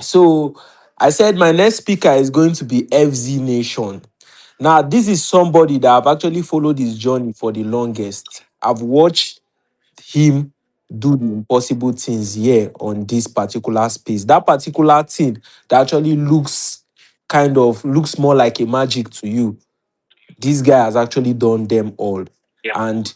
So I said my next speaker is going to be FZ Nation. Now, this is somebody that I've actually followed his journey for the longest. I've watched him do the impossible things here on this particular space. That particular thing that actually looks more like a magic to you. This guy has actually done them all. And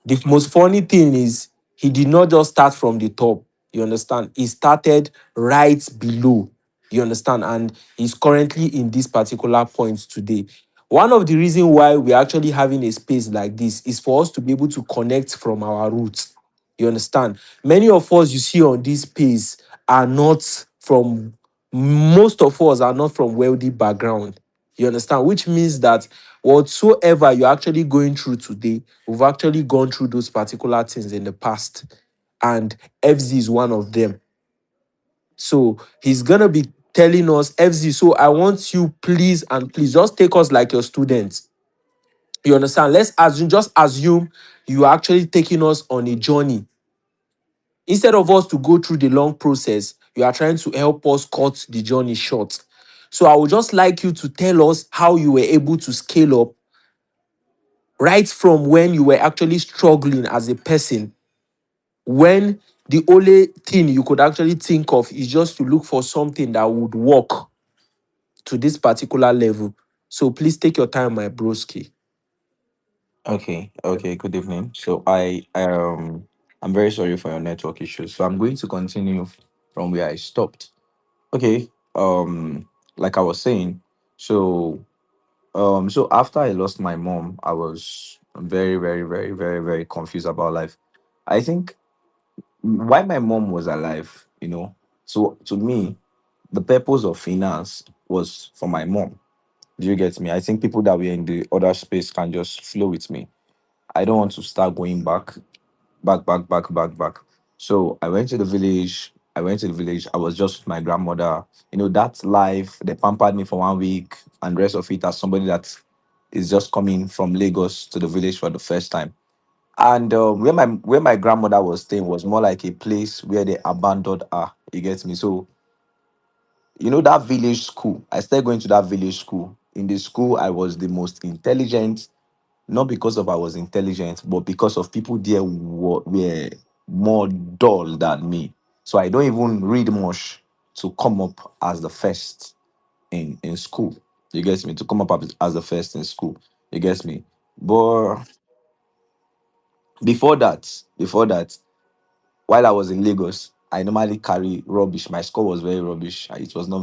the most funny thing is, he did not just start from the top. You understand? He started right below. You understand? And he's currently in this particular point today. One of the reasons why we're actually having a space like this is for us to be able to connect from our roots. You understand? Many of us you see on this space are not from, most of us are not from wealthy background. You understand? Which means that whatsoever you're actually going through today, we've actually gone through those particular things in the past. And FZ is one of them. So he's gonna be telling us, FZ, so I want you, please and please just take us like your students. You understand? Let's assume, just assume you are actually taking us on a journey. Instead of us to go through the long process, you are trying to help us cut the journey short. So I would just like you to tell us how you were able to scale up right from when you were actually struggling as a person, when the only thing you could actually think of is just to look for something that would work to this particular level. So please take your time, my broski. Okay, good evening. So I'm very sorry for your network issues. So I'm going to continue from where I stopped. Okay. Like I was saying, so so after I lost my mom, I was very, very, very, very, very confused about life. I think why my mom was alive, So to me, the purpose of finance was for my mom. Do you get me? I think people that were in the other space can just flow with me. I don't want to start going back. So I went to the village. I was just with my grandmother. That life, they pampered me for 1 week and the rest of it as somebody that is just coming from Lagos to the village for the first time. And where my grandmother was staying was more like a place where they abandoned her. You get me? So that village school. I started going to that village school. In the school, I was the most intelligent, not because of I was intelligent, but because of people there were more dull than me. So I don't even read much to come up as the first in school. You get me? To come up as the first in school. You get me? But before that, while I was in Lagos, I normally carry rubbish. My score was very rubbish. It was not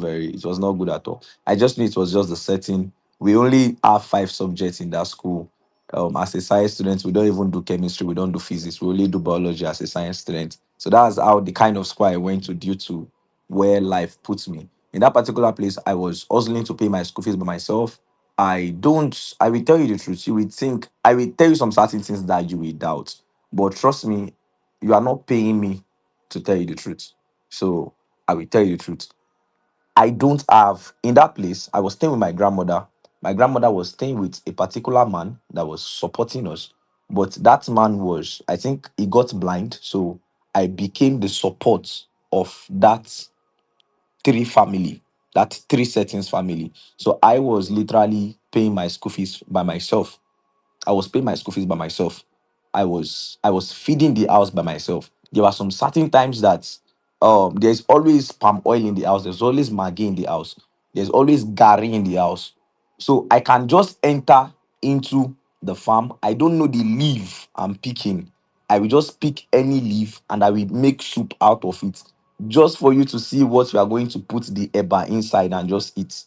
good at all. I just knew it was just the setting. We only have 5 subjects in that school. As a science student, we don't even do chemistry, we don't do physics, we only do biology as a science student. So that's how the kind of school I went to due to where life puts me. In that particular place, I was hustling to pay my school fees by myself. I will tell you the truth. You will think, I will tell you some certain things that you will doubt. But trust me, you are not paying me to tell you the truth. So I will tell you the truth. I don't have in that place. I was staying with my grandmother. My grandmother was staying with a particular man that was supporting us. But that man was, I think he got blind. So I became the support of that three settings family. So I was literally paying my school fees by myself. I was paying my school fees by myself. I was feeding the house by myself. There were some certain times that there's always palm oil in the house, there's always maggi in the house, there's always gari in the house. So I can just enter into the farm. I don't know the leaf I'm picking. I will just pick any leaf and I will make soup out of it. Just for you to see what we are going to put the eba inside and just eat.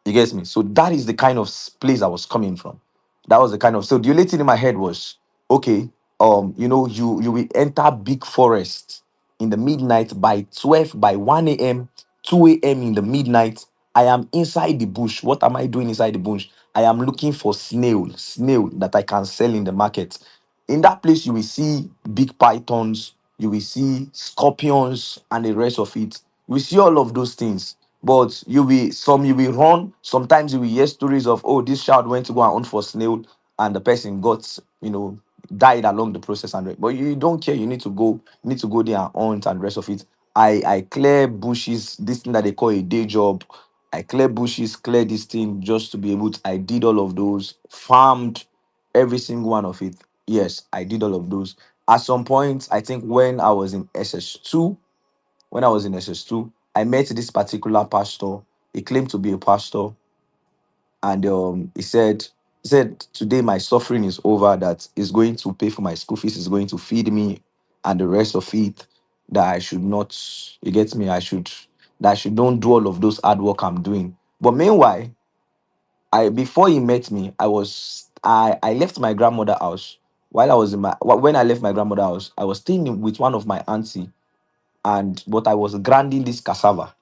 You get me? So that is the kind of place I was coming from. That was the kind of, so the only thing in my head was, okay, you will enter big forest in the midnight by 12, by 1 a.m., 2 a.m. in the midnight. I am inside the bush. What am I doing inside the bush? I am looking for snail that I can sell in the market. In that place, you will see big pythons, you will see scorpions, and the rest of it. We see all of those things. But you will run. Sometimes you will hear stories of, oh, this child went to go and hunt for snail, and the person got, died along the process. But you don't care. You need to go there and hunt and the rest of it. I clear bushes, this thing that they call a day job. I clear bushes, clear this thing just to be able to. I did all of those, farmed every single one of it. Yes, I did all of those. At some point, I think when I was in SS2, I met this particular pastor. He claimed to be a pastor, and he said today my suffering is over, that is going to pay for my school fees, is going to feed me, and the rest of it, that I should not, you get me, I should don't do all of those hard work I'm doing. But meanwhile, I before he met me, I left my grandmother house. While I was in my When I left my grandmother house, I was staying with one of my auntie, and but I was grinding this cassava.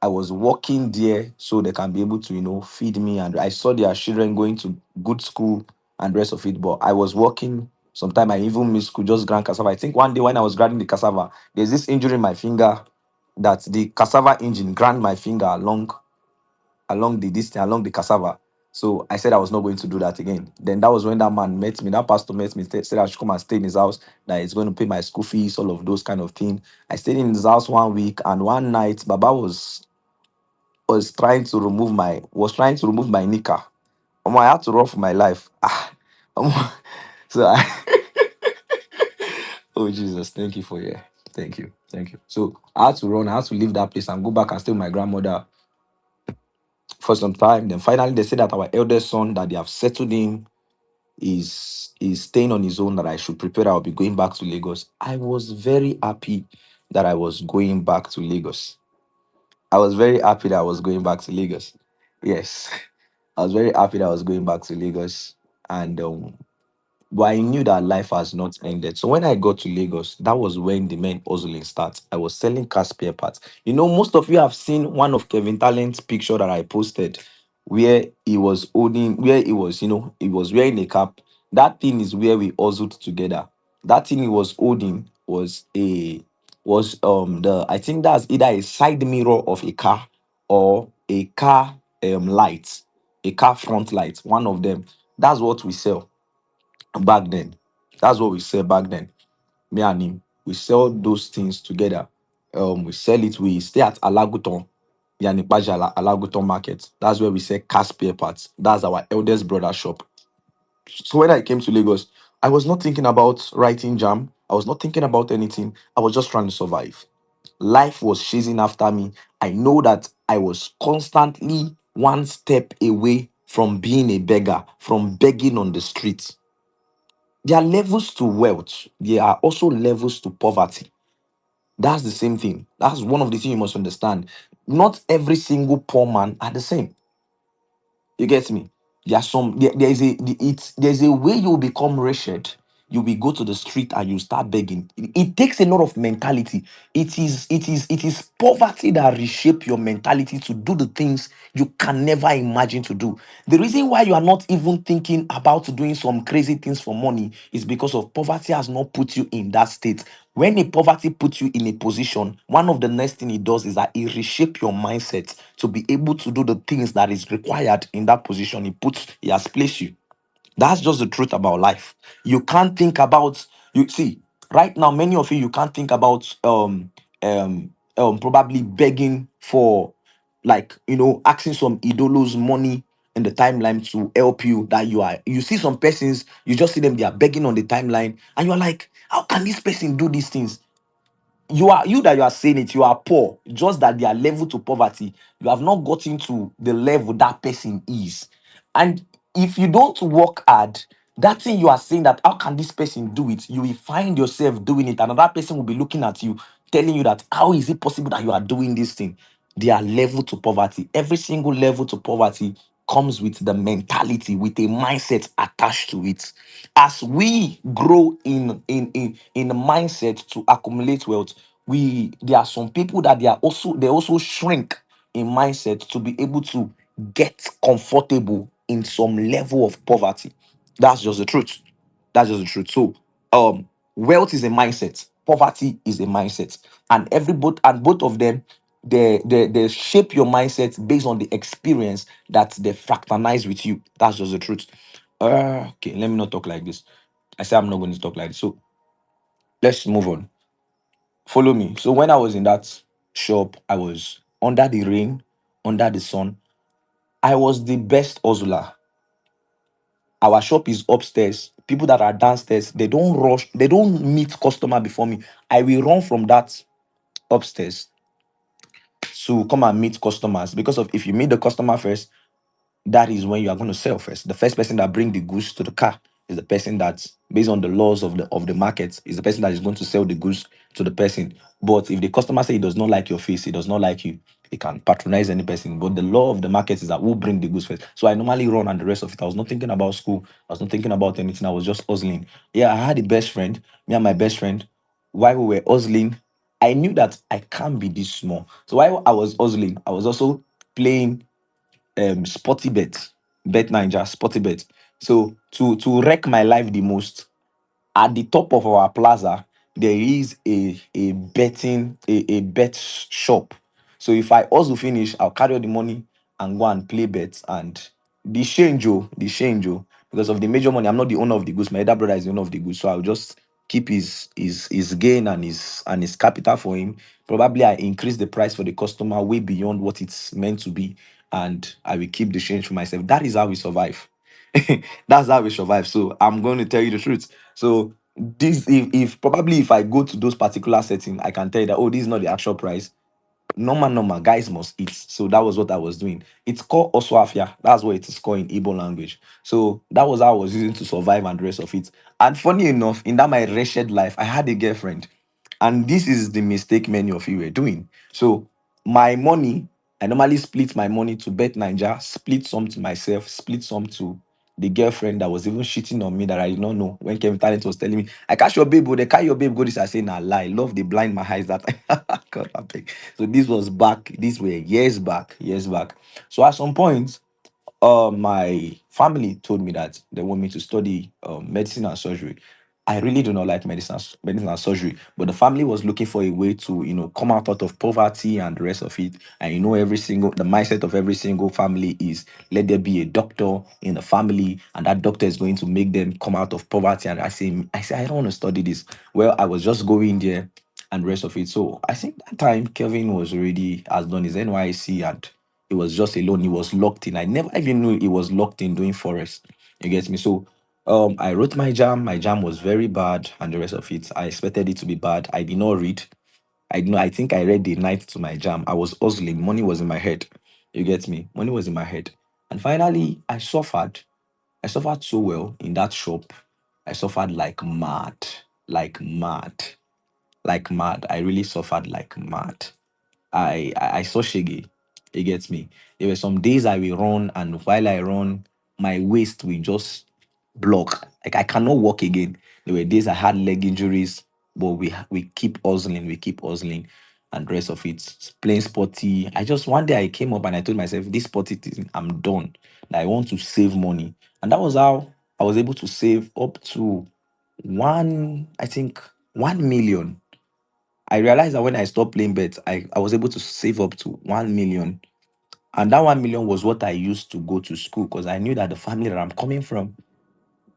I was working there so they can be able to, feed me. And I saw their children going to good school and rest of it. But I was working. Sometimes I even missed school, just grind cassava. I think one day when I was grinding the cassava, there's this injury in my finger, that the cassava engine ground my finger along the distance, along the cassava. So I said I was not going to do that again. Then that was when that man met me, that pastor met me, said I should come and stay in his house, that he's going to pay my school fees, all of those kind of things. I stayed in his house one week, and one night, Baba was trying to remove my knicker. I had to run for my life. Omo, so oh Jesus, thank you for yeah. Thank you. So I had to run, I had to leave that place and go back and stay with my grandmother for some time. Then finally they said that our eldest son, that they have settled him, is staying on his own, that I should prepare. I'll be going back to Lagos. I was very happy that I was going back to Lagos. I was very happy that I was going back to Lagos. Yes. I was very happy that I was going back to Lagos. And but I knew that life has not ended. So when I got to Lagos, that was when the main hustling starts. I was selling car spare parts. Most of you have seen one of Kevin Talent's picture that I posted, where he was holding, where he was, he was wearing a cap. That thing is where we hustled together. That thing he was holding was the I think that's either a side mirror of a car, or a car light, a car front light, one of them. That's what we sell back then. That's what we sell back then. Me and him, we sell those things together. We sell it. We stay at Alaguton, Yanipaja Alaguton Market. That's where we sell car spare parts. That's our eldest brother shop. So when I came to Lagos, I was not thinking about writing jam. I was not thinking about anything. I was just trying to survive. Life was chasing after me. I know that I was constantly one step away from being a beggar, from begging on the street. There are levels to wealth. There are also levels to poverty. That's the same thing. That's one of the things you must understand. Not every single poor man are the same. You get me? There's a way you will become wretched. You will go to the street and you start begging. It takes a lot of mentality. It is poverty that reshape your mentality to do the things you can never imagine to do. The reason why you are not even thinking about doing some crazy things for money is because of poverty has not put you in that state. When a poverty puts you in a position, one of the next thing it does is that it reshape your mindset to be able to do the things that is required in that position he has placed you. That's just the truth about life. You can't think about you see right now. Many of you can't think about probably begging for, like, asking some idolos money in the timeline to help you. That you see some persons, you just see them, they are begging on the timeline, and you are like, how can this person do these things? You are saying it, you are poor, just that their level to poverty, you have not gotten to the level that person is. And if you don't work hard, that thing you are saying, that how can this person do it, you will find yourself doing it. Another person will be looking at you, telling you that how is it possible that you are doing this thing. Their level to poverty, every single level to poverty comes with the mentality, with a mindset attached to it. As we grow in the mindset to accumulate wealth, we there are some people that they also shrink in mindset to be able to get comfortable in some level of poverty. That's just the truth. That's just the truth. So, wealth is a mindset, poverty is a mindset, and both of them, they shape your mindset based on the experience that they fraternize with you. That's just the truth. Okay, let me not talk like this. I say I'm not going to talk like this. So let's move on. Follow me. So when I was in that shop, I was under the rain, under the sun. I was the best hustler. Our shop is upstairs. People that are downstairs, they don't rush, they don't meet customer before me. I will run from that upstairs to come and meet customers, because of if you meet the customer first, that is when you are going to sell first. The first person that bring the goods to the car is the person that's, based on the laws of the market, is the person that is going to sell the goods to the person. But if the customer say he does not like your face, he does not like you, he can patronize any person. But the law of the market is that who bring the goods first. So I normally run, and the rest of it, I was not thinking about school. I was not thinking about anything. I was just hustling. Yeah, I had a best friend, me and my best friend. While we were hustling, I knew that I can't be this small. So while I was hustling, I was also playing sporty bet Ninja, sporty bet. So to wreck my life the most, at the top of our plaza, there is a betting a bet shop. So if I also finish, I'll carry all the money and go and play bets. And the change, because of the major money, I'm not the owner of the goods. My elder brother is the owner of the goods, so I'll just keep his gain and his capital for him. Probably I increase the price for the customer way beyond what it's meant to be, and I will keep the change for myself. That is how we survive. That's how we survive. So I'm going to tell you the truth. So this, if probably if I go to those particular settings, I can tell you that, oh, this is not the actual price. Normal guys must eat. So that was what I was doing. It's called oswafia. That's what it is called in Igbo language. So that was how I was using to survive and the rest of it. And funny enough, in that my wretched life, I had a girlfriend. And this is the mistake many of you were doing. So my money, I normally split my money to Bet Ninja, split some to myself, split some to the girlfriend that was even cheating on me that I did not know. When Kevin Talent was telling me, I catch your babe, they carry your babe, go this. I say, nah, lie. Love, they blind my eyes that God, I beg. So this was back, these were years back, years back. So at some point, my family told me that they want me to study medicine and surgery. I really do not like medicine and surgery, but the family was looking for a way to, come out of poverty and the rest of it. And the mindset of every single family is, let there be a doctor in the family, and that doctor is going to make them come out of poverty. And I say, I don't want to study this. Well, I was just going there and rest of it. So I think that time Kelvin was already has done his NYC, and he was just alone. He was locked in. I never even knew he was locked in doing Forex. You get me? So I wrote my jam. My jam was very bad, and the rest of it. I expected it to be bad. I did not read. I know. I think I read the night to my jam. I was hustling. Money was in my head. You get me? Money was in my head. And finally, I suffered. I suffered so well in that shop. I suffered like mad, like mad, like mad. I really suffered like mad. I saw Shaggy. It gets me. There were some days I will run, and while I run, my waist will just block. Like I cannot walk again. There were days I had leg injuries, but we keep hustling, and the rest of it. Playing sporty. I just one day I came up and I told myself, this sporty thing, I'm done. I want to save money. And that was how I was able to save up to I think 1 million. I realized that when I stopped playing bets, I was able to save up to 1 million. And that 1 million was what I used to go to school, because I knew that the family that I'm coming from,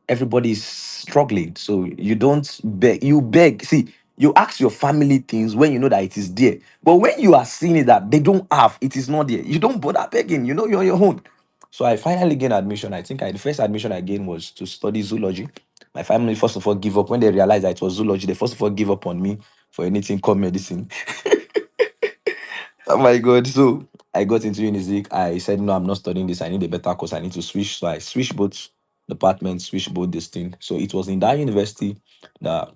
everybody's struggling. So you don't beg, you beg. See, you ask your family things when you know that it is there. But when you are seeing it that they don't have, it is not there. You don't bother begging, you're on your own. So I finally gained admission. I think the first admission I gained was to study zoology. My family first of all give up when they realized that it was zoology. They first of all give up on me for anything called medicine. Oh my god. So I got into Unizik. I said, no, I'm not studying this. I need a better course. I need to switch. So I switched both departments, switched both this thing. So it was in that university that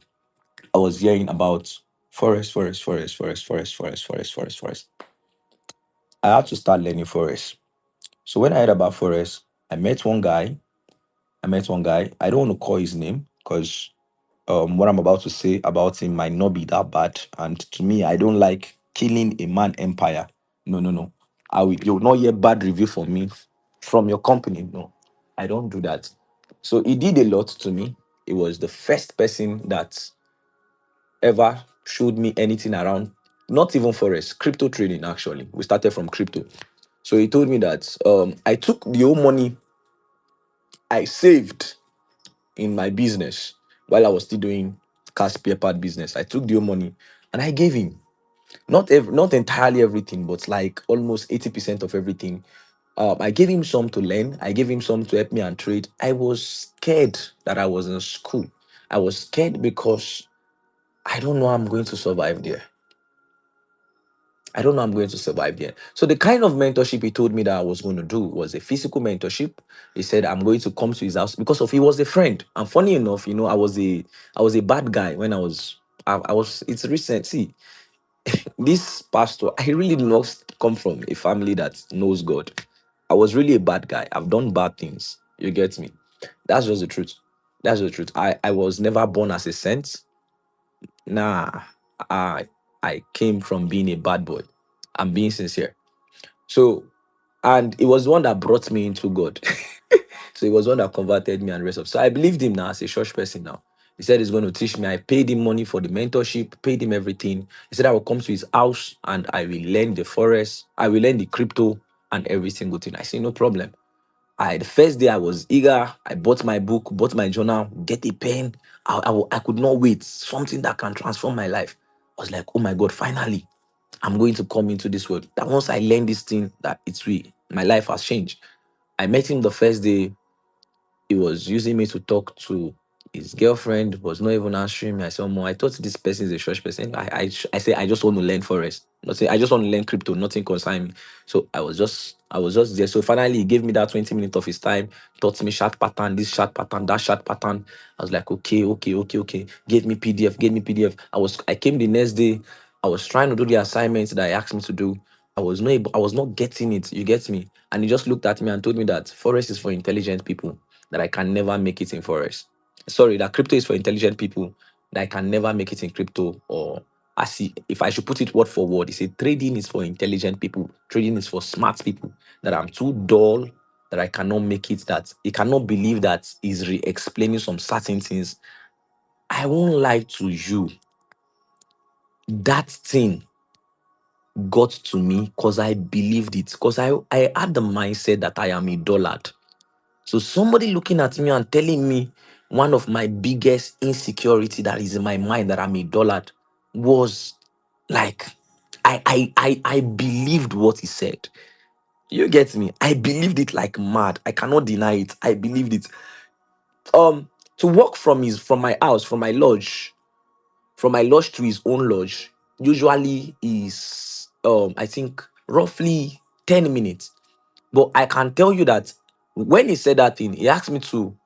I was hearing about forest. I had to start learning forest. So when I heard about forest, I met one guy. I don't want to call his name because what I'm about to say about him might not be that bad. And to me, I don't like killing a man empire. No, no, no. You will not hear bad review from me from your company. No, I don't do that. So he did a lot to me. He was the first person that ever showed me anything around, not even forex, crypto trading. Actually, we started from crypto. So he told me that I took the whole money I saved in my business while I was still doing cash paper business. I took the whole money And I gave him not entirely everything, but like almost 80% of everything. I gave him some to learn. I gave him some to help me and trade. I was scared that I was in school. I was scared because I don't know how I'm going to survive there. I don't know I'm going to survive there. So the kind of mentorship he told me that I was going to do was a physical mentorship. He said I'm going to come to his house because of he was a friend. And funny enough, I was a bad guy when I was it's recent. See, this pastor, I really did not come from a family that knows God. I was really a bad guy. I've done bad things. You get me? That's just the truth. That's the truth. I was never born as a saint. Nah, I I came from being a bad boy. I'm being sincere. So, and it was the one that brought me into God. So it was one that converted me and rest of. So I believed him now as a church person now. He said he's going to teach me. I paid him money for the mentorship, paid him everything. He said I will come to his house and I will learn the Forex, I will learn the crypto and every single thing. I said, no problem. The first day I was eager. I bought my book, bought my journal, get a pen. I could not wait. Something that can transform my life. I was like, oh my God, finally, I'm going to come into this world. That once I learn this thing, that it's real. My life has changed. I met him the first day. He was using me to talk to his girlfriend, was not even answering me. I said, oh, I thought this person is a church person. I say I just want to learn Forex. Nothing, I just want to learn crypto, nothing concern me. So I was just there. So finally he gave me that 20 minutes of his time, taught me chart pattern, this chart pattern, that chart pattern. I was like, okay, okay, okay, okay. Gave me PDF, gave me PDF. I came the next day. I was trying to do the assignments that I asked him to do. I was not getting it. You get me? And he just looked at me and told me that Forex is for intelligent people, that I can never make it in Forex. Sorry, that crypto is for intelligent people, that I can never make it in crypto. Or I see, if I should put it word for word, he said trading is for intelligent people, trading is for smart people, that I'm too dull, that I cannot make it, that he cannot believe that he's re explaining some certain things. I won't lie to you, that thing got to me because I believed it, because I had the mindset that I am a dullard. So somebody looking at me and telling me one of my biggest insecurity that is in my mind, that I'm a dullard, was like I believed what he said. You get me? I believed it like mad. I cannot deny it. I believed it. To walk from my house, from my lodge to his own lodge, usually is I think roughly 10 minutes. But I can tell you that when he said that thing, he asked me to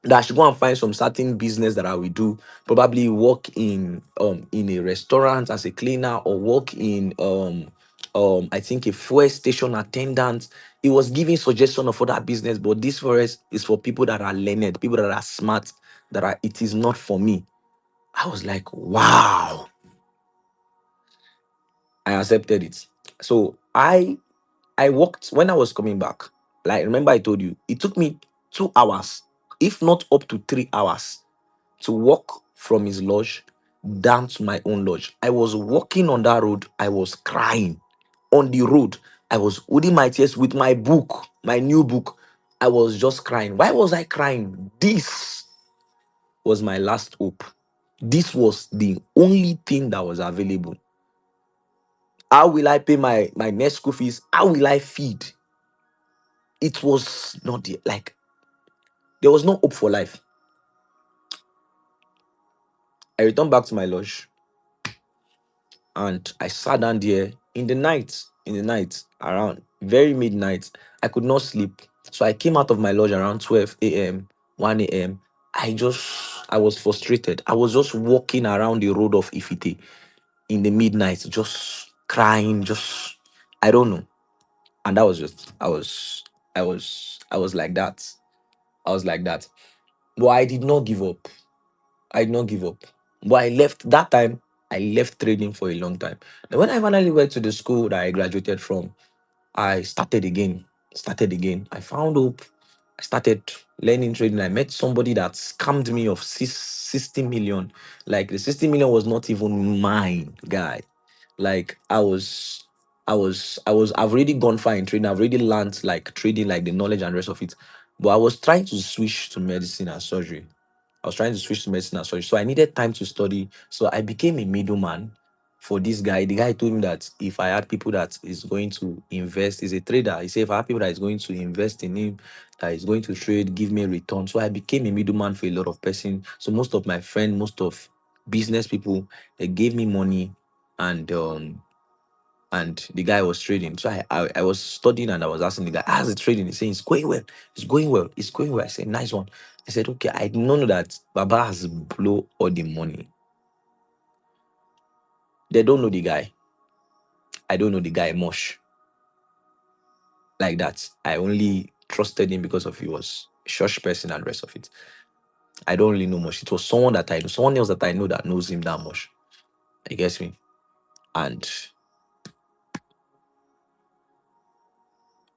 that I should go and find some certain business that I will do. Probably work in a restaurant as a cleaner, or work in I think a fuel station attendant. He was giving suggestion of other business, but this forest is for people that are learned, people that are smart, it is not for me. I was like, wow, I accepted it. So I walked when I was coming back. Like, remember I told you it took me 2 hours, if not up to 3 hours, to walk from his lodge down to my own lodge. I was walking on that road. I was crying on the road. I was holding my tears with my book, my new book. I was just crying. Why was I crying? This was my last hope. This was the only thing that was available. How will I pay my next school fees? How will I feed? It was not like there was no hope for life. I returned back to my lodge and I sat down there in the night, around very midnight. I could not sleep. So I came out of my lodge around 12 a.m., 1 a.m. I was frustrated. I was just walking around the road of Ifite in the midnight, just crying, just, I don't know. And that was just, I was like that. I was like that. But I did not give up. I did not give up. But I left that time. I left trading for a long time. Then when I finally went to the school that I graduated from, I started again. Started again. I found hope. I started learning trading. I met somebody that scammed me of 60 million. Like, the 60 million was not even mine, guy. Like, I've already gone far in trading. I've already learned like trading, like the knowledge and rest of it. But I was trying to switch to medicine and surgery. I was trying to switch to medicine and surgery. So I needed time to study. So I became a middleman. for this guy. The guy told me that if I had people that is going to invest, he's a trader. He said if I had people that is going to invest in him, that is going to trade, give me a return. So I became a middleman for a lot of person. So most of my friends, most of business people, they gave me money, and the guy was trading. So I was studying and I was asking the guy, how's the trading? He's saying it's going well, it's going well, it's going well. I said, nice one. I said, okay, I did not know that Baba has blow all the money. They don't know the guy. I don't know the guy much like that. I only trusted him because of he was a church person and the rest of it. I don't really know much. It was someone that I know, someone else that I know that knows him that much. You guess me? And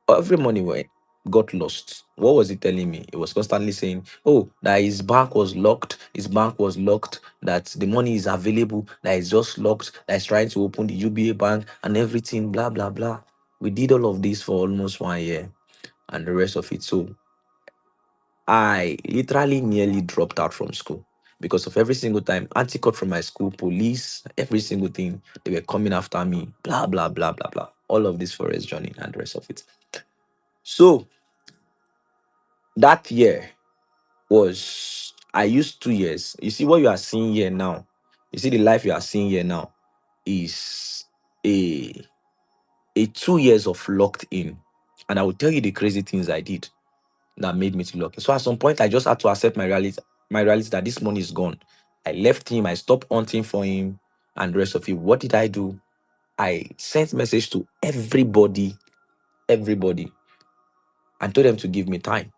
every money went got lost. What was he telling me? He was constantly saying, oh, that his bank was locked, his bank was locked, that the money is available, that it's just locked, that he's trying to open the UBA bank and everything, blah blah blah. We did all of this for almost 1 year and the rest of it. So I literally nearly dropped out from school because of every single time anti cut from my school, police, every single thing, they were coming after me, blah blah blah blah blah. All of this Forex journey and the rest of it. So that year was, I used 2 years. You see what you are seeing here now. You see the life you are seeing here now is a 2 years of locked in. And I will tell you the crazy things I did that made me to lock in. So at some point, I just had to accept my reality that this money is gone. I left him, I stopped hunting for him and the rest of it. What did I do? I sent message to everybody, and told them to give me time.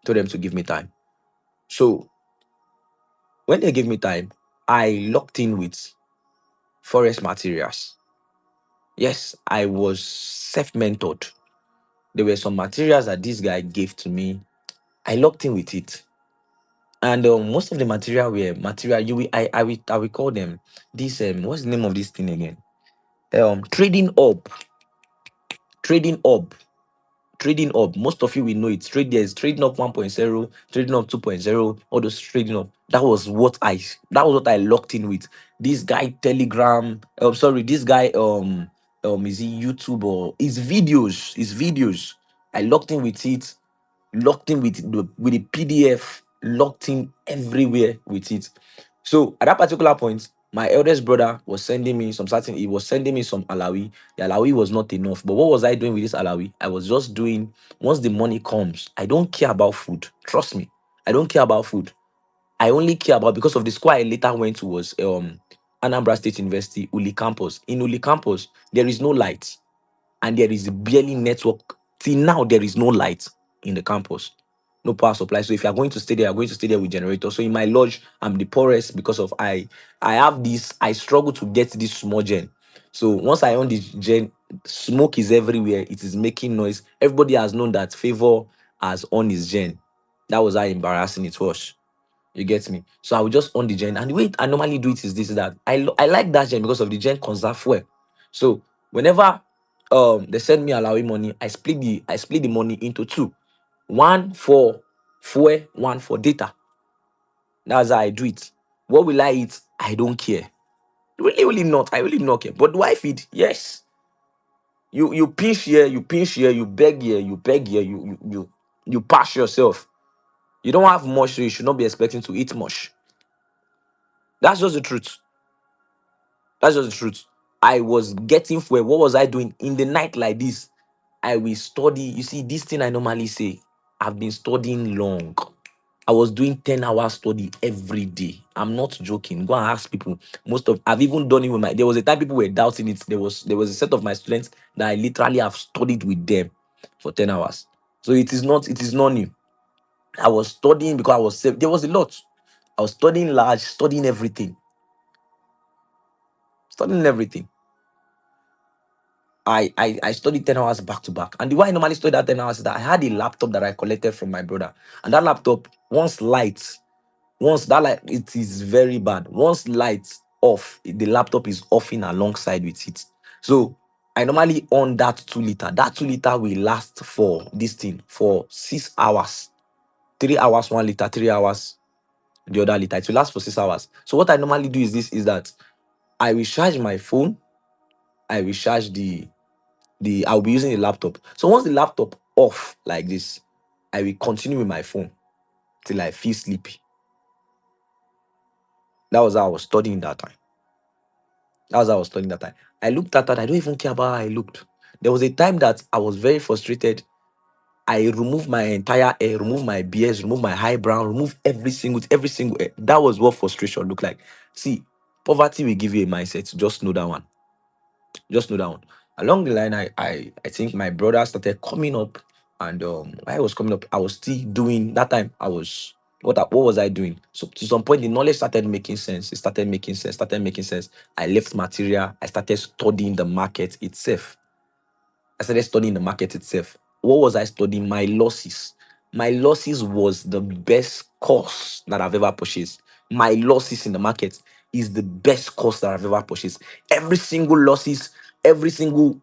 Told them to give me time. So when they gave me time, I locked in with forest materials. Yes, I was self-mentored. There were some materials that this guy gave to me. I locked in with it. And most of the material were material you will I will call them this what's the name of this thing again? Trading up, trading up, trading up. Most of you will know it. There's trading up 1.0, trading up 2.0, all those trading up. That was what I locked in with. This guy Telegram, sorry, this guy is he YouTube or his videos. I locked in with it, locked in with the PDF, locked in everywhere with it. So at that particular point, my eldest brother was sending me some certain, he was sending me some alawi. The alawi was not enough. But what was I doing with this alawi? I was just doing, once the money comes, I don't care about food. Trust me. I don't care about food. I only care about, because of the school I later went to was Anambra State University, Uli campus. In Uli campus, there is no light and there is barely network. Till now, there is no light in the campus, no power supply. So if you are going to stay there, you're going to stay there with generator. So in my lodge, I'm the poorest because of I have this, I struggle to get this small gen. So once I own this gen, smoke is everywhere. It is making noise. Everybody has known that Favor has on his gen. That was how embarrassing it was. You get me? So I will just on the gen. And the way I normally do it is this, is that I like that gen because of the gen conserve fuel. So whenever they send me allowing money, I split the money into two. One for fuel, one for data. That's how I do it. What will I eat? I don't care. Really, really not. I really not care. But do I feed? Yes. You pinch here, you pinch here, you beg here, you beg here, you pass yourself. You don't have much, so you should not be expecting to eat much. That's just the truth. That's just the truth. I was getting fuel. What was I doing in the night like this? I will study. You see, this thing I normally say, I've been studying long. I was doing 10 hours study every day. I'm not joking. Go and ask people. I've even done it with there was a time people were doubting it. There was a set of my students that I literally have studied with them for 10 hours. So it is not new. I was studying because there was a lot. I was studying large, studying everything. Studying everything. I studied 10 hours back to back. And the way I normally studied that 10 hours is that I had a laptop that I collected from my brother. And that laptop, once that light, it is very bad. Once lights off, the laptop is offing alongside with it. So I normally on that 2 liter. That 2 liter will last for this thing for 6 hours. 3 hours, 1 liter, 3 hours, the other liter. It will last for 6 hours. So what I normally do is that I will charge my phone. I will charge the I'll be using the laptop. So once the laptop off like this, I will continue with my phone till I feel sleepy. That was how I was studying that time. That was how I was studying that time. I looked at that. I don't even care about how I looked. There was a time that I was very frustrated. I removed my entire hair, removed my beard, removed my eyebrow, removed every single hair. That was what frustration looked like. See, poverty will give you a mindset. Just know that one. Just know that one. Along the line, I think my brother started coming up, and while I was coming up, I was still doing that time. I was what was I doing? So to some point, the knowledge started making sense. It started making sense. Started making sense. I left material. I started studying the market itself. I started studying the market itself. What was I studying? My losses. My losses was the best course that I've ever purchased. My losses in the market is the best course that I've ever purchased. Every single losses, every single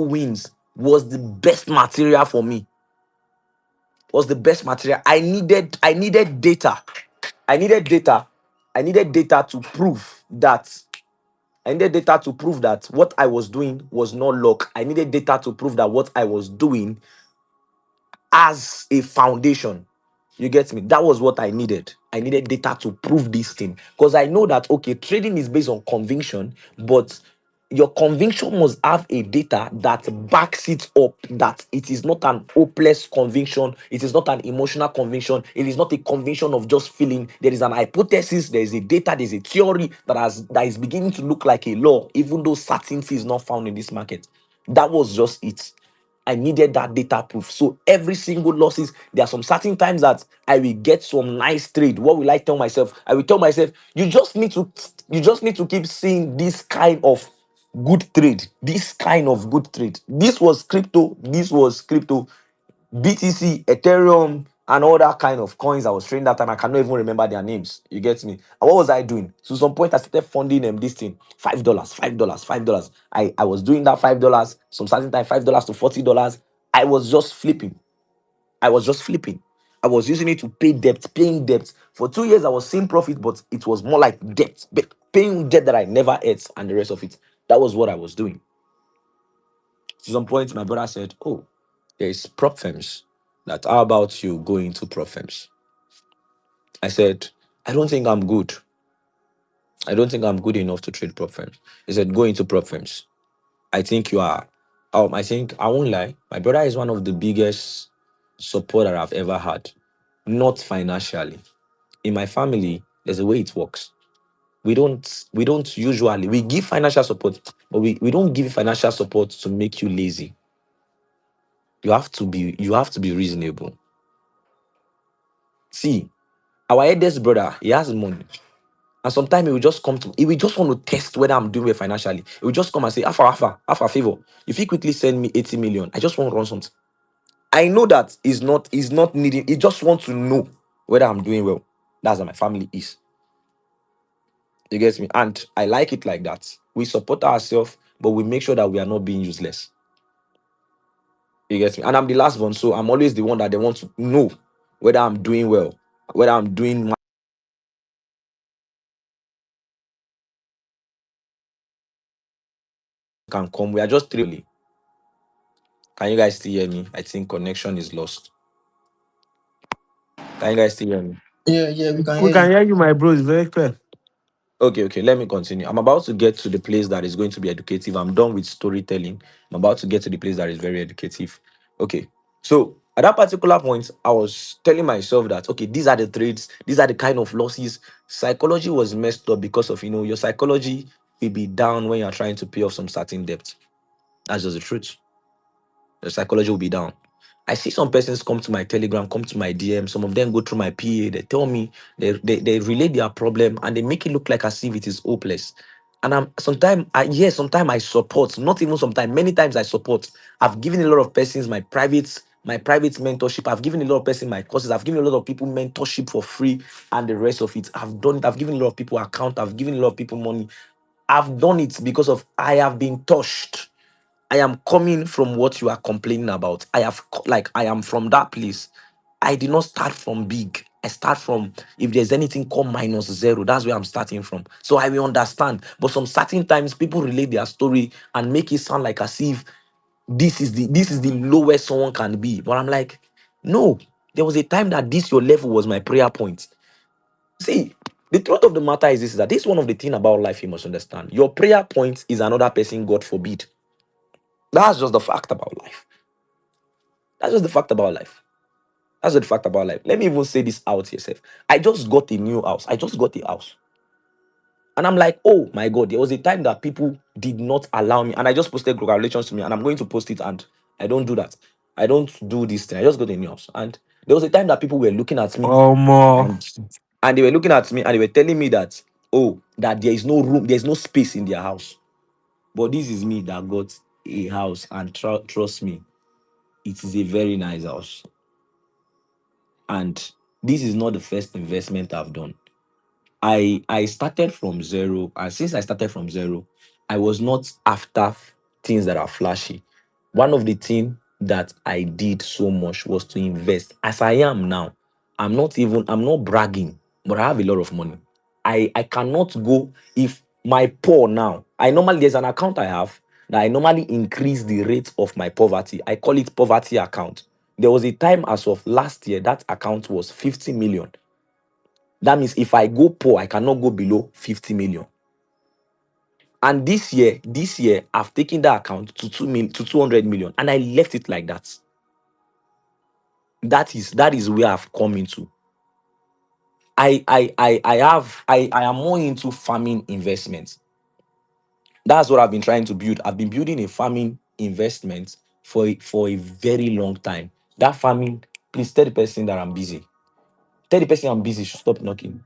wins was the best material for me. Was the best material. I needed data. I needed data. I needed data to prove that I needed data to prove that what I was doing was not luck. I needed data to prove that what I was doing as a foundation. You get me? That was what I needed. I needed data to prove this thing. Because I know that, okay, trading is based on conviction, but your conviction must have a data that backs it up, that it is not an hopeless conviction. It is not an emotional conviction. It is not a conviction of just feeling. There is an hypothesis, there is a data, there's a theory that is beginning to look like a law, even though certainty is not found in this market. That was just it. I needed that data proof. So every single losses, there are some certain times that I will get some nice trade. What will I tell myself? I will tell myself, you just need to keep seeing this kind of good trade. This kind of good trade. This was crypto. This was crypto. BTC, Ethereum, and all that kind of coins I was trading that time. I cannot even remember their names. You get me? And what was I doing? To some point, I started funding them this thing. $5, $5, $5. I was doing that $5, some certain time, $5 to $40. I was just flipping. I was just flipping. I was using it to pay debt, paying debt. For 2 years, I was seeing profit, but it was more like debt, paying debt that I never ate, and the rest of it. That was what I was doing. To some point, my brother said, "Oh, there is prop firms. That how about you go into prop firms?" I said, "I don't think I'm good. I don't think I'm good enough to trade prop firms." He said, "Go into prop firms. I think you are." I think I won't lie. My brother is one of the biggest support that I've ever had. Not financially. In my family, there's a way it works. We don't usually we give financial support, but we don't give financial support to make you lazy. You have to be reasonable. See, our eldest brother, he has money. And sometimes he will just want to test whether I'm doing well financially. He will just come and say, Alpha, favor. If you quickly send me 80 million, I just want to run something. I know that he's not needing, he just wants to know whether I'm doing well. That's how my family is. You get me? And I like it like that. We support ourselves, but we make sure that we are not being useless. You get me? And I'm the last one, so I'm always the one that they want to know whether I'm doing well, whether I'm doing can come. We are just three. Can you guys still hear me? I think connection is lost. Can you guys still hear me? Yeah, yeah, we can We hear can you. hear you, my bro. It's very clear. Okay, let me continue. I'm about to get to the place that is going to be educative. I'm done with storytelling. I'm about to get to the place that is very educative. Okay, so at that particular point, I was telling myself that, okay, these are the trades, these are the kind of losses. Psychology was messed up because of, your psychology will be down when you're trying to pay off some certain debt. That's just the truth. The psychology will be down. I see some persons come to my Telegram, come to my DM. Some of them go through my PA. They tell me, they relate their problem, and they make it look like as if it is hopeless. And sometimes I support, not even sometimes, many times I support. I've given a lot of persons my private mentorship. I've given a lot of persons my courses. I've given a lot of people mentorship for free and the rest of it. I've done it. I've given a lot of people account. I've given a lot of people money. I've done it because of I have been touched. I am coming from what you are complaining about. I am from that place. I did not start from big. I start from, if there's anything called minus zero, that's where I'm starting from. So I will understand. But some certain times people relate their story and make it sound like as if this is the lowest someone can be. But I'm like, no, there was a time that this your level was my prayer point. See, the truth of the matter is this, is that this is one of the things about life you must understand. Your prayer point is another person, God forbid. That's just the fact about life. That's just the fact about life. That's the fact about life. Let me even say this out here, Seth. I just got a new house. I just got a house. And I'm like, oh my God, there was a time that people did not allow me. And I just posted congratulations to me, and I'm going to post it. And I don't do that. I don't do this thing. I just got a new house. And there was a time that people were looking at me, Omo. and they were looking at me and they were telling me that, oh, that there is no room, there's no space in their house. But this is me that got a house, and trust me, it is a very nice house. And this is not the first investment I've done. I started from zero, and since I started from zero, I was not after things that are flashy. One of the things that I did so much was to invest. As I am now, I'm not bragging, but I have a lot of money. I cannot go if my poor now. I normally There's an account I have that I normally increase the rate of my poverty. I call it poverty account. There was a time as of last year that account was 50 million. That means if I go poor, I cannot go below 50 million. And this year, I've taken that account to 200 million, and I left it like that. That is where I've come into. I am more into farming investments. That's what I've been trying to build. I've been building a farming investment for a very long time. That farming, please tell the person that I'm busy. Tell the person I'm busy should stop knocking.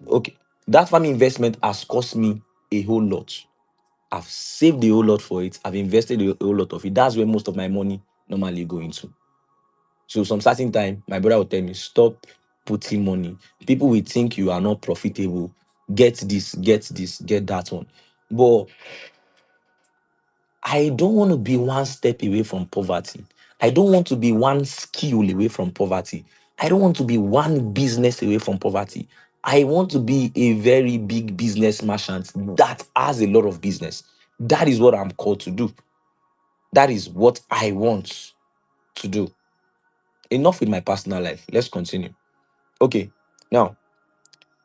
Okay. That farming investment has cost me a whole lot. I've saved a whole lot for it. I've invested a whole lot of it. That's where most of my money normally go into. So some certain time, my brother will tell me, stop putting money. People will think you are not profitable. Get this, get that one. But I don't want to be one step away from poverty. I don't want to be one skill away from poverty. I don't want to be one business away from poverty. I want to be a very big business merchant that has a lot of business. That is what I'm called to do. That is what I want to do. Enough with my personal life. Let's continue. Okay. Now,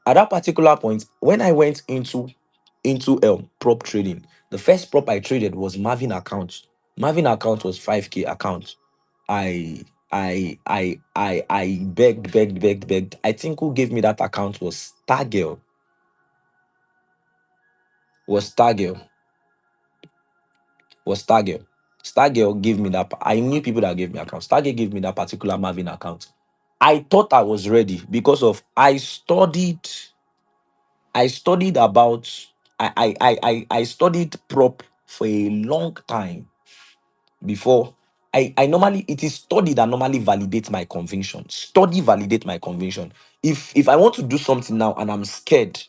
at that particular point, when I went into prop trading, the first prop I traded was Marvin account. Marvin account was 5k account. I begged. I think who gave me that account was Stargirl. Was Stargirl. Was Stargirl. Stargirl gave me that. I knew people that gave me account. Stargirl gave me that particular Marvin account. I thought I was ready because of I studied about I studied prop for a long time before. I normally it is study that normally validates my conviction. Study validate my conviction. If I want to do something now and I'm scared,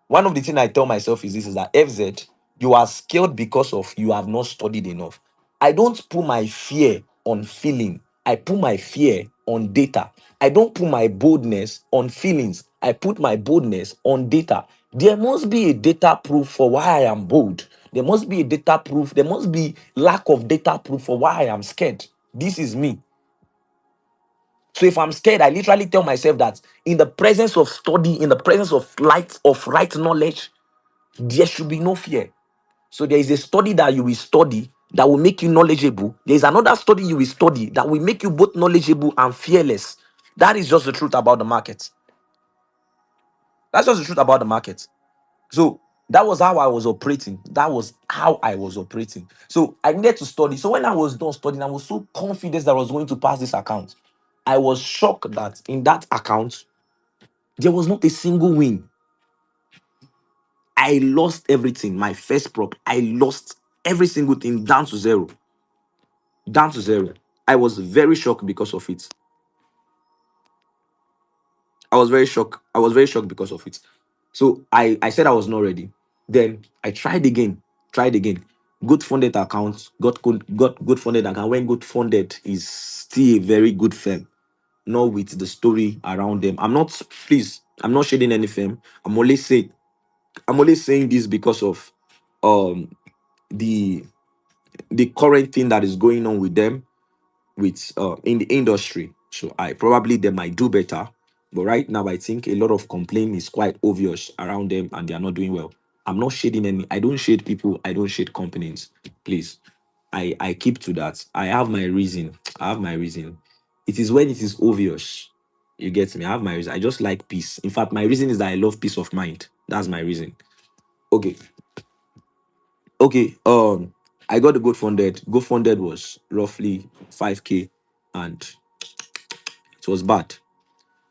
one of the things I tell myself is this, is that FZ, you are scared because of you have not studied enough. I don't put my fear on feeling. I put my fear on data. I don't put my boldness on feelings. I put my boldness on data. There must be a data proof for why I am bold. There must be a data proof. There must be lack of data proof for why I am scared. This is me. So if I'm scared, I literally tell myself that in the presence of study, in the presence of light, of right knowledge, there should be no fear. So there is a study that you will study that will make you knowledgeable. There is another study you will study that will make you both knowledgeable and fearless. That is just the truth about the market. That's just the truth about the market. So that was how I was operating. That was how I was operating. So I needed to study. So when I was done studying, I was so confident that I was going to pass this account. I was shocked that in that account, there was not a single win. I lost everything. My first prop, I lost every single thing down to zero. Down to zero. I was very shocked because of it. I was very shocked. I was very shocked because of it. So I said I was not ready. Then I tried again. Tried again. Good funded account. Got good funded account. When good funded is still a very good firm. not with the story around them. I'm not, please, I'm not shading any firm. I'm only saying this because of um the the current thing that is going on with them with in the industry. So I probably they might do better, but right now I think a lot of complaint is quite obvious around them and they are not doing well. I'm not shading any. I don't shade people. I don't shade companies. Please, I keep to that. I have my reason. I have my reason. It is when it is obvious. You get me? I have my reason. I just like peace. In fact, my reason is that I love peace of mind. That's my reason. Okay. Okay. I got the good funded. Good funded was roughly 5K and it was bad.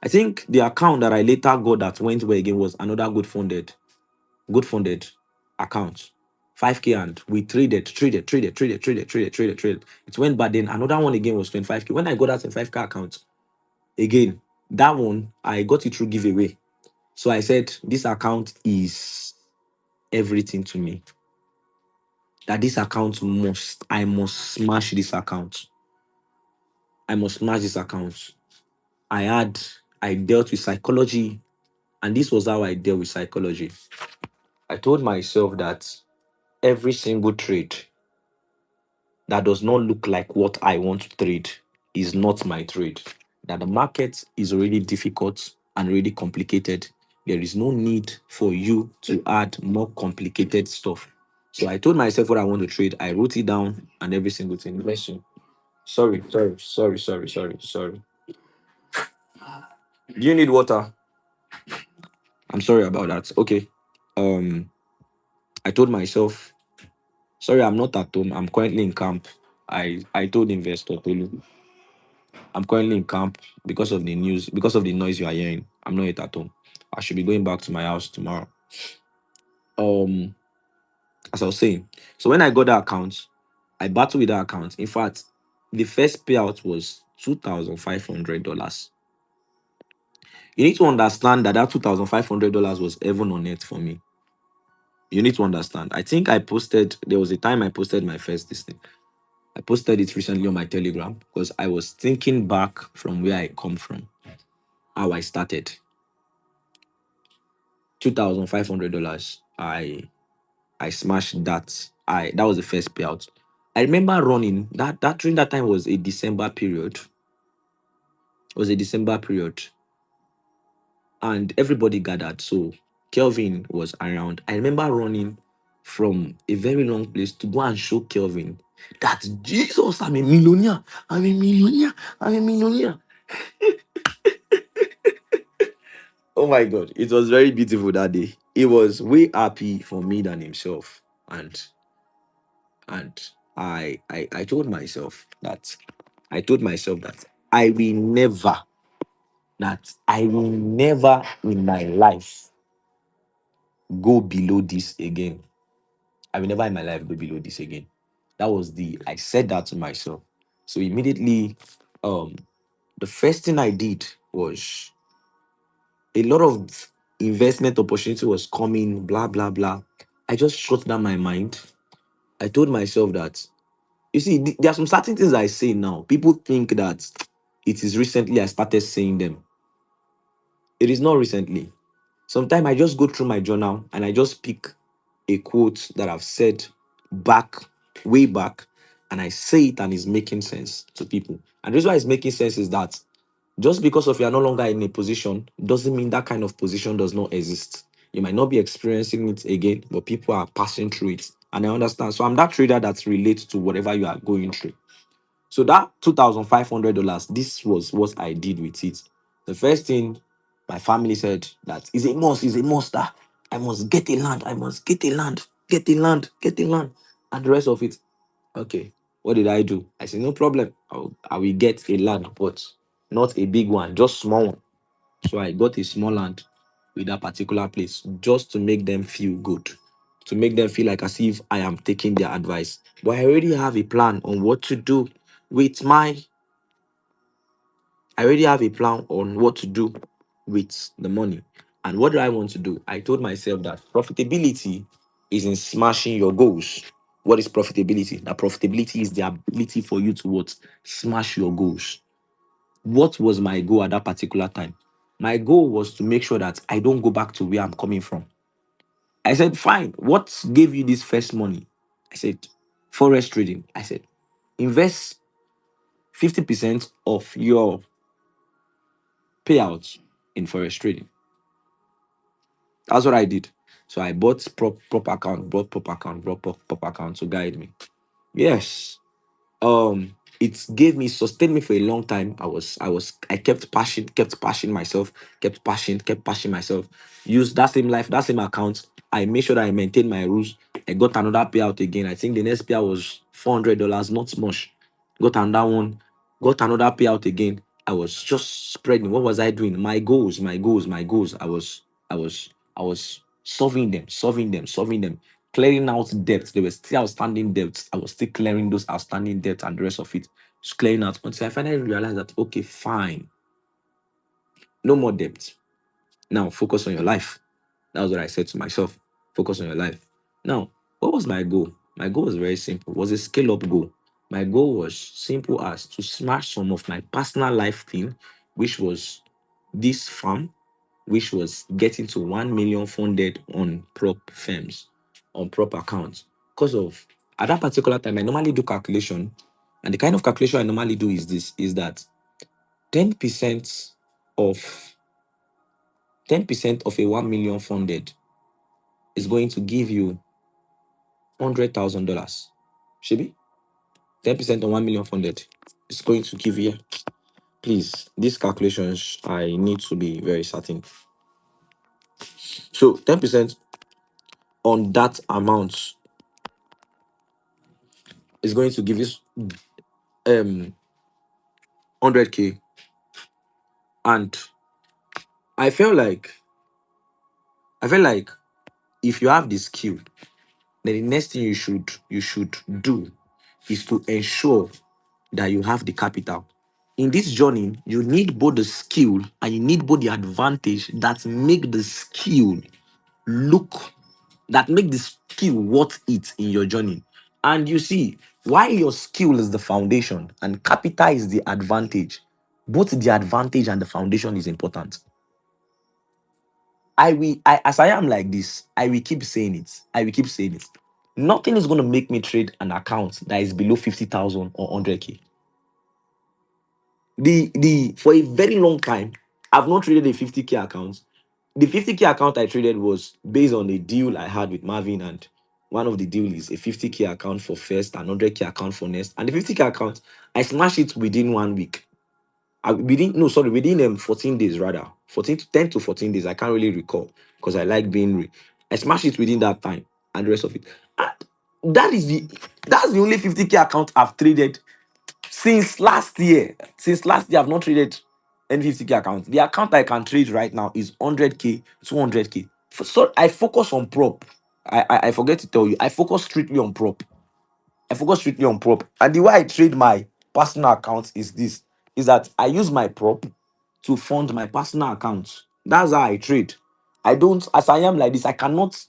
I think the account that I later got that went well again was another good funded account. 5K and we traded. It went bad. Then another one again was 25K. When I got that 25K account, again, that one I got it through giveaway. So I said, this account is everything to me. That this account I must smash this account. I must smash this account. I dealt with psychology, and this was how I dealt with psychology. I told myself that every single trade that does not look like what I want to trade is not my trade. That the market is already difficult and already complicated. There is no need for you to add more complicated stuff. So I told myself what I want to trade. I wrote it down and every single thing. Listen. Sorry. Do you need water? I'm sorry about that. Okay. Um, I told myself, sorry, I'm not at home. I'm currently in camp. I told investor Tolu, I'm currently in camp because of the news, because of the noise you are hearing. I'm not yet at home. I should be going back to my house tomorrow. Um, as I was saying, so when I got that account, I battled with that account. In fact, the first payout was $2,500. You need to understand that $2,500 was heaven on earth for me. You need to understand. I think I posted, there was a time I posted my first this thing. I posted it recently on my Telegram because I was thinking back from where I come from, how I started. $2,500. I smashed that. That was the first payout. I remember running that during that time was a December period. It was a December period, and everybody gathered. So Kelvin was around. I remember running from a very long place to go and show Kelvin that Jesus, I'm a millionaire. I'm a millionaire. I'm a millionaire. Oh my God, it was very beautiful that day. He was way happy for me than himself, and I told myself that I will never I will never in my life go below this again. I will never in my life go below this again. I said that to myself. So immediately, um, the first thing I did was a lot of investment opportunity was coming, blah, blah, blah. I just shut down my mind. I told myself that, you see, there are some certain things I say now. People think that it is recently I started saying them. It is not recently. Sometimes I just go through my journal and I just pick a quote that I've said back, way back, and I say it and it's making sense to people. And the reason why it's making sense is that just because of you are no longer in a position doesn't mean that kind of position does not exist. You might not be experiencing it again, but people are passing through it. And I understand. So I'm that trader that relates to whatever you are going through. So that $2,500, this was what I did with it. The first thing my family said that is a must. I must get a land. I must get a land. Get a land. Get a land. And the rest of it. Okay. What did I do? I said, no problem. I will get a land, but not a big one, just small one. So I got a small land with that particular place just to make them feel good, to make them feel like as if I am taking their advice. But I already have a plan on what to do with my, I already have a plan on what to do with the money. And what do I want to do? I told myself that profitability is in smashing your goals. What is profitability? That profitability is the ability for you to what? Smash your goals. What was my goal at that particular time? My goal was to make sure that I don't go back to where I'm coming from. I said, fine, what gave you this first money? I said, Forex trading. I said, invest 50% of your payouts in Forex trading. That's what I did. So I bought prop account, bought prop account, bought prop account to guide me. Yes. It gave me, sustained me for a long time. I kept passion myself, kept passion myself. Use that same life, that same account. I made sure that I maintained my rules. I got another payout again. I think the next payout was $400, not much. Got another one, got another payout again. I was just spreading. What was I doing? My goals, my goals, my goals. I was solving them, clearing out debts. There were still outstanding debts. I was still clearing those outstanding debts and the rest of it. Just clearing out until I finally realized that, okay, fine, no more debt. Now focus on your life. That was what I said to myself. Focus on your life. Now, what was my goal? My goal was very simple. It was a scale up goal. My goal was simple as to smash some of my personal life thing, which was this farm, which was getting to 1 million funded on prop firms, on prop accounts. Because of at that particular time, I normally do calculation, and the kind of calculation I normally do is this: is that 10% of 10% of a 1 million funded is going to give you $100,000. Should 10% of 1 million funded is going to give you. Please, these calculations I need to be very certain. So 10% on that amount is going to give you 100K. And I felt like I felt like if you have the skill, then the next thing you should do is to ensure that you have the capital. In this journey, you need both the skill and you need both the advantage that make the skill look that make the skill worth it in your journey. And you see, why your skill is the foundation and capital is the advantage, both the advantage and the foundation is important. As I am like this, I will keep saying it. I will keep saying it. Nothing is going to make me trade an account that is below 50,000 or 100K. The For a very long time, I've not traded a 50K account. The 50K account I traded was based on a deal I had with Marvin, and one of the deal is a 50K account for first and 100K account for next. And the 50K account, I smashed it within 1 week. Within 14 days rather. 14 to 10 to 14 days. I can't really recall because I like being I smashed it within that time and the rest of it. And that's the only 50K account I've traded since last year. Since last year, I've not traded any 50K account. The account I can trade right now is 100K, 200K. So I focus on prop. I forget to tell you, I focus strictly on prop. I focus strictly on prop. And the way I trade my personal account is this: is that I use my prop to fund my personal account. That's how I trade. I don't, as I am like this, I cannot.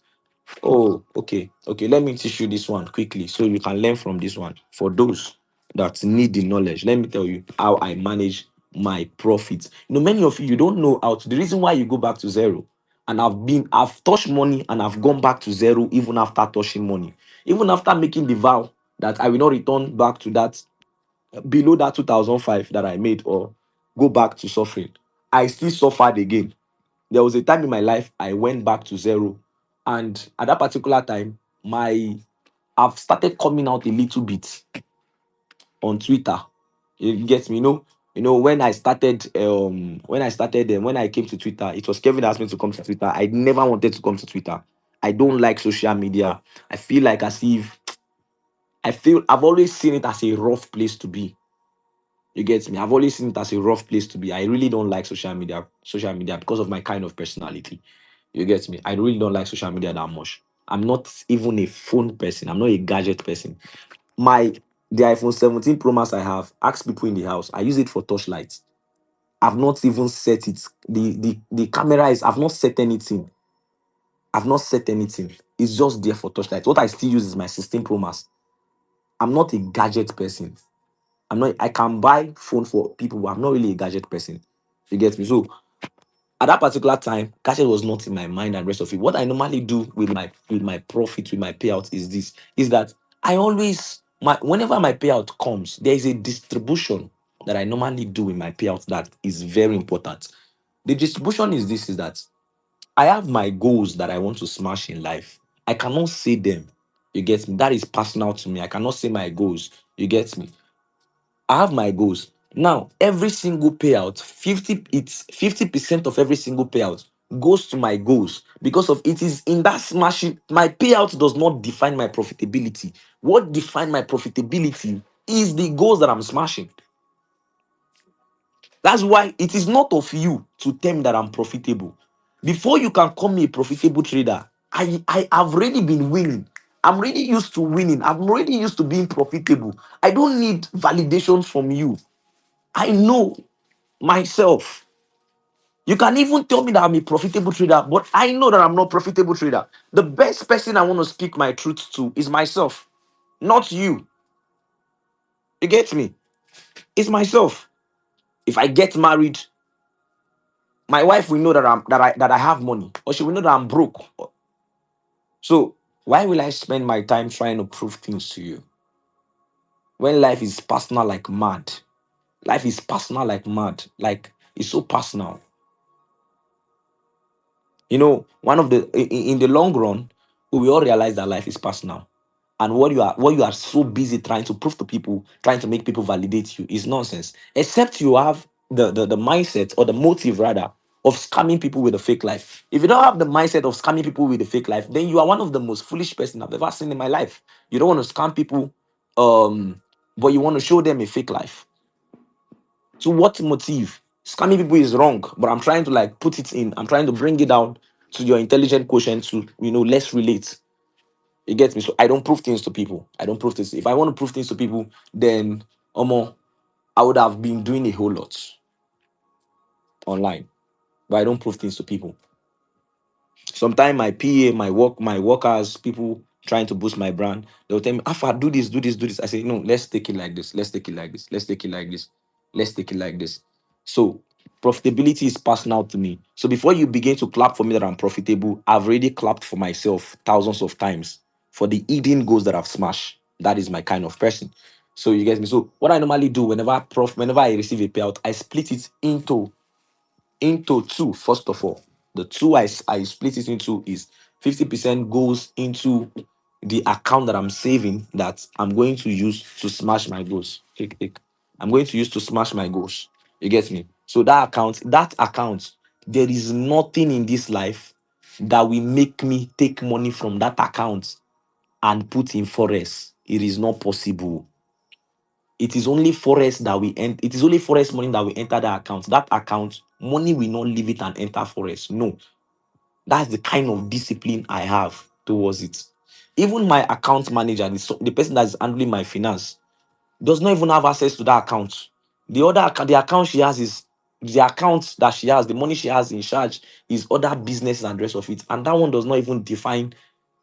Oh, okay. Okay, let me teach you this one quickly so you can learn from this one. For those that need the knowledge, let me tell you how I manage my profits. Many of you don't know how to. The reason why you go back to zero, and I've touched money and I've gone back to zero even after touching money, even after making the vow that I will not return back to that below that 2005 that I made or go back to suffering. I still suffered again. There was a time in my life I went back to zero, and at that particular time, I've started coming out a little bit on Twitter. You get me? When I came to Twitter, it was Kevin that asked me to come to Twitter. I never wanted to come to Twitter. I don't like social media. I feel like as if I've always seen it as a rough place to be. You get me? I've always seen it as a rough place to be. I really don't like social media because of my kind of personality. You get me? I really don't like social media that much. I'm not even a phone person. I'm not a gadget person. My The iPhone 17 Pro Max I have, ask people in the house. I use it for touchlight. I've not even set it. The camera is. I've not set anything. I've not set anything. It's just there for touchlight. What I still use is my 16 Pro Max. I'm not a gadget person. I can buy phone for people, but I'm not really a gadget person. You get me? So at that particular time, gadget was not in my mind and rest of it. What I normally do with my profit, with my payout is this, is that I always whenever my payout comes, there is a distribution that I normally do in my payout that is very important. The distribution is this, is that I have my goals that I want to smash in life. I cannot say them. You get me? That is personal to me. I cannot say my goals. You get me? I have my goals. Now, every single payout, 50% of every single payout goes to my goals because of it is in that smashing. My payout does not define my profitability. What define my profitability is the goals that I'm smashing. That's why it is not of you to tell me that I'm profitable. Before you can call me a profitable trader, I have already been winning. I'm already used to winning. I'm already used to being profitable. I don't need validation from you. I know myself. You can even tell me that I'm a profitable trader, but I know that I'm not profitable trader. The best person I want to speak my truth to is myself, not you. You get me? It's myself. If I get married, my wife will know that I have money, or she will know that I'm broke. So why will I spend my time trying to prove things to you when life is personal like mad? Life is personal like mad. Like it's so personal. One of in the long run, we will all realize that life is personal. And what you are so busy trying to prove to people, trying to make people validate you is nonsense. Except you have the mindset or the motive rather of scamming people with a fake life. If you don't have the mindset of scamming people with a fake life, then you are one of the most foolish person I've ever seen in my life. You don't want to scam people, but you want to show them a fake life. So what motive? Scamming people is wrong, but I'm trying to like put it in. I'm trying to bring it down to your intelligent quotient to let's relate. You get me? So I don't prove things to people. I don't prove things. If I want to prove things to people, then I would have been doing a whole lot online. But I don't prove things to people. Sometimes my PA, my workers, people trying to boost my brand, they'll tell me, Alpha, do this, do this, do this. I say, no, let's take it like this. Let's take it like this. Let's take it like this. Let's take it like this. So profitability is personal to me. So before you begin to clap for me that I'm profitable, I've already clapped for myself thousands of times for the hidden goals that I've smashed. That is my kind of person. So you get me. So what I normally do whenever I receive a payout, I split it into two. First of all, the two I split it into is 50% goes into the account that I'm saving that I'm going to use to smash my goals. I'm going to use to smash my goals. You get me? So that account, there is nothing in this life that will make me take money from that account and put in Forex. It is not possible. It is only Forex that we enter. It is only Forex money that will enter that account. That account money will not leave it and enter Forex. No, that's the kind of discipline I have towards it. Even my account manager, the person that is handling my finance, does not even have access to that account. The account she has is the account that she has, the money she has in charge is other businesses and the rest of it. And that one does not even define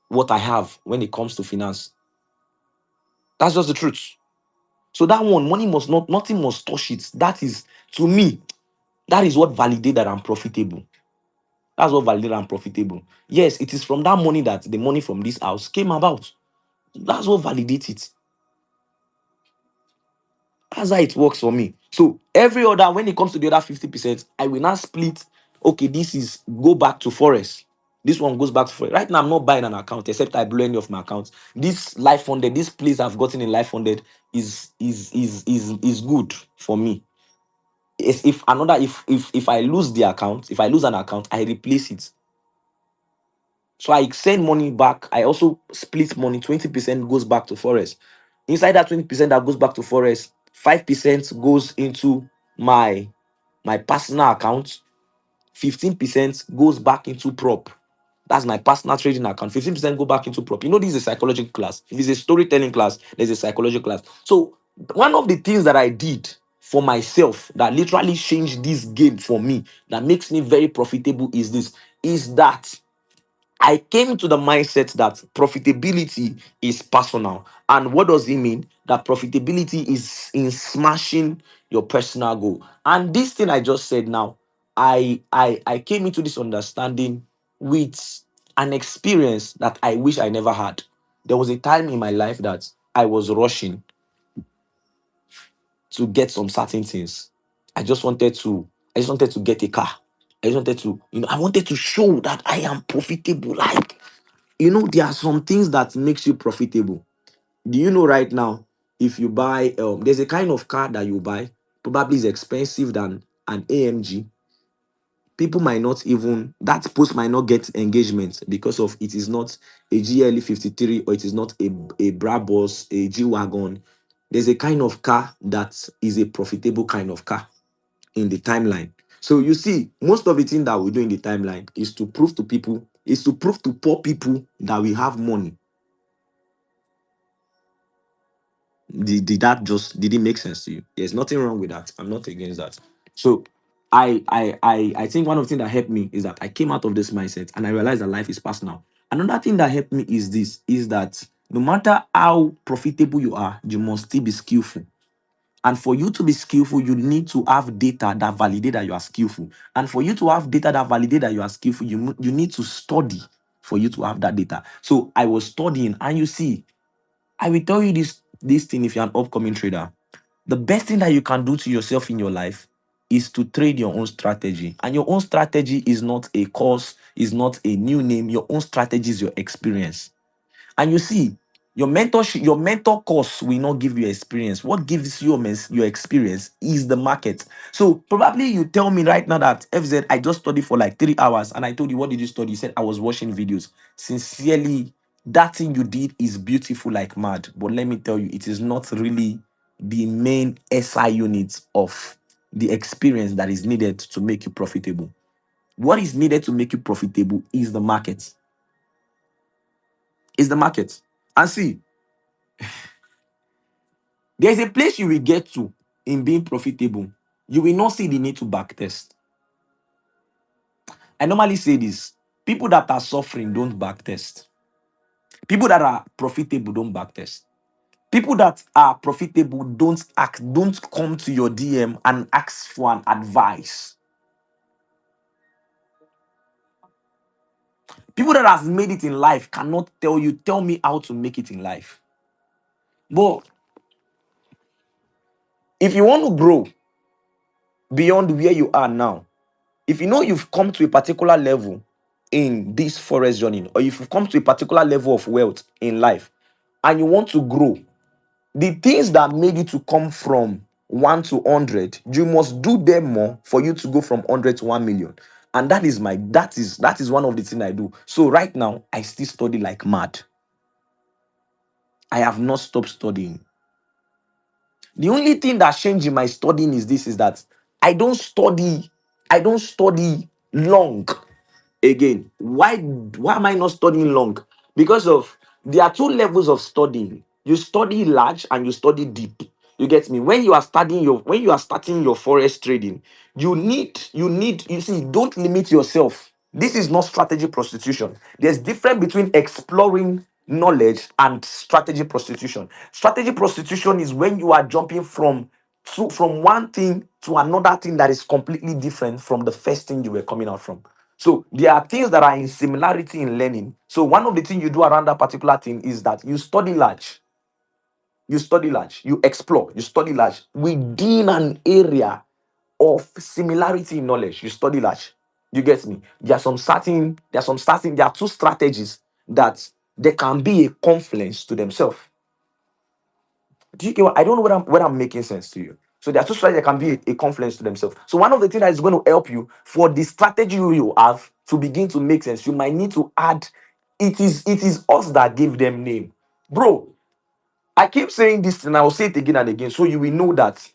what I have when it comes to finance. That's just the truth. So that one, money must not, nothing must touch it. That is, to me, that is what validates that I'm profitable. That's what validates I'm profitable. Yes, it is from that money that the money from this house came about. That's what validates it. That's how it works for me. So every other, when it comes to the other 50%, I will not split. Okay, this is go back to Forest. This one goes back to Forest. Right now, I'm not buying an account except I blow any of my accounts. This life funded, this place I've gotten in life funded is good for me. If I lose the account, if I lose an account, I replace it. So I send money back. I also split money. 20% goes back to Forest. Inside that 20% that goes back to Forest, 5% goes into my my personal account. 15% goes back into prop. That's my personal trading account. 15% go back into prop. This is a psychological class. If it's a storytelling class, there's a psychological class. So one of the things that I did for myself that literally changed this game for me, that makes me very profitable is this, is that I came to the mindset that profitability is personal. And what does it mean? That profitability is in smashing your personal goal. And this thing I just said now, I came into this understanding with an experience that I wish I never had. There was a time in my life that I was rushing to get some certain things. I just wanted to, I just wanted to get a car. I just wanted to, I wanted to show that I am profitable. Like, there are some things that makes you profitable. Do you know right now, if you buy, there's a kind of car that you buy, probably is expensive than an AMG. People might not even, that post might not get engagement because of it is not a GLE 53 or it is not a Brabus, a G Wagon. There's a kind of car that is a profitable kind of car in the timeline. So you see, most of the thing that we do in the timeline is to prove to people, is to prove to poor people that we have money. Did it make sense to you? There's nothing wrong with that. I'm not against that. So I think one of the things that helped me is that I came out of this mindset and I realized that life is personal. Another thing that helped me is this, is that no matter how profitable you are, you must still be skillful. And for you to be skillful, you need to have data that validate that you are skillful. And for you to have data that validate that you are skillful, you need to study for you to have that data. So I was studying, and you see, I will tell you this thing if you're an upcoming trader. The best thing that you can do to yourself in your life is to trade your own strategy. And your own strategy is not a course, is not a new name. Your own strategy is your experience. And you see, your mentor course will not give you experience. What gives you your experience is the market. So probably you tell me right now that FZ, I just studied for like 3 hours, and I told you, what did you study? You said I was watching videos. Sincerely, that thing you did is beautiful like mad. But let me tell you, it is not really the main SI unit of the experience that is needed to make you profitable. What is needed to make you profitable is the market. Is the market. And see, there's a place you will get to in being profitable. You will not see the need to backtest. I normally say this: people that are suffering don't backtest. People that are profitable don't backtest. People that are profitable don't come to your DM and ask for an advice. People that has made it in life cannot tell me how to make it in life. But if you want to grow beyond where you are now, if you know you've come to a particular level in this forest journey, or if you've come to a particular level of wealth in life and you want to grow, the things that made you to come from 1 to 100, you must do them more for you to go from 100 to 1 million. And that is one of the things I do. So right now, I still study like mad. I have not stopped studying. The only thing that changed in my studying is this, is that I don't study, I don't study long again. Why am I not studying long? Because of, there are two levels of studying. You study large and you study deep. You get me? When you are starting your forex trading, you see, don't limit yourself. This is not strategy prostitution. There's difference between exploring knowledge and strategy prostitution. Strategy prostitution is when you are jumping from one thing to another thing that is completely different from the first thing you were coming out from. So there are things that are in similarity in learning. So one of the things you do around that particular thing is that you study large, you explore, you study large within an area of similarity in knowledge. You study large. You get me? There are two strategies that there can be a confluence to themselves. Do you get what? I don't know whether I'm making sense to you. So there are two strategies that can be a confluence to themselves. So one of the things that is going to help you for the strategy you have to begin to make sense, you might need to add. It is us that give them name, bro. I keep saying this and I will say it again and again, so you will know that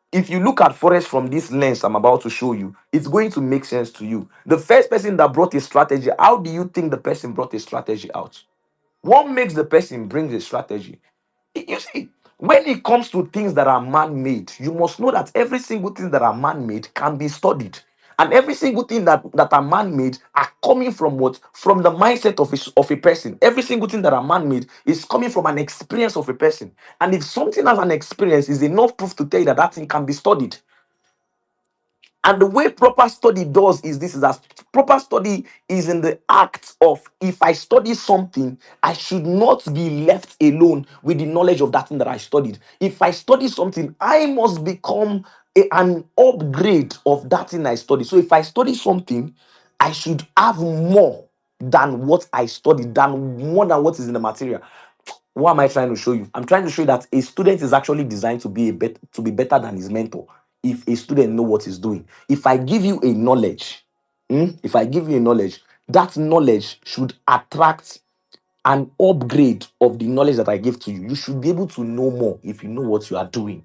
if you look at Forex from this lens I'm about to show you, it's going to make sense to you. The first person that brought a strategy, how do you think the person brought a strategy out? What makes the person bring a strategy? You see, when it comes to things that are man-made, you must know that every single thing that are man-made can be studied. And every single thing that are man-made are coming from what? From the mindset of a person. Every single thing that are man-made is coming from an experience of a person. And if something has an experience, is enough proof to tell you that that thing can be studied. And the way proper study does is this: is that proper study is in the act of, if I study something, I should not be left alone with the knowledge of that thing that I studied. If I study something, I must become an upgrade of that thing I studied. So if I study something, I should have more than what I studied, than more than what is in the material. What am I trying to show you? I'm trying to show you that a student is actually designed to be to be better than his mentor. If a student know what he's doing, if I give you a knowledge, if I give you a knowledge, that knowledge should attract an upgrade of the knowledge that I give to you. You should be able to know more if you know what you are doing.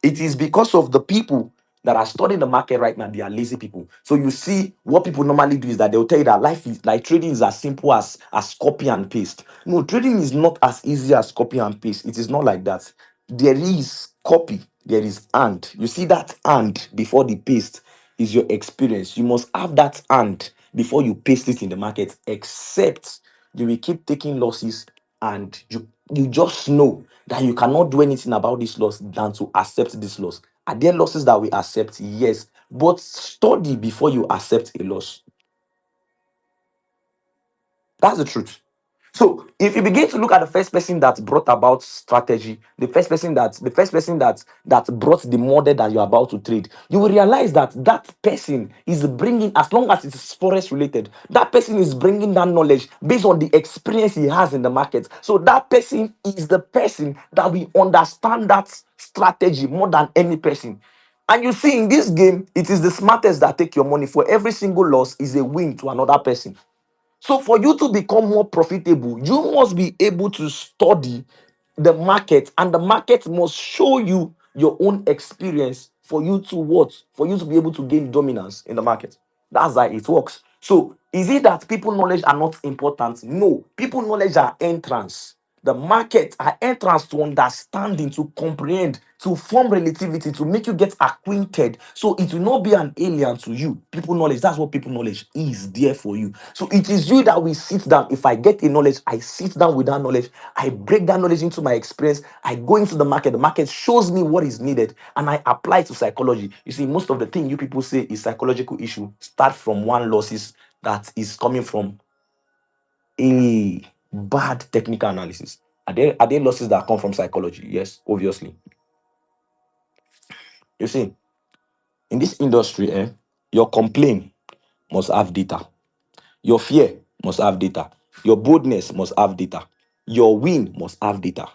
It is because of the people that are studying the market right now. They are lazy people. So you see, what people normally do is that they'll tell you that life is like, trading is as simple as copy and paste. No, trading is not as easy as copy and paste. It is not like that. There is copy, there is and. You see that and before the paste is your experience. You must have that and before you paste it in the market, except you will keep taking losses, and you just know that you cannot do anything about this loss than to accept this loss. Are there losses that we accept? Yes, but study before you accept a loss. That's the truth. So if you begin to look at the first person that brought about strategy, the first person that brought the model that you're about to trade, you will realize that that person is bringing, as long as it is forest related, that person is bringing that knowledge based on the experience he has in the market. So that person is the person that will understand that strategy more than any person. And you see, in this game, it is the smartest that take your money. For every single loss is a win to another person. So for you to become more profitable, you must be able to study the market, and the market must show you your own experience for you to what? For you to be able to gain dominance in the market. That's how it works. So is it that people knowledge are not important? No, people knowledge are entrance. The market are entrance to understanding, to comprehend, to form relativity, to make you get acquainted. So it will not be an alien to you. People knowledge, that's what people knowledge is there for you. So it is you that will sit down. If I get a knowledge, I sit down with that knowledge. I break that knowledge into my experience. I go into the market. The market shows me what is needed, and I apply it to psychology. You see, most of the thing you people say is psychological issue start from one losses that is coming from a bad technical analysis. Are there losses that come from psychology? Yes, obviously. You see, in this industry, your complaint must have data. Your fear must have data. Your boldness must have data. Your win must have data.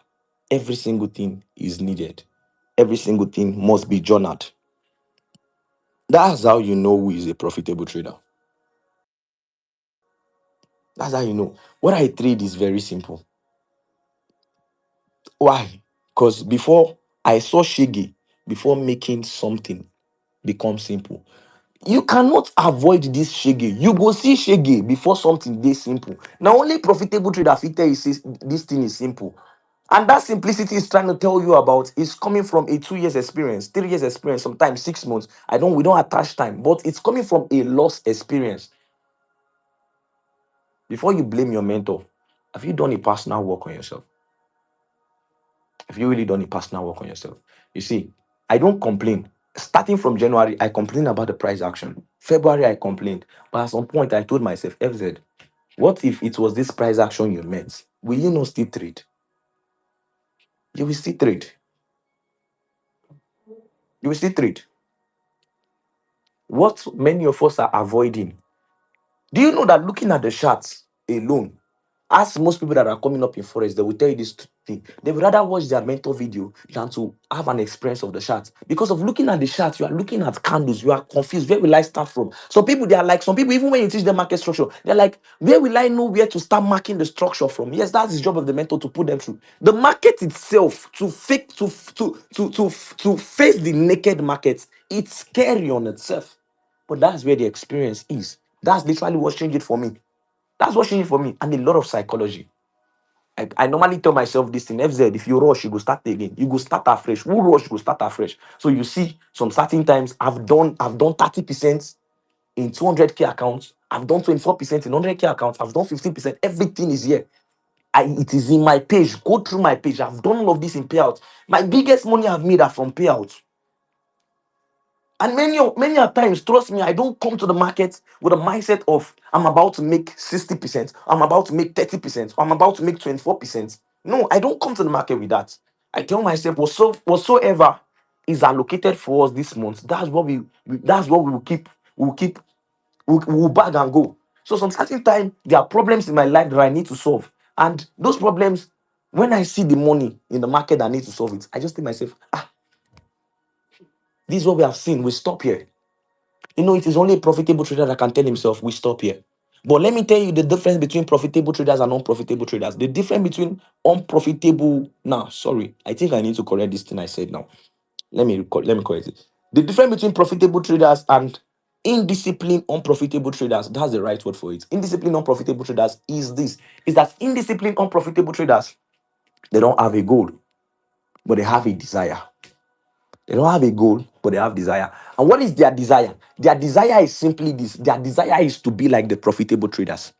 Every single thing is needed. Every single thing must be journaled. That's how you know who is a profitable trader. That's how you know. What I trade is very simple. Why? Because before I saw Shege, before making something become simple. You cannot avoid this shege. You go see shege before something dey simple. Now only profitable trader fit tell you say this thing is simple. And that simplicity is trying to tell you about is coming from a 2 years experience, 3 years experience, sometimes 6 months. We don't attach time, but it's coming from a lost experience. Before you blame your mentor, have you done a personal work on yourself? Have you really done a personal work on yourself? You see, I don't complain. Starting from January, I complained about the price action. February, I complained. But at some point, I told myself, FZ, what if it was this price action you met? Will you not still trade? You will still trade. You will still trade. What many of us are avoiding. Do you know that looking at the charts alone, ask most people that are coming up in Forex, they will tell you this thing. They would rather watch their mentor video than to have an experience of the chart. Because of looking at the chart, you are looking at candles, you are confused. Where will I start from? Some people, they are like, some people, even when you teach them market structure, they're like, where will I know where to start marking the structure from? Yes, that's the job of the mentor to put them through. The market itself, to fake, to face the naked market, it's scary on itself. But that's where the experience is. That's literally what changed it for me. That's what changed it for me. And a lot of psychology. I normally tell myself this thing, FZ, if you rush, you go start again. You go start afresh. Who rush, you go start afresh. So you see, some certain times I've done 30% in 200k accounts. I've done 24% in 100k accounts. I've done 15%. Everything is here. It is in my page. Go through my page. I've done all of this in payouts. My biggest money I've made are from payouts. And many a times, trust me, I don't come to the market with a mindset of I'm about to make 60%, I'm about to make 30%, I'm about to make 24%. No, I don't come to the market with that. I tell myself whatsoever is allocated for us this month, that's what we will keep, we'll bag and go. So some certain time there are problems in my life that I need to solve. And those problems, when I see the money in the market that I need to solve it, I just think myself, this is what we have seen. We stop here. It is only a profitable trader that can tell himself, we stop here. But let me tell you the difference between profitable traders and unprofitable traders. The difference between unprofitable. Now, sorry, I think I need to correct this thing I said now. Let me correct it. The difference between profitable traders and indisciplined, unprofitable traders, that's the right word for it. Indisciplined, unprofitable traders is that indisciplined, unprofitable traders, they don't have a goal, but they have a desire. They don't have a goal, but they have desire. And what is their desire? Their desire is simply this. Their desire is to be like the profitable traders.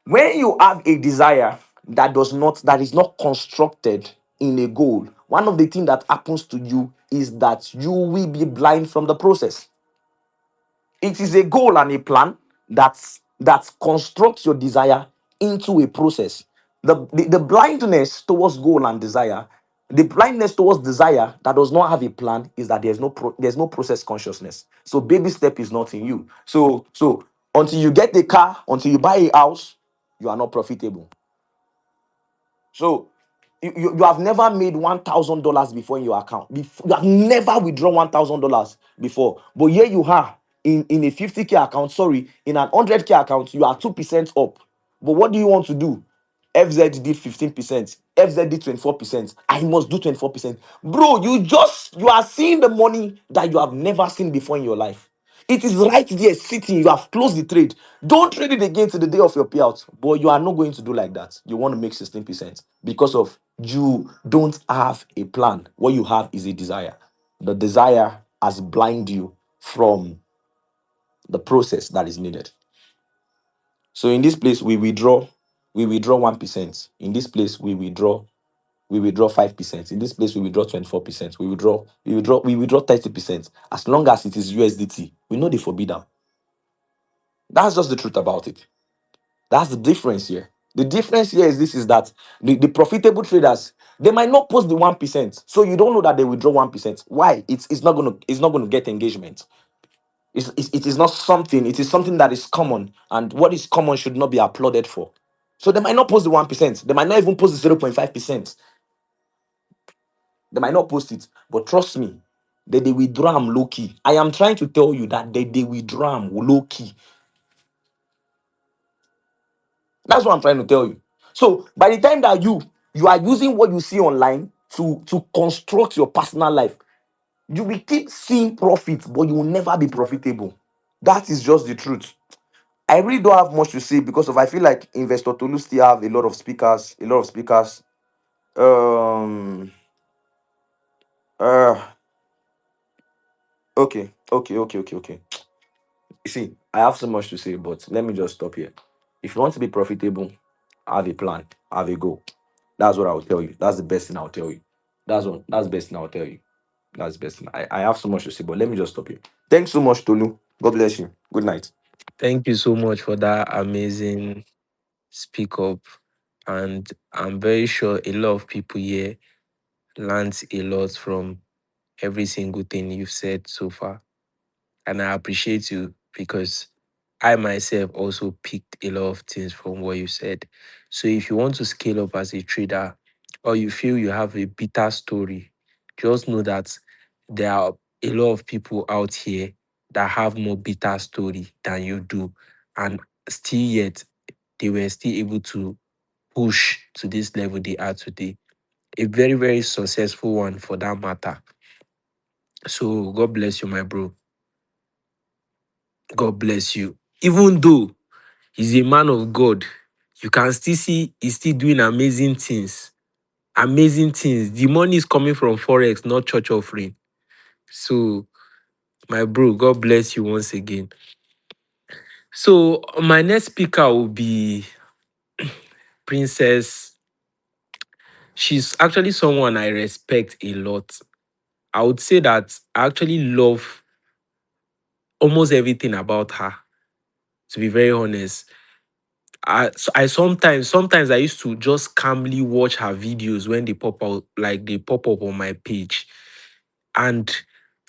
When you have a desire that is not constructed in a goal, one of the things that happens to you is that you will be blind from the process. It is a goal and a plan that constructs your desire into a process. The blindness towards goal and desire, the blindness towards desire that does not have a plan is that there's no process consciousness. So baby step is not in you. So until you get the car, until you buy a house, you are not profitable. So you have never made $1,000 before in your account. You have never withdrawn $1,000 before. But here you are in a 50k account, sorry, in an 100k account, you are 2% up. But what do you want to do? FZ did 15%, FZ did 24%. I must do 24%. Bro, you are seeing the money that you have never seen before in your life. It is right there sitting. You have closed the trade. Don't trade it again to the day of your payout. But you are not going to do like that. You want to make 16% because of you don't have a plan. What you have is a desire. The desire has blind you from the process that is needed. So in this place, we withdraw 1%. In this place, we withdraw 5%. In this place, we withdraw 24%. We withdraw 30%. As long as it is USDT, we know they forbid them. That's just the truth about it. That's the difference here. The difference here is that the profitable traders, they might not post the 1%. So you don't know that they withdraw 1%. Why? It's not gonna get engagement. It is not something, it is something that is common, and what is common should not be applauded for. So they might not post the 1%, they might not even post the 0.5%, they might not post it, but trust me, they withdraw them low key. I am trying to tell you that they withdraw them low key. That's what I'm trying to tell you. So by the time that you are using what you see online to construct your personal life, you will keep seeing profits, but you will never be profitable. That is just the truth. I really don't have much to say because of I feel like Investor Tolu still have a lot of speakers, a lot of speakers. Um uh okay. You see, I have so much to say, but let me just stop here. If you want to be profitable, have a plan, have a goal. That's what I'll tell you. That's the best thing I'll tell you. That's the best thing I'll tell you. That's the best thing. I have so much to say, but let me just stop here. Thanks so much, Tolu. God bless you. Good night. Thank you so much for that amazing speak up. And I'm very sure a lot of people here learned a lot from every single thing you've said so far. And I appreciate you because I myself also picked a lot of things from what you said. So if you want to scale up as a trader or you feel you have a bitter story, just know that there are a lot of people out here that have more bitter story than you do. And still yet, they were still able to push to this level they are today. A very, very successful one for that matter. So God bless you, my bro. God bless you. Even though he's a man of God, You can still see he's still doing amazing things. Amazing things. The money is coming from Forex, not church offering. So, my bro, God bless you once again. So, my next speaker will be Princess. She's actually someone I respect a lot. I would say that I actually love almost everything about her, to be very honest. I sometimes I used to just calmly watch her videos when they pop out, like they pop up on my page. And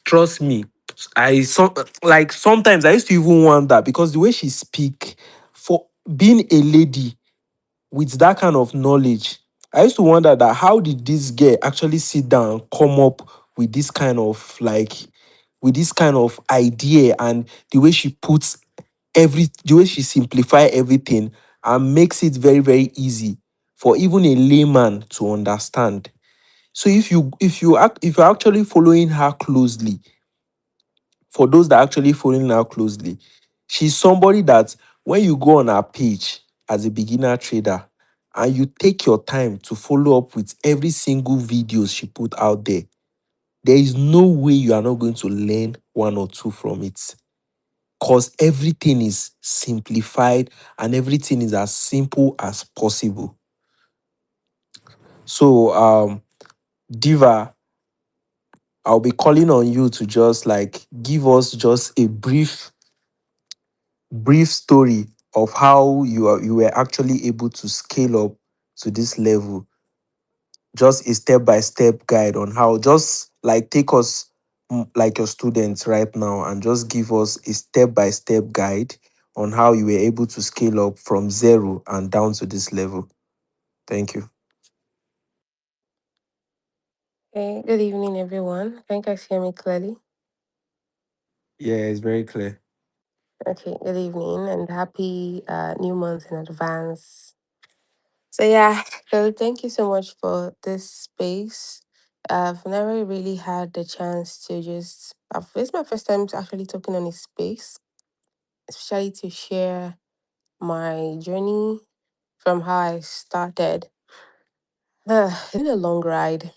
trust me, sometimes I used to even wonder because the way she speak, for being a lady with that kind of knowledge, I used to wonder that how did this girl actually sit down and come up with this kind of idea, and the way she puts the way she simplify everything and makes it very very easy for even a layman to understand. So if you're actually following her closely, for those that are actually following her closely, she's somebody that when you go on her page as a beginner trader and you take your time to follow up with every single videos she put out there, there is no way you are not going to learn one or two from it. Because everything is simplified and everything is as simple as possible. So Diva, I'll be calling on you to just like give us just a brief story of how you were actually able to scale up to this level. Just a step by step guide on how, just like take us like your students right now and just give us a step by step guide on how you were able to scale up from zero and down to this level. Thank you. Hey, good evening, everyone. Can you guys hear me clearly? Yeah, it's very clear. Okay, good evening and happy new month in advance. So, yeah, so thank you so much for this space. I've never really had the chance to this is my first time actually talking on this space, especially to share my journey from how I started. It's been a long ride.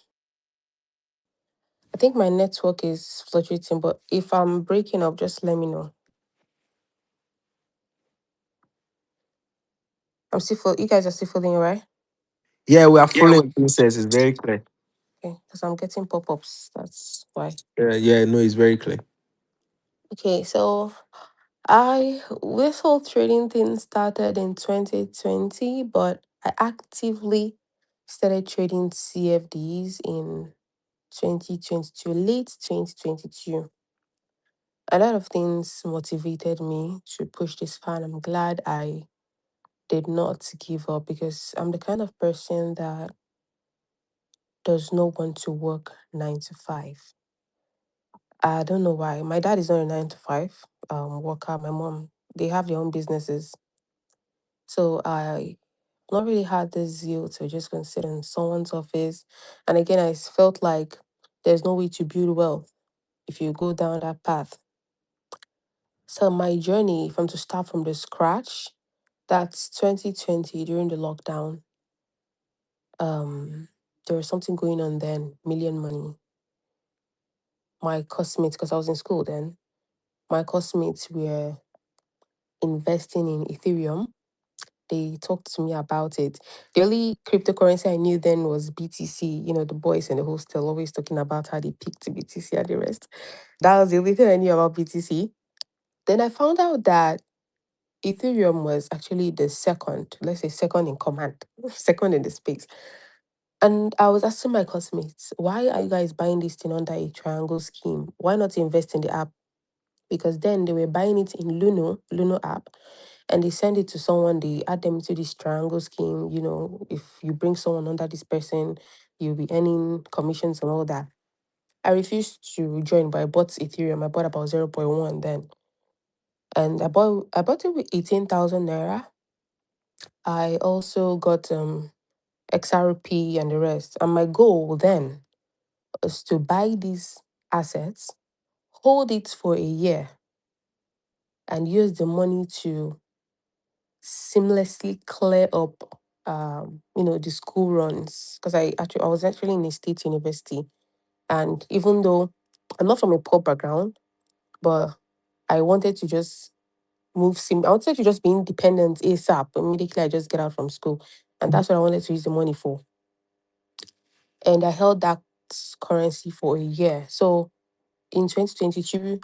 I think my network is fluctuating, but if I'm breaking up, just let me know. You guys are still feeling all right? Yeah, we are following Princess. It's very clear. Okay, because I'm getting pop-ups. That's why. Yeah, no, it's very clear. Okay, so I this whole trading thing started in 2020, but I actively started trading CFDs in 2022, late 2022. A lot of things motivated me to push this fan. I'm glad I did not give up because I'm the kind of person that does not want to work 9 to 5. I don't know why. My dad is not a 9 to 5 worker. My mom, they have their own businesses. So I not really had this zeal to just go and sit in someone's office. And again, I felt like there's no way to build wealth if you go down that path. So my journey, if I'm to start from the scratch, that's 2020 during the lockdown. Um, there was something going on then, million money. My classmates, because I was in school then, my classmates were investing in Ethereum. They talked to me about it. The only cryptocurrency I knew then was BTC. You know, the boys in the hostel always talking about how they picked BTC and the rest. That was the only thing I knew about BTC. Then I found out that Ethereum was actually the second, let's say second in command, second in the space. And I was asking my classmates, why are you guys buying this thing under a triangle scheme? Why not invest in the app? Because then they were buying it in Luno app, and they send it to someone, they add them to this triangle scheme. You know, if you bring someone under this person, you'll be earning commissions and all that. I refused to join, but I bought Ethereum. I bought about zero point 0.1 then. And I bought it with 18,000 naira. I also got XRP and the rest. And my goal then was to buy these assets, hold it for a year, and use the money to seamlessly clear up the school runs, because I was actually in a state university, and even though I'm not from a poor background, but I wanted to just I wanted to just be independent ASAP. Immediately I just get out from school. And that's what I wanted to use the money for. And I held that currency for a year. So in 2022,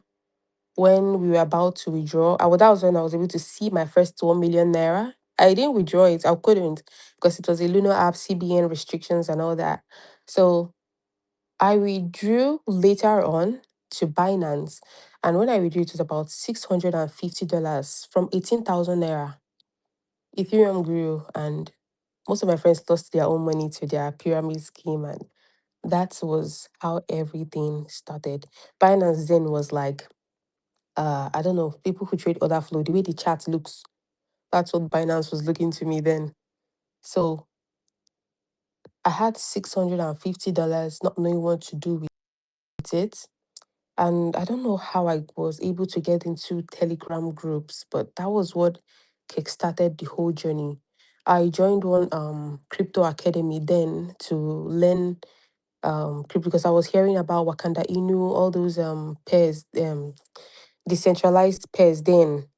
when we were about to withdraw, that was when I was able to see my first 1 million naira. I didn't withdraw it. I couldn't, because it was a Lunar app, CBN restrictions and all that. So I withdrew later on to Binance. And when I withdrew, it was about $650 from 18,000 naira. Ethereum grew, and most of my friends lost their own money to their pyramid scheme. And that was how everything started. Binance then was like, I don't know, people who trade other flow, the way the chart looks, that's what Binance was looking to me then. So I had $650, not knowing what to do with it. And I don't know how I was able to get into Telegram groups, but that was what kickstarted the whole journey. I joined one crypto academy then to learn crypto, because I was hearing about Wakanda Inu, all those pairs, decentralized pairs then.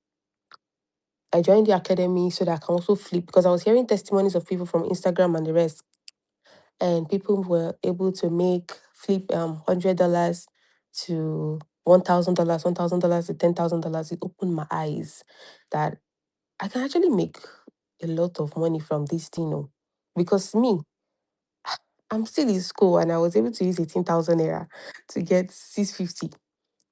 I joined the academy so that I can also flip, because I was hearing testimonies of people from Instagram and the rest, and people were able to make flip $100 to $1,000 to $10,000. It opened my eyes that I can actually make a lot of money from this thing. Oh. Because me, I'm still in school and I was able to use 18,000 naira to get 650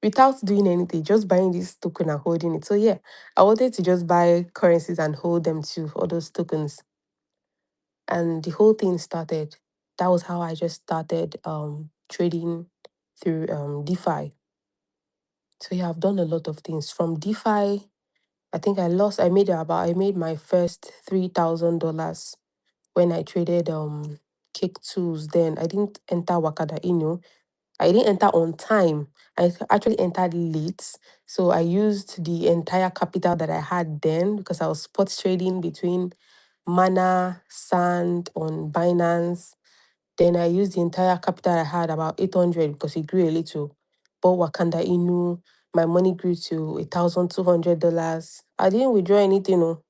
without doing anything, just buying this token and holding it. So yeah, I wanted to just buy currencies and hold them too, all those tokens. And the whole thing started. That was how I just started trading through DeFi. So yeah, I've done a lot of things from DeFi. I made my first $3,000 when I traded Cake Tools. Then I didn't enter Wakada Inu. I didn't enter on time. Actually entered late. So I used the entire capital that I had then, because I was spot trading between Mana, Sand on Binance. Then I used the entire capital I had, about 800, because it grew a little. Bought Wakanda Inu. My money grew to $1,200. I didn't withdraw anything. No.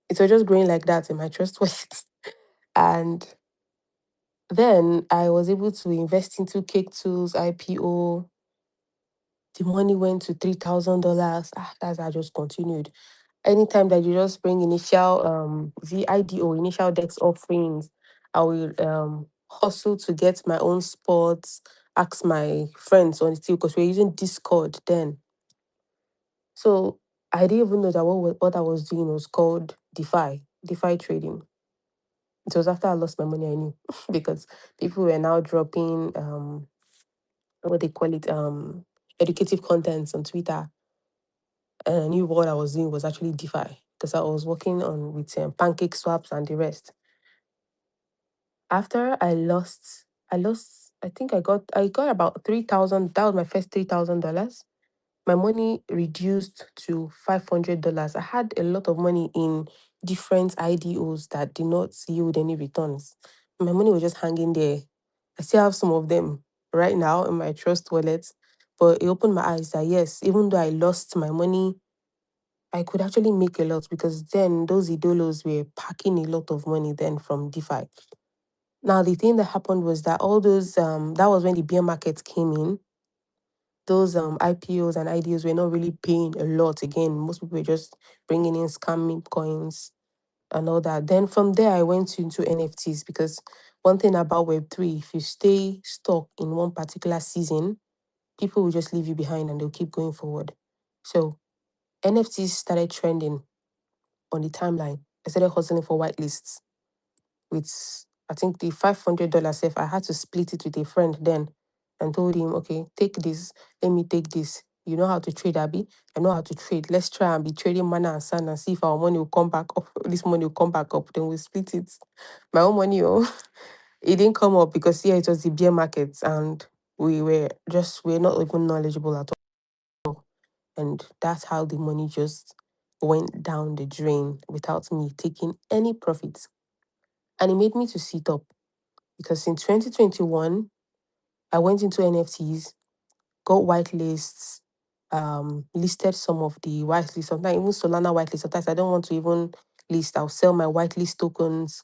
It was just growing like that in my trust wallet. And then I was able to invest into Cake Tools, IPO. The money went to $3,000. That's how I just continued. Anytime that you just bring initial VIDO, initial DEX offerings, I will hustle to get my own spots, ask my friends on the team, because we're using Discord then. So I didn't even know that what I was doing was called DeFi trading. It was after I lost my money I knew, because people were now dropping what they call it, educative contents on Twitter, and I knew what I was doing was actually DeFi, because I was working on with pancake swaps and the rest. After I think I got about 3,000. That was my first $3,000. My money reduced to $500. I had a lot of money in different IDOs that did not yield any returns. My money was just hanging there. I still have some of them right now in my trust wallet. But it opened my eyes that yes, even though I lost my money, I could actually make a lot, because then those idolos were packing a lot of money then from DeFi. Now the thing that happened was that all those that was when the bear market came in. Those IPOs and IDOs were not really paying a lot again. Most people were just bringing in scamming coins and all that. Then from there, I went into NFTs, because one thing about Web3, if you stay stuck in one particular season, people will just leave you behind and they'll keep going forward. So NFTs started trending on the timeline. I started hustling for whitelists with, I think, the $500 if I had to split it with a friend then, and told him, okay, take this, let me take this. You know how to trade, Abby? I know how to trade. Let's try and be trading mana and sand and see if our money will come back up. This money will come back up. Then we split it. My own money, oh, it didn't come up because yeah, it was the bear market and we're not even knowledgeable at all. And that's how the money just went down the drain without me taking any profits. And it made me to sit up because in 2021, I went into NFTs, got whitelists, listed some of the whitelists, sometimes even Solana whitelist. Sometimes I don't want to even list, I'll sell my whitelist tokens.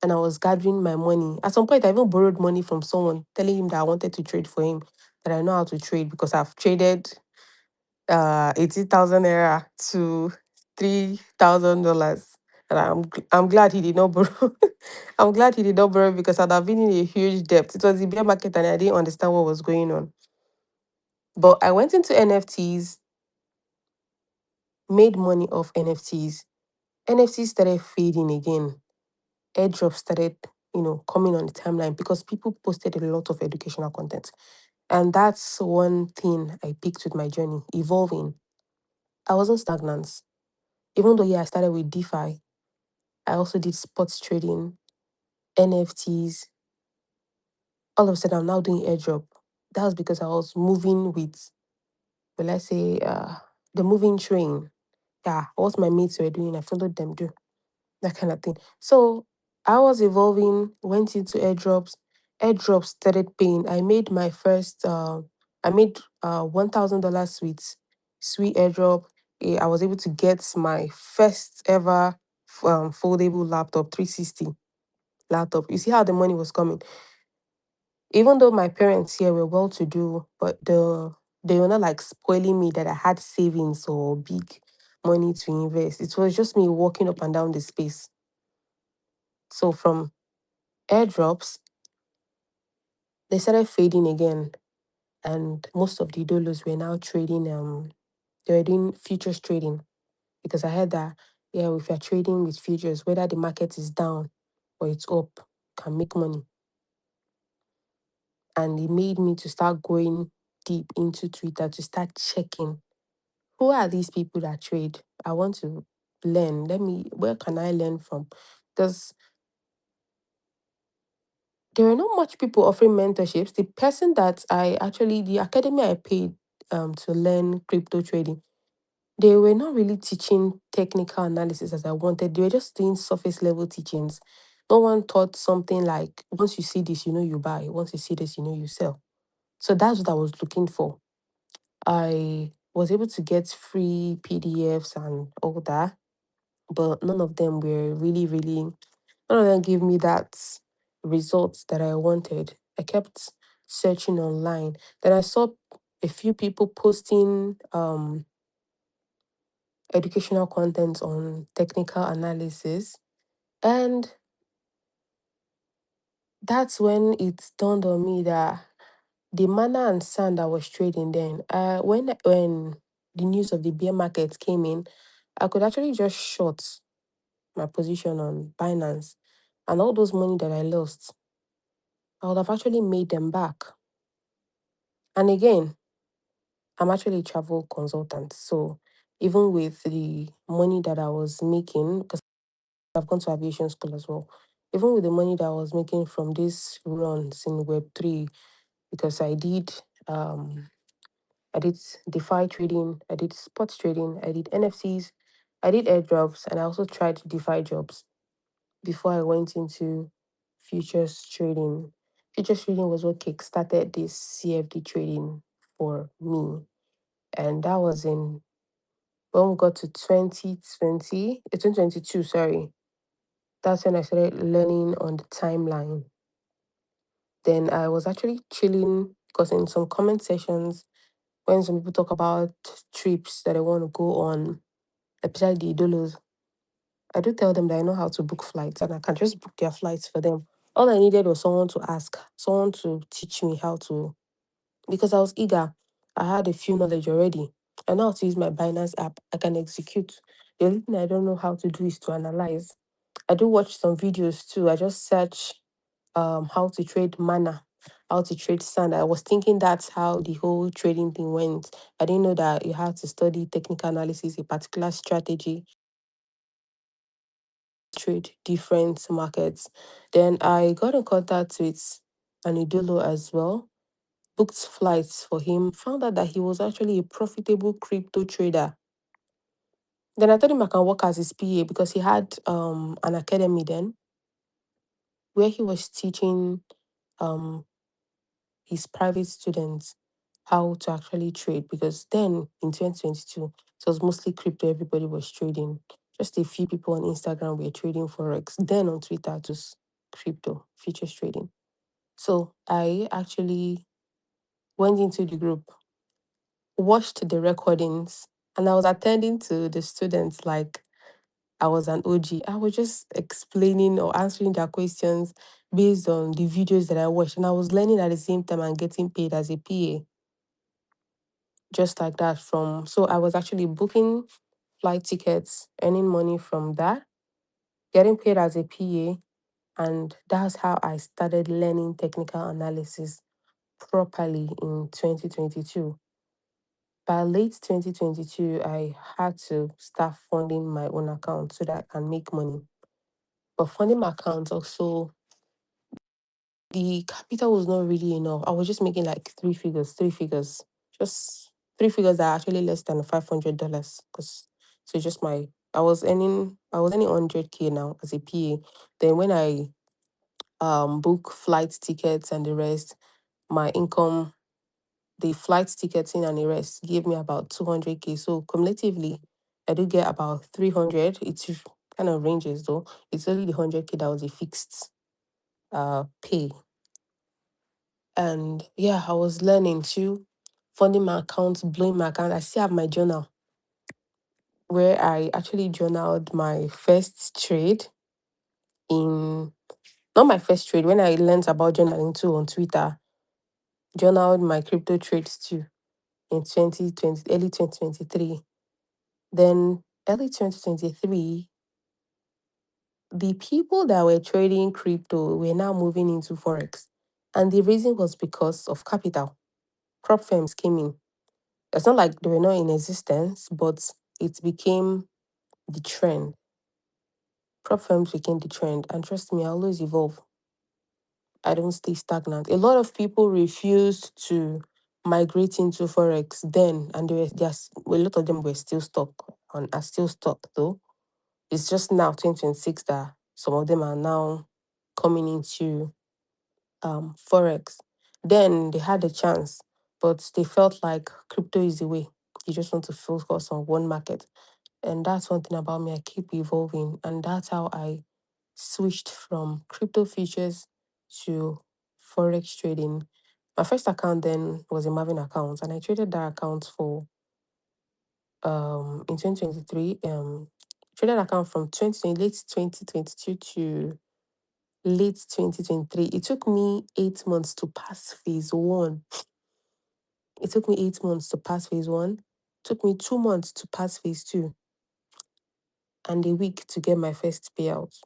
And I was gathering my money. At some point, I even borrowed money from someone, telling him that I wanted to trade for him, that I know how to trade because I've traded 80,000 naira to $3,000. And I'm glad he did not borrow. I'm glad he did not borrow because I'd have been in a huge debt. It was the bear market and I didn't understand what was going on. But I went into NFTs, made money off NFTs. NFTs started fading again. Airdrops started, coming on the timeline because people posted a lot of educational content. And that's one thing I picked with my journey, evolving. I wasn't stagnant. Even though, yeah, I started with DeFi, I also did sports trading, NFTs. All of a sudden, I'm now doing airdrop. That was because I was moving with, well, let's say, the moving train. Yeah, what my mates were doing, I followed them do that kind of thing. So I was evolving, went into airdrops. Airdrops started paying. I made my first. I made $1,000 sweet airdrop. I was able to get my first ever foldable laptop, 360 laptop. You see how the money was coming. Even though my parents here were well to do, but they were not like spoiling me that I had savings or big money to invest. It was just me walking up and down the space. So from airdrops, they started fading again. And most of the dolos were now trading, they were doing futures trading. Because I heard that, yeah, if you're trading with futures, whether the market is down or it's up, you can make money. And it made me to start going deep into Twitter to start checking who are these people that trade. I want to learn. Where can I learn from? Because there are not much people offering mentorships. The person that the academy I paid to learn crypto trading, they were not really teaching technical analysis as I wanted. They were just doing surface level teachings. No one taught something like, once you see this, you buy. Once you see this, you sell. So that's what I was looking for. I was able to get free PDFs and all that, but none of them were really, really, none of them gave me that results that I wanted. I kept searching online. Then I saw a few people posting educational content on technical analysis. And that's when it dawned on me that the manna and sand I was trading then, when the news of the bear market came in, I could actually just short my position on Binance. And all those money that I lost, I would have actually made them back. And again, I'm actually a travel consultant. So even with the money that I was making, because I've gone to aviation school as well, even with the money that I was making from these runs in Web3, because I did DeFi trading, I did sports trading, I did NFTs, I did airdrops, and I also tried DeFi jobs before I went into futures trading. Futures trading was what kickstarted this CFD trading for me. And that was when we got to 2022, sorry. That's when I started learning on the timeline. Then I was actually chilling because in some comment sessions, when some people talk about trips that they want to go on, especially the dolos, I do tell them that I know how to book flights and I can just book their flights for them. All I needed was someone to ask, someone to teach me how to, because I was eager. I had a few knowledge already. I know how to use my Binance app. I can execute. The only thing I don't know how to do is to analyze. I do watch some videos too. I just search how to trade mana, how to trade sand. I was thinking that's how the whole trading thing went. I didn't know that you had to study technical analysis, a particular strategy, trade different markets. Then I got in contact with Anidolo as well, booked flights for him, found out that he was actually a profitable crypto trader. Then I told him I can work as his PA because he had an academy then where he was teaching um his private students how to actually trade, because then in 2022 it was mostly crypto everybody was trading. Just a few people on Instagram were trading Forex. Then on Twitter it was crypto, futures trading. So I actually went into the group, watched the recordings, and I was attending to the students like I was an OG. I was just explaining or answering their questions based on the videos that I watched. And I was learning at the same time and getting paid as a PA, just like that. So I was actually booking flight tickets, earning money from that, getting paid as a PA. And that's how I started learning technical analysis properly in 2022. By late 2022, I had to start funding my own account so that I can make money. But funding my account also, the capital was not really enough. I was just making like three figures, just three figures that are actually less than $500. Because so just my, I was earning 100K now as a PA. Then when I book flight tickets and the rest, my income, the flight ticketing and the rest gave me about 200K. So cumulatively, I do get about 300. It's kind of ranges though. It's only the 100K that was a fixed pay. And yeah, I was learning too, funding my account, blowing my account. I still have my journal where I actually journaled my first trade in, not my first trade, when I learned about journaling too on Twitter, journaled my crypto trades too in 2020, early 2023. Then early 2023, the people that were trading crypto were now moving into Forex. And the reason was because of capital. Prop firms came in. It's not like they were not in existence, but it became the trend. Prop firms became the trend. And trust me, I always evolve. I don't stay stagnant. A lot of people refused to migrate into Forex then, and a lot of them were still stuck and are still stuck though. It's just now 2026 that some of them are now coming into Forex. Then they had a chance, but they felt like crypto is the way. You just want to focus on one market. And that's one thing about me. I keep evolving. And that's how I switched from crypto futures to Forex trading. My first account then was a Marvin account, and I traded that account for in 2023. Traded account from late 2022 to late 2023. It took me 8 months to pass phase one. It took me 8 months to pass phase one. Took me 2 months to pass phase two, and a week to get my first payout.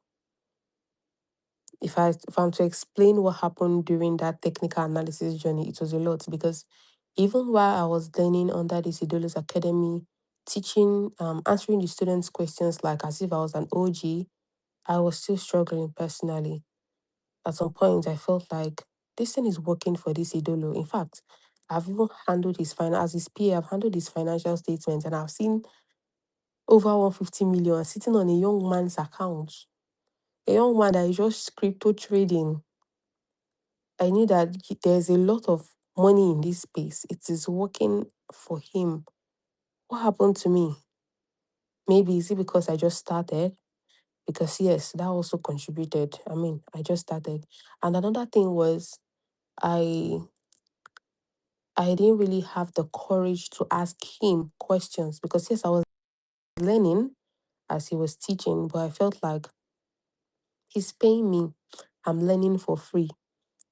If I'm to explain what happened during that technical analysis journey, it was a lot because even while I was learning under the Sidolo's Academy, teaching, answering the students' questions like as if I was an OG, I was still struggling personally. At some point, I felt like this thing is working for this Idolo. In fact, I've even handled his as his PA, I've handled his financial statements, and I've seen over 150 million sitting on a young man's account. A young man that is just crypto trading. I knew that there's a lot of money in this space. It is working for him. What happened to me? Maybe is it because I just started? Because yes, that also contributed. I mean, I just started. And another thing was I I didn't really have the courage to ask him questions because yes, I was learning as he was teaching, but I felt like he's paying me. I'm learning for free.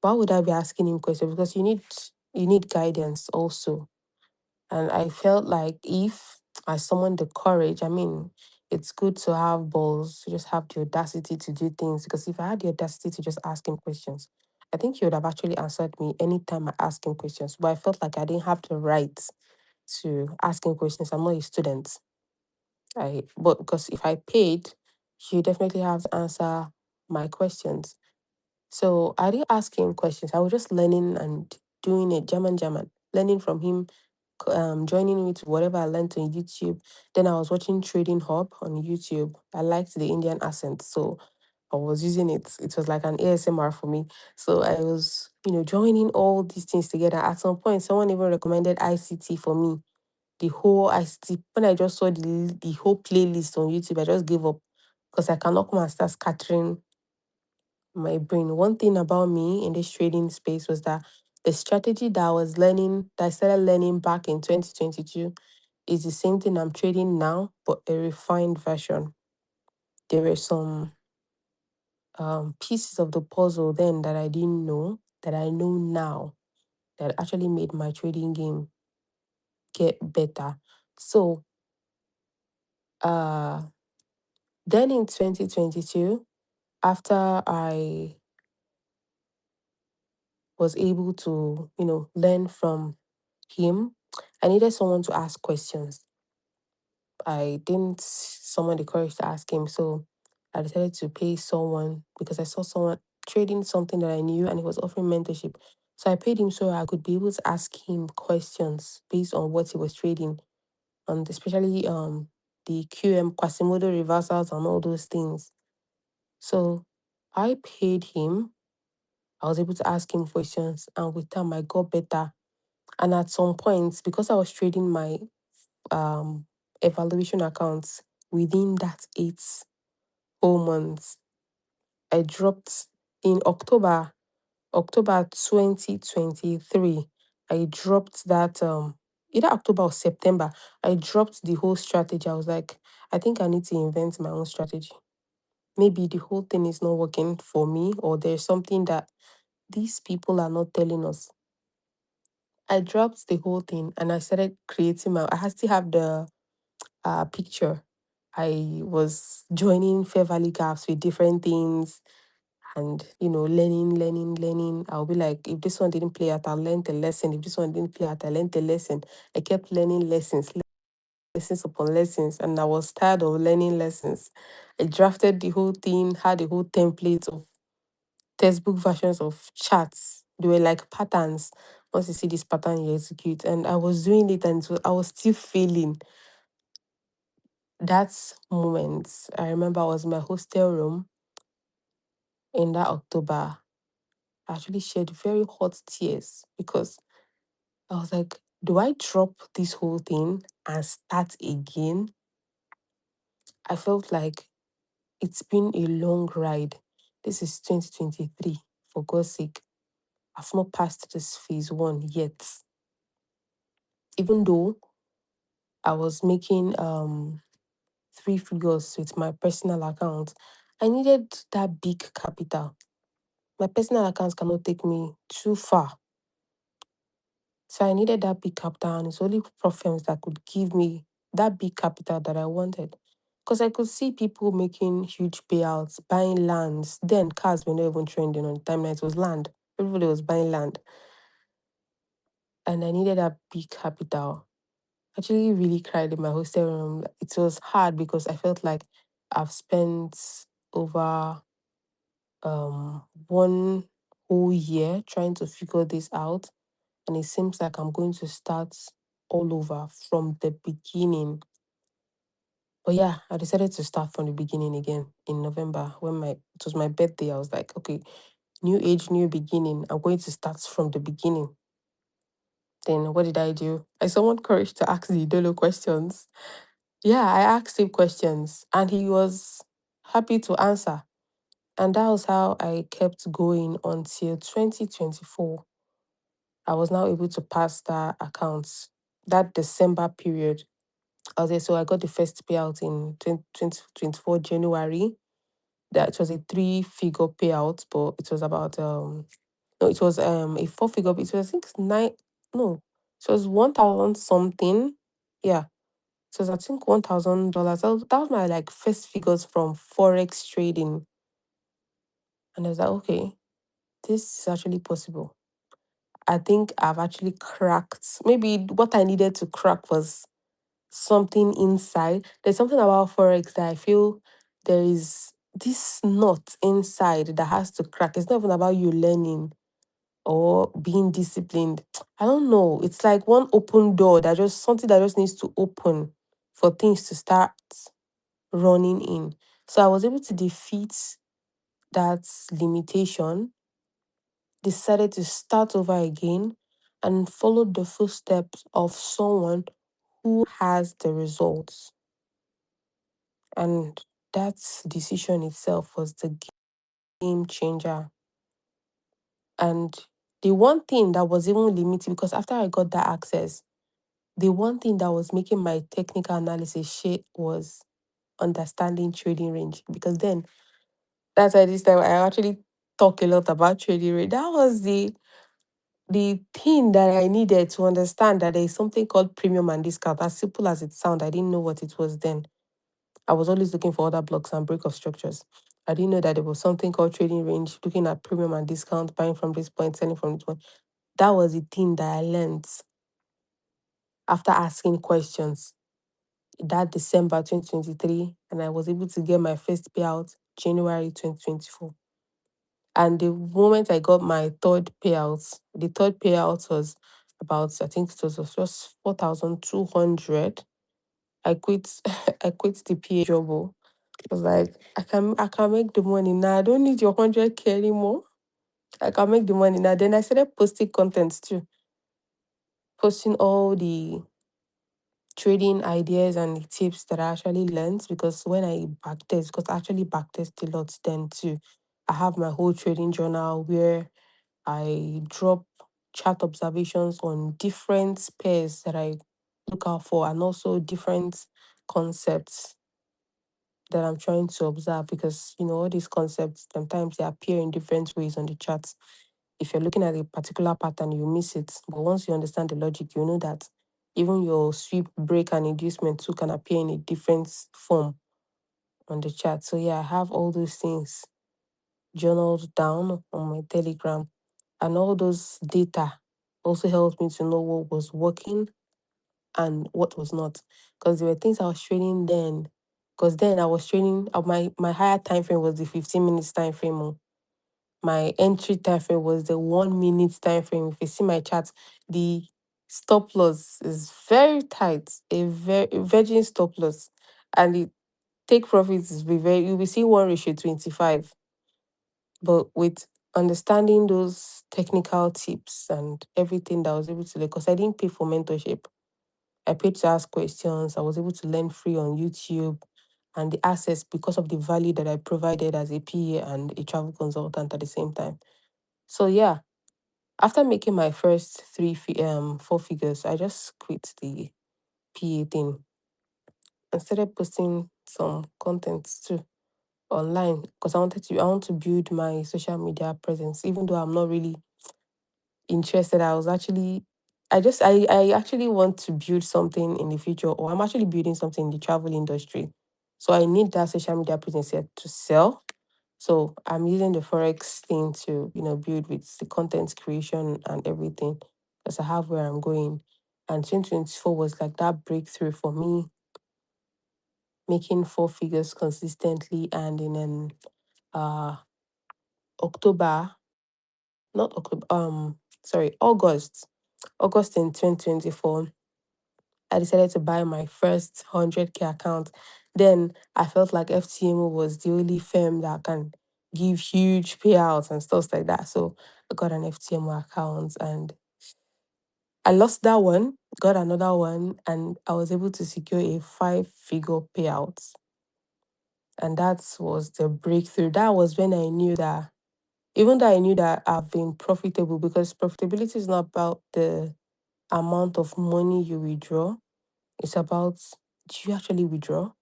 Why would I be asking him questions? Because you need guidance also. And I felt like if I summoned the courage, I mean, it's good to have balls, to just have the audacity to do things. Because if I had the audacity to just ask him questions, I think he would have actually answered me anytime I asked him questions. But I felt like I didn't have the right to ask him questions. I'm not a student. But because if I paid, he would definitely have to answer my questions. So I didn't ask him questions. I was just learning and doing it, German, learning from him joining with whatever I learned on YouTube. Then I was watching Trading Hub on YouTube. I liked the Indian accent, so I was using it. It was like an ASMR for me. So I was, joining all these things together. At some point, someone even recommended ICT for me. The whole ICT. When I just saw the whole playlist on YouTube, I just gave up because I cannot come and start scattering my brain. One thing about me in this trading space was that the strategy that I was learning, that I started learning back in 2022, is the same thing I'm trading now, but a refined version. There were some pieces of the puzzle then that I didn't know, that I know now, that actually made my trading game get better. So, uh, then in 2022, after I was able to, learn from him, I needed someone to ask questions. I didn't summon the courage to ask him, so I decided to pay someone because I saw someone trading something that I knew and he was offering mentorship. So I paid him so I could be able to ask him questions based on what he was trading, and especially the QM Quasimodo reversals and all those things. So I paid him. I was able to ask him questions, and with time I got better. And at some points, because I was trading my um evaluation accounts within that 8 whole months, I dropped in October 2023. I dropped that either October or September. I dropped the whole strategy. I was like, I think I need to invent my own strategy. Maybe the whole thing is not working for me, or there's something that these people are not telling us. I dropped the whole thing and I started creating my. I still have the picture. I was joining Fair Valley gaps with different things and, learning. I'll be like, if this one didn't play out, I'll learn the lesson. If this one didn't play out, I learned the lesson. I kept learning lessons upon lessons, and I was tired of learning lessons. I drafted the whole thing, had a whole template of textbook versions of charts. They were like patterns. Once you see this pattern, you execute. And I was doing it, and I was still failing. That moment, I remember I was in my hostel room in that October. I actually shed very hot tears because I was like, do I drop this whole thing and start again? I felt like it's been a long ride. This is 2023, for God's sake. I've not passed this phase one yet. Even though I was making 3 figures with my personal account, I needed that big capital. My personal accounts cannot take me too far. So I needed that big capital, and it's only prop firms that could give me that big capital that I wanted. Because I could see people making huge payouts, buying lands. Then cars were not even trending on the timeline. It was land. Everybody was buying land. And I needed that big capital. I actually really cried in my hostel room. It was hard because I felt like I've spent over 1 whole year trying to figure this out. And it seems like I'm going to start all over from the beginning. But yeah, I decided to start from the beginning again in November when it was my birthday. I was like, okay, new age, new beginning. I'm going to start from the beginning. Then what did I do? I summoned courage to ask the Dolo questions. Yeah, I asked him questions and he was happy to answer. And that was how I kept going until 2024. I was now able to pass that account, that December period. I was there, so I got the first payout in 2024 January. That was a 3 figure payout, but it was about no, it was a 4 figure. It was, I think it's nine, no, it was 1,000 something. Yeah, it was, I think, $1,000. That was my like first figures from Forex trading, and I was like, okay, this is actually possible. I think I've actually cracked. Maybe what I needed to crack was something inside. There's something about Forex that I feel there is this nut inside that has to crack. It's not even about you learning. or being disciplined. I don't know. It's like one open door that just something that just needs to open for things to start running in. So I was able to defeat that limitation, decided to start over again, and follow the footsteps of someone who has the results. And that decision itself was the game changer. And the one thing that was even limiting, because after I got that access, the one thing that was making my technical analysis shit was understanding trading range. Because then that's why this time I actually talk a lot about trading range. That was the thing that I needed to understand that there is something called premium and discount. As simple as it sounds, I didn't know what it was then. I was always looking for other blocks and break of structures. I didn't know that there was something called trading range, looking at premium and discount, buying from this point, selling from this point. That was the thing that I learned after asking questions that December 2023, and I was able to get my first payout January 2024. And the moment I got my third payout, the third payout was about, I think it was just 4,200. I quit I quit the PA job. I was like, I can make the money now. I don't need your 100K anymore. I can make the money now. Then I started posting contents too, posting all the trading ideas and the tips that I actually learned, because when I backtest, because I actually backtest a lot then too. I have my whole trading journal where I drop chart observations on different pairs that I look out for, and also different concepts that I'm trying to observe, because all these concepts sometimes they appear in different ways on the charts. If you're looking at a particular pattern, you miss it. But once you understand the logic, you know that even your sweep, break, and inducement too can appear in a different form on the chart. So yeah, I have all those things journaled down on my Telegram. And all those data also helped me to know what was working and what was not. Because there were things I was trading then. Because then I was trading, my higher time frame was the 15 minutes time frame. My entry time frame was the 1 minute time frame. If you see my chart, the stop loss is very tight, a very virgin stop loss. And the take profits is you'll be seeing 1:25. But with understanding those technical tips and everything that I was able to learn, because I didn't pay for mentorship. I paid to ask questions. I was able to learn free on YouTube, and the access because of the value that I provided as a PA and a travel consultant at the same time. So yeah, after making my first 4 figures, I just quit the PA thing and started posting some content too online, because I want to build my social media presence, even though I'm not really interested. I actually want to build something in the future, or I'm actually building something in the travel industry. So I need that social media presence here to sell. So I'm using the Forex thing to, build with the content creation and everything, because I have where I'm going. And 2024 was like that breakthrough for me, making 4 figures consistently. And in uh October, not October, sorry, August in 2024, I decided to buy my first 100K account. Then I felt like FTMO was the only firm that can give huge payouts and stuff like that. So I got an FTMO account and I lost that one, got another one, and I was able to secure a 5 figure payout. And that was the breakthrough. That was when I knew that, even though I knew that I've been profitable, because profitability is not about the amount of money you withdraw. It's about, do you actually withdraw?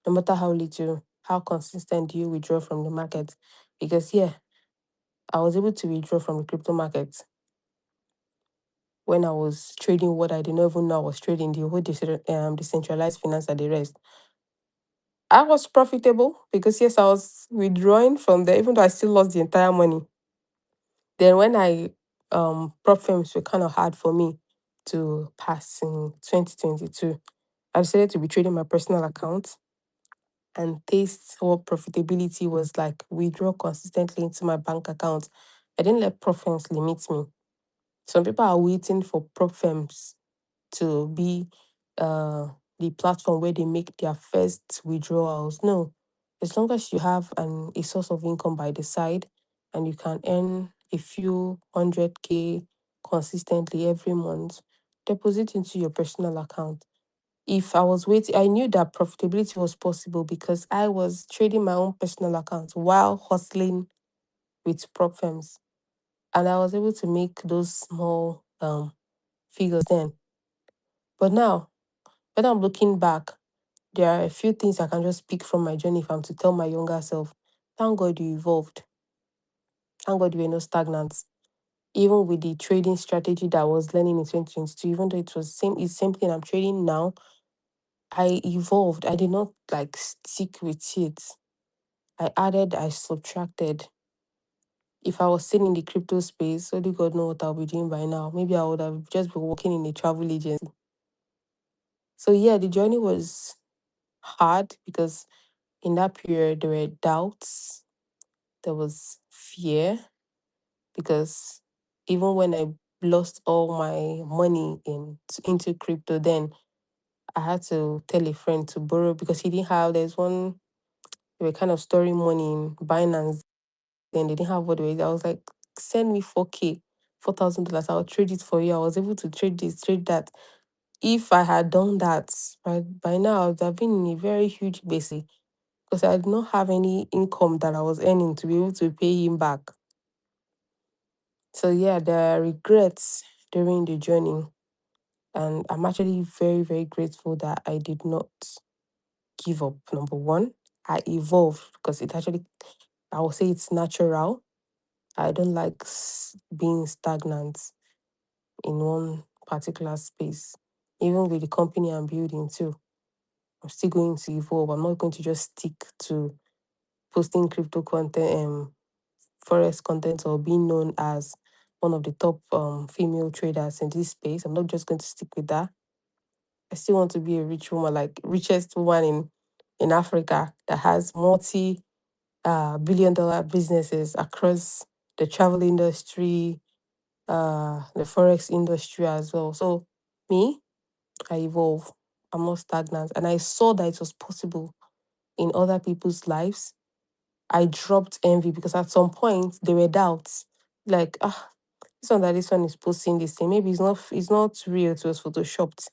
No matter how little, how consistent do you withdraw from the market? Because yeah, I was able to withdraw from the crypto market when I was trading what I didn't even know I was trading, the whole decentralized finance and the rest. I was profitable because yes, I was withdrawing from there, even though I still lost the entire money. Then when prop firms were kind of hard for me to pass in 2022, I decided to be trading my personal account and taste what profitability was like, withdraw consistently into my bank account I didn't let prop firms limit me. Some people are waiting for prop firms to be uh, the platform where they make their first withdrawals. No, as long as you have a source of income by the side and you can earn a few 100K consistently every month, deposit into your personal account. If I was waiting, I knew that profitability was possible because I was trading my own personal account while hustling with prop firms. And I was able to make those small figures then. But now, when I'm looking back, there are a few things I can just pick from my journey if I'm to tell my younger self. Thank God you evolved. Thank God you were not stagnant. Even with the trading strategy that I was learning in 2022, even though it was it's same thing I'm trading now, I evolved. I did not like stick with it. I added, I subtracted. If I was still in the crypto space, only God know what I'll be doing by now. Maybe I would have just been working in a travel agency. So yeah, the journey was hard because in that period there were doubts, there was fear because even when I lost all my money into crypto, then I had to tell a friend to borrow because he didn't have. There's one they were kind of storing money in Binance. Then they didn't have what they were. I was like, send me 4K, $4,000. I'll trade it for you. I was able to trade this, trade that. If I had done that, by now I would have been in a very huge basic because I did not have any income that I was earning to be able to pay him back. So yeah, there are regrets during the journey. And I'm actually very, very grateful that I did not give up. Number one, I evolved because it actually, I would say it's natural. I don't like being stagnant in one particular space. Even with the company I'm building too, I'm still going to evolve. I'm not going to just stick to posting crypto content, Forex content, or being known as one of the top female traders in this space. I'm not just going to stick with that. I still want to be a rich woman, like richest woman in Africa that has multi billion-dollar businesses across the travel industry, the Forex industry as well. So me, I evolve. I'm not stagnant. And I saw that it was possible in other people's lives. I dropped envy because at some point there were doubts. Like, this one is posting this thing. Maybe it's not real, it was photoshopped.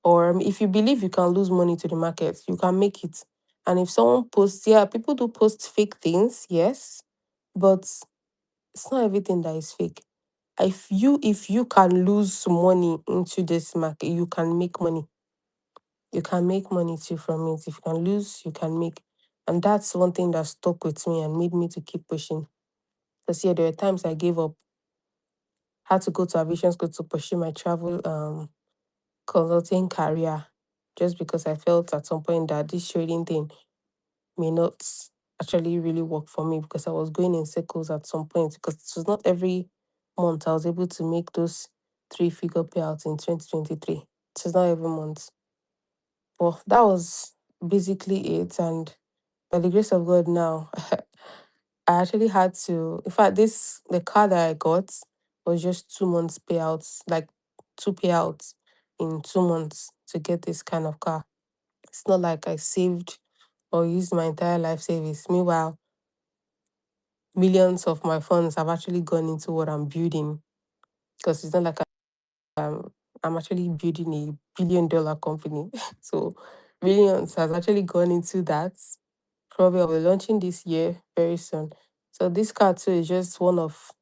Or if you believe you can lose money to the market, you can make it. And if someone posts, yeah, people do post fake things, yes, but it's not everything that is fake. If you can lose money into this market, you can make money. You can make money too from it. If you can lose, you can make. And that's one thing that stuck with me and made me to keep pushing. Because yeah, there were times I gave up, had to go to aviation school to pursue my travel consulting career just because I felt at some point that this trading thing may not actually really work for me because I was going in circles at some point because it was not every month I was able to make those three-figure payouts in 2023. It was not every month. Well, that was basically it. And by the grace of God now, I actually had to, in fact, the car that I got was just 2 months payouts, like two payouts in 2 months to get this kind of car. It's not like I saved or used my entire life savings. Meanwhile, millions of my funds have actually gone into what I'm building because it's not like I'm actually building a billion-dollar company. So millions has actually gone into that. Probably I'll be launching this year very soon. So this car too is just one of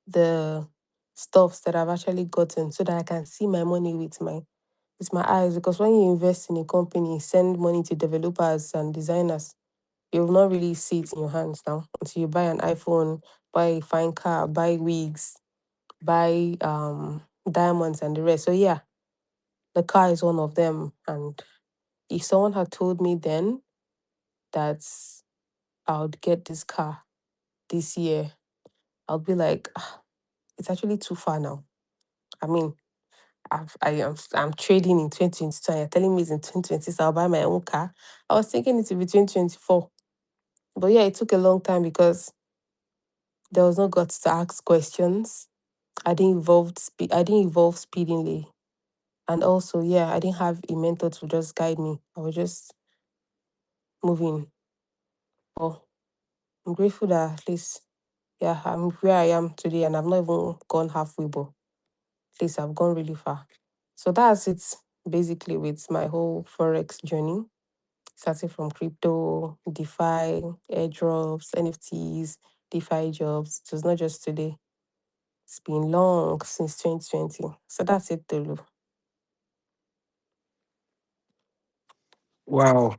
the stuffs that I've actually gotten so that I can see my money with my eyes. Because when you invest in a company, send money to developers and designers, you will not really see it in your hands now until you buy an iPhone, buy a fine car, buy wigs, buy diamonds and the rest. So yeah, the car is one of them. And if someone had told me then that I would get this car this year, I'll be like, it's actually too far now. I mean, I'm trading in 2022 and you're telling me it's in 2026 I'll buy my own car. I was thinking it to be 2024. But yeah, it took a long time because there was no guts to ask questions. I didn't evolve speedily. And also, yeah, I didn't have a mentor to just guide me. I was just moving. Oh, I'm grateful that at least, yeah, I'm where I am today and I've not even gone halfway, but at least I've gone really far. So that's it basically with my whole Forex journey, starting from crypto, DeFi, airdrops, NFTs, DeFi jobs. It was not just today. It's been long since 2020. So that's it, Tolu. Wow.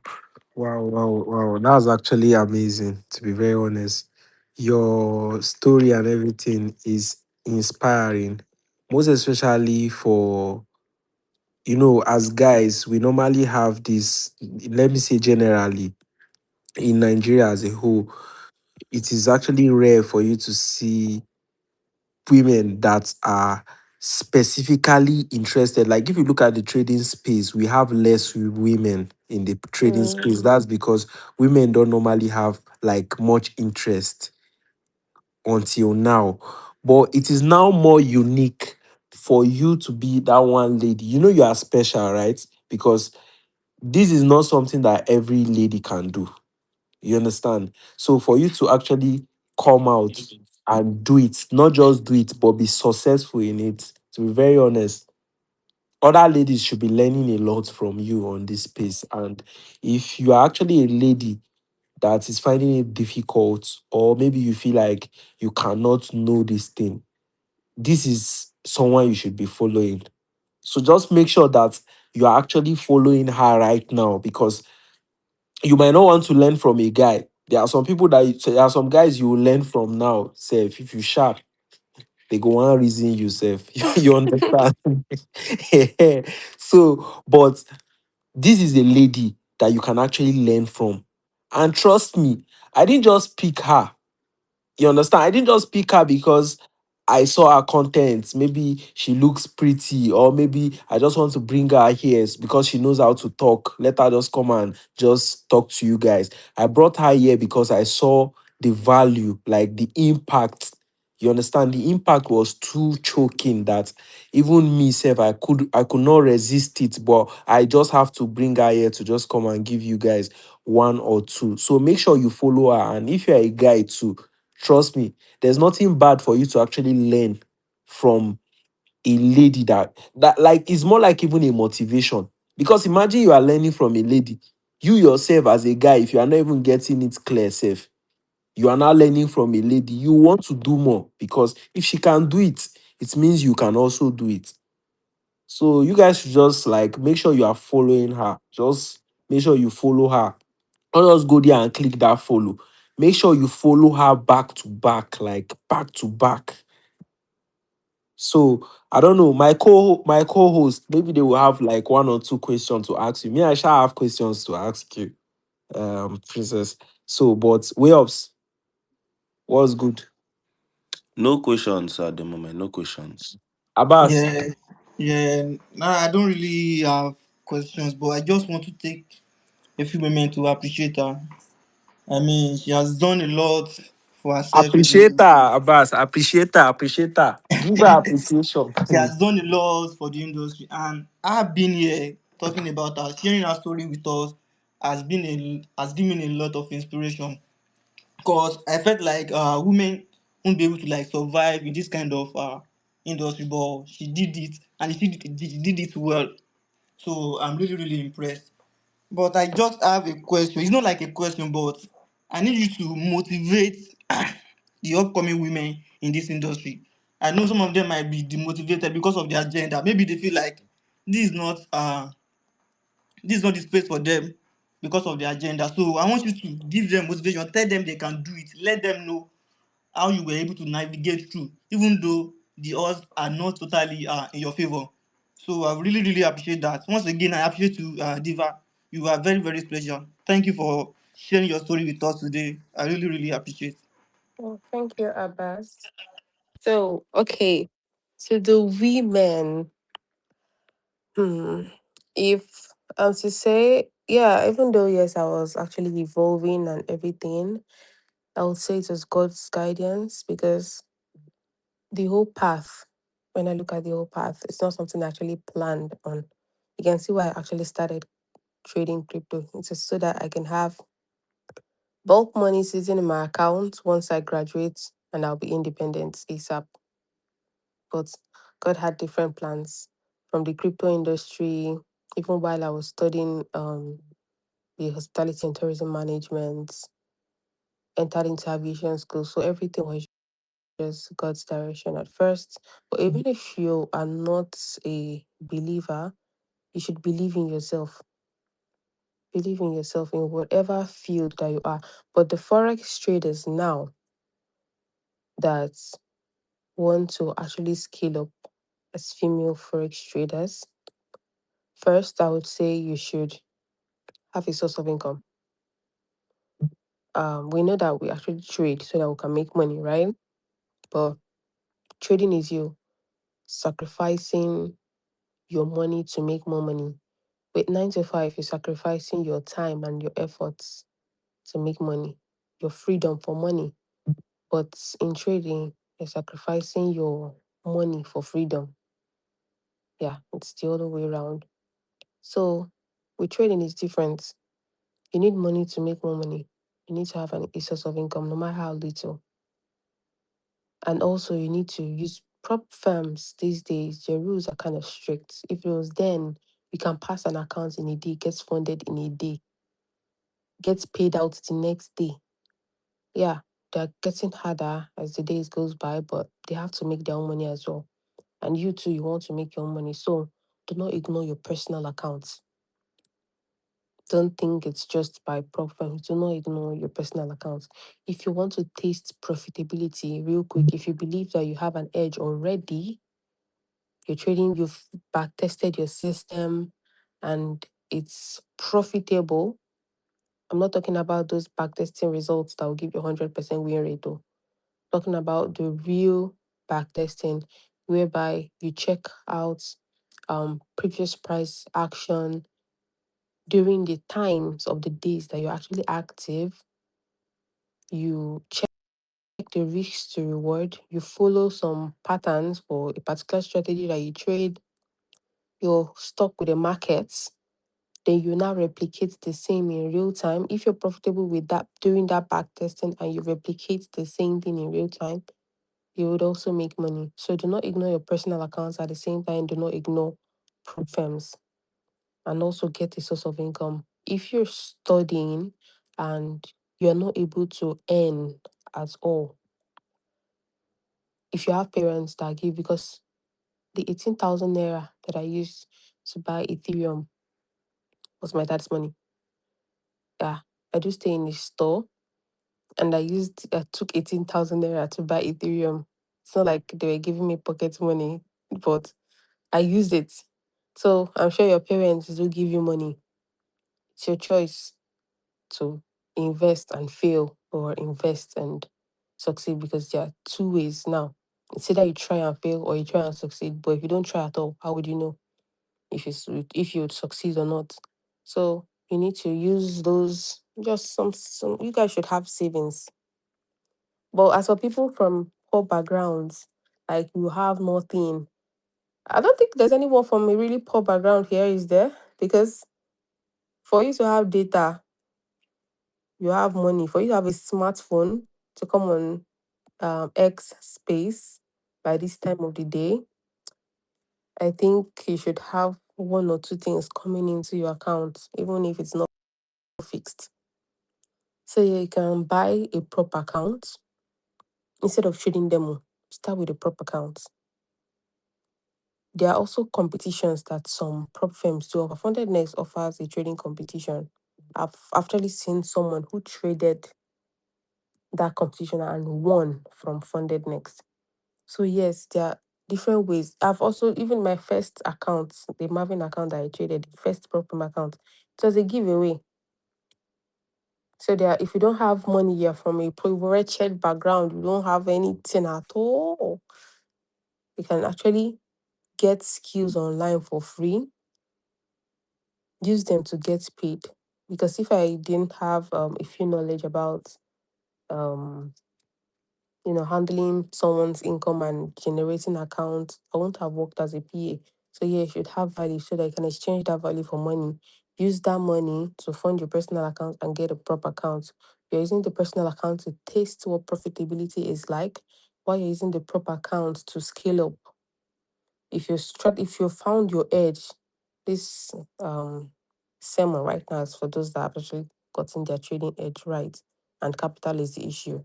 Wow, wow, wow. That's actually amazing, to be very honest. Your story and everything is inspiring. Most especially for, as guys, we normally have this, let me say generally, in Nigeria as a whole, it is actually rare for you to see women that are specifically interested. Like if you look at the trading space, we have less women in the trading space. Mm, That's because women don't normally have like much interest until now. But it is now more unique for you to be that one lady. You know you are special, right? Because this is not something that every lady can do. You understand? So for you to actually come out and do it, not just do it, but be successful in it, to be very honest, other ladies should be learning a lot from you on this space. And if you are actually a lady that is finding it difficult, or maybe you feel like you cannot know this thing, this is someone you should be following. So just make sure that you are actually following her right now, because you might not want to learn from a guy. There are some people that there are some guys you will learn from now. Say if you sharp, they go on reason you self. You understand? So, but this is a lady that you can actually learn from. And trust me, I didn't just pick her. You understand? I didn't just pick her because I saw her content. Maybe she looks pretty, or maybe I just want to bring her here because she knows how to talk. Let her just come and just talk to you guys. I brought her here because I saw the value, like the impact. You understand? The impact was too choking that even me, self, I could not resist it. But I just have to bring her here to just come and give you guys one or two. So make sure you follow her. And if you're a guy too, trust me, there's nothing bad for you to actually learn from a lady that like it's more like even a motivation. Because imagine you are learning from a lady. You yourself as a guy, if you are not even getting it clear, self, you are now learning from a lady. You want to do more because if she can do it, it means you can also do it. So you guys should just like make sure you are following her. Just make sure you follow her. Don't just go there and click that follow. Make sure you follow her back to back, like back to back. So I don't know. My co-host, maybe they will have like one or two questions to ask you. Me, I shall have questions to ask you, Princess. So, but Wayups, what's good? No questions at the moment. No questions. Abbas, Yeah, yeah. Nah, I don't really have questions, but I just want to take a few moments to appreciate her. I mean, she has done a lot for herself in this appreciate industry. her, Abbas, appreciate her, appreciate her. Give her appreciation. She has done a lot for the industry, and I've been here talking about her, sharing her story with us has given me a lot of inspiration. Cause I felt like women won't be able to like survive in this kind of industry, but she did it, and she did it well. So I'm really really impressed. But I just have a question. It's not like a question, but I need you to motivate the upcoming women in this industry. I know some of them might be demotivated because of their gender. Maybe they feel like this is not uh this is not the space for them because of their gender. So I want you to give them motivation, tell them they can do it, let them know how you were able to navigate through, even though the odds are not totally in your favor. So I really, really appreciate that. Once again, I appreciate you, Diva. You are very, very special. Thank you for sharing your story with us today. I really, really appreciate. oh, thank you, Abbas. So, okay. So the women, hmm, if I was to say, yeah, even though yes, I was actually evolving and everything, I would say it was God's guidance because the whole path, when I look at the whole path, it's not something I actually planned on. You can see why I actually started trading crypto. It's just so that I can have bulk money sitting in my account once I graduate and I'll be independent ASAP. But God had different plans from the crypto industry, even while I was studying the hospitality and tourism management, entered into aviation school. So everything was just God's direction at first. But even if you are not a believer, you should believe in yourself. Believe in yourself in whatever field that you are. But the Forex traders now that want to actually scale up as female Forex traders, first, I would say you should have a source of income. We know that we actually trade so that we can make money, right? But trading is you sacrificing your money to make more money. With 9 to 5, you're sacrificing your time and your efforts to make money, your freedom for money. But in trading, you're sacrificing your money for freedom. Yeah, it's the other way around. So with trading, it's different. You need money to make more money. You need to have a source of income, no matter how little. And also, you need to use prop firms these days. Their rules are kind of strict. If it was then, you can pass an account in a day, gets funded in a day, gets paid out the next day. Yeah, they're getting harder as the days goes by, but they have to make their own money as well. And you too, you want to make your own money. So do not ignore your personal accounts. Don't think it's just by prop firms. Do not ignore your personal accounts. If you want to taste profitability real quick, if you believe that you have an edge already, you're trading, you've back tested your system and it's profitable. I'm not talking about those back testing results that will give you 100% win rate though. Talking about the real back testing whereby you check out previous price action during the times of the days that you're actually active. You check the risks to reward, you follow some patterns for a particular strategy that you trade, you're stuck with the markets, then you now replicate the same in real time. If you're profitable with that during that back testing and you replicate the same thing in real time, you would also make money. So do not ignore your personal accounts at the same time. Do not ignore prop firms and also get a source of income. If you're studying and you're not able to earn at all, if you have parents that give, because the 18,000 naira that I used to buy Ethereum was my dad's money. Yeah, I do stay in the store and I took 18,000 naira to buy Ethereum. It's not like they were giving me pocket money, but I used it. So I'm sure your parents do give you money. It's your choice to invest and fail or invest and succeed because there are two ways now. It's either you try and fail or you try and succeed. But if you don't try at all, how would you know if you would succeed or not? So you need to use those just some you guys should have savings. But as for people from poor backgrounds, like you have nothing. I don't think there's anyone from a really poor background here, is there? Because for you to have data, you have money. For you to have a smartphone to come on X space by this time of the day, I think you should have one or two things coming into your account, even if it's not fixed. So yeah, you can buy a prop account instead of trading demo. Start with a prop account. There are also competitions that some prop firms do. Funded Next offers a trading competition. I've actually seen someone who traded that competition and won from Funded Next. So yes, there are different ways. I've also even my first account, the Marvin account that I traded, first prop firm account, it was a giveaway. So there, if you don't have money, you're from a wretched background, you don't have anything at all, you can actually get skills online for free, use them to get paid. Because if I didn't have a few knowledge about um handling someone's income and generating accounts. I won't have worked as a PA. So yeah, you should have value so that you can exchange that value for money. Use that money to fund your personal account and get a prop account. You're using the personal account to taste what profitability is like, while you're using the prop account to scale up. If you found your edge, this sermon right now is for those that have actually gotten their trading edge right, and capital is the issue.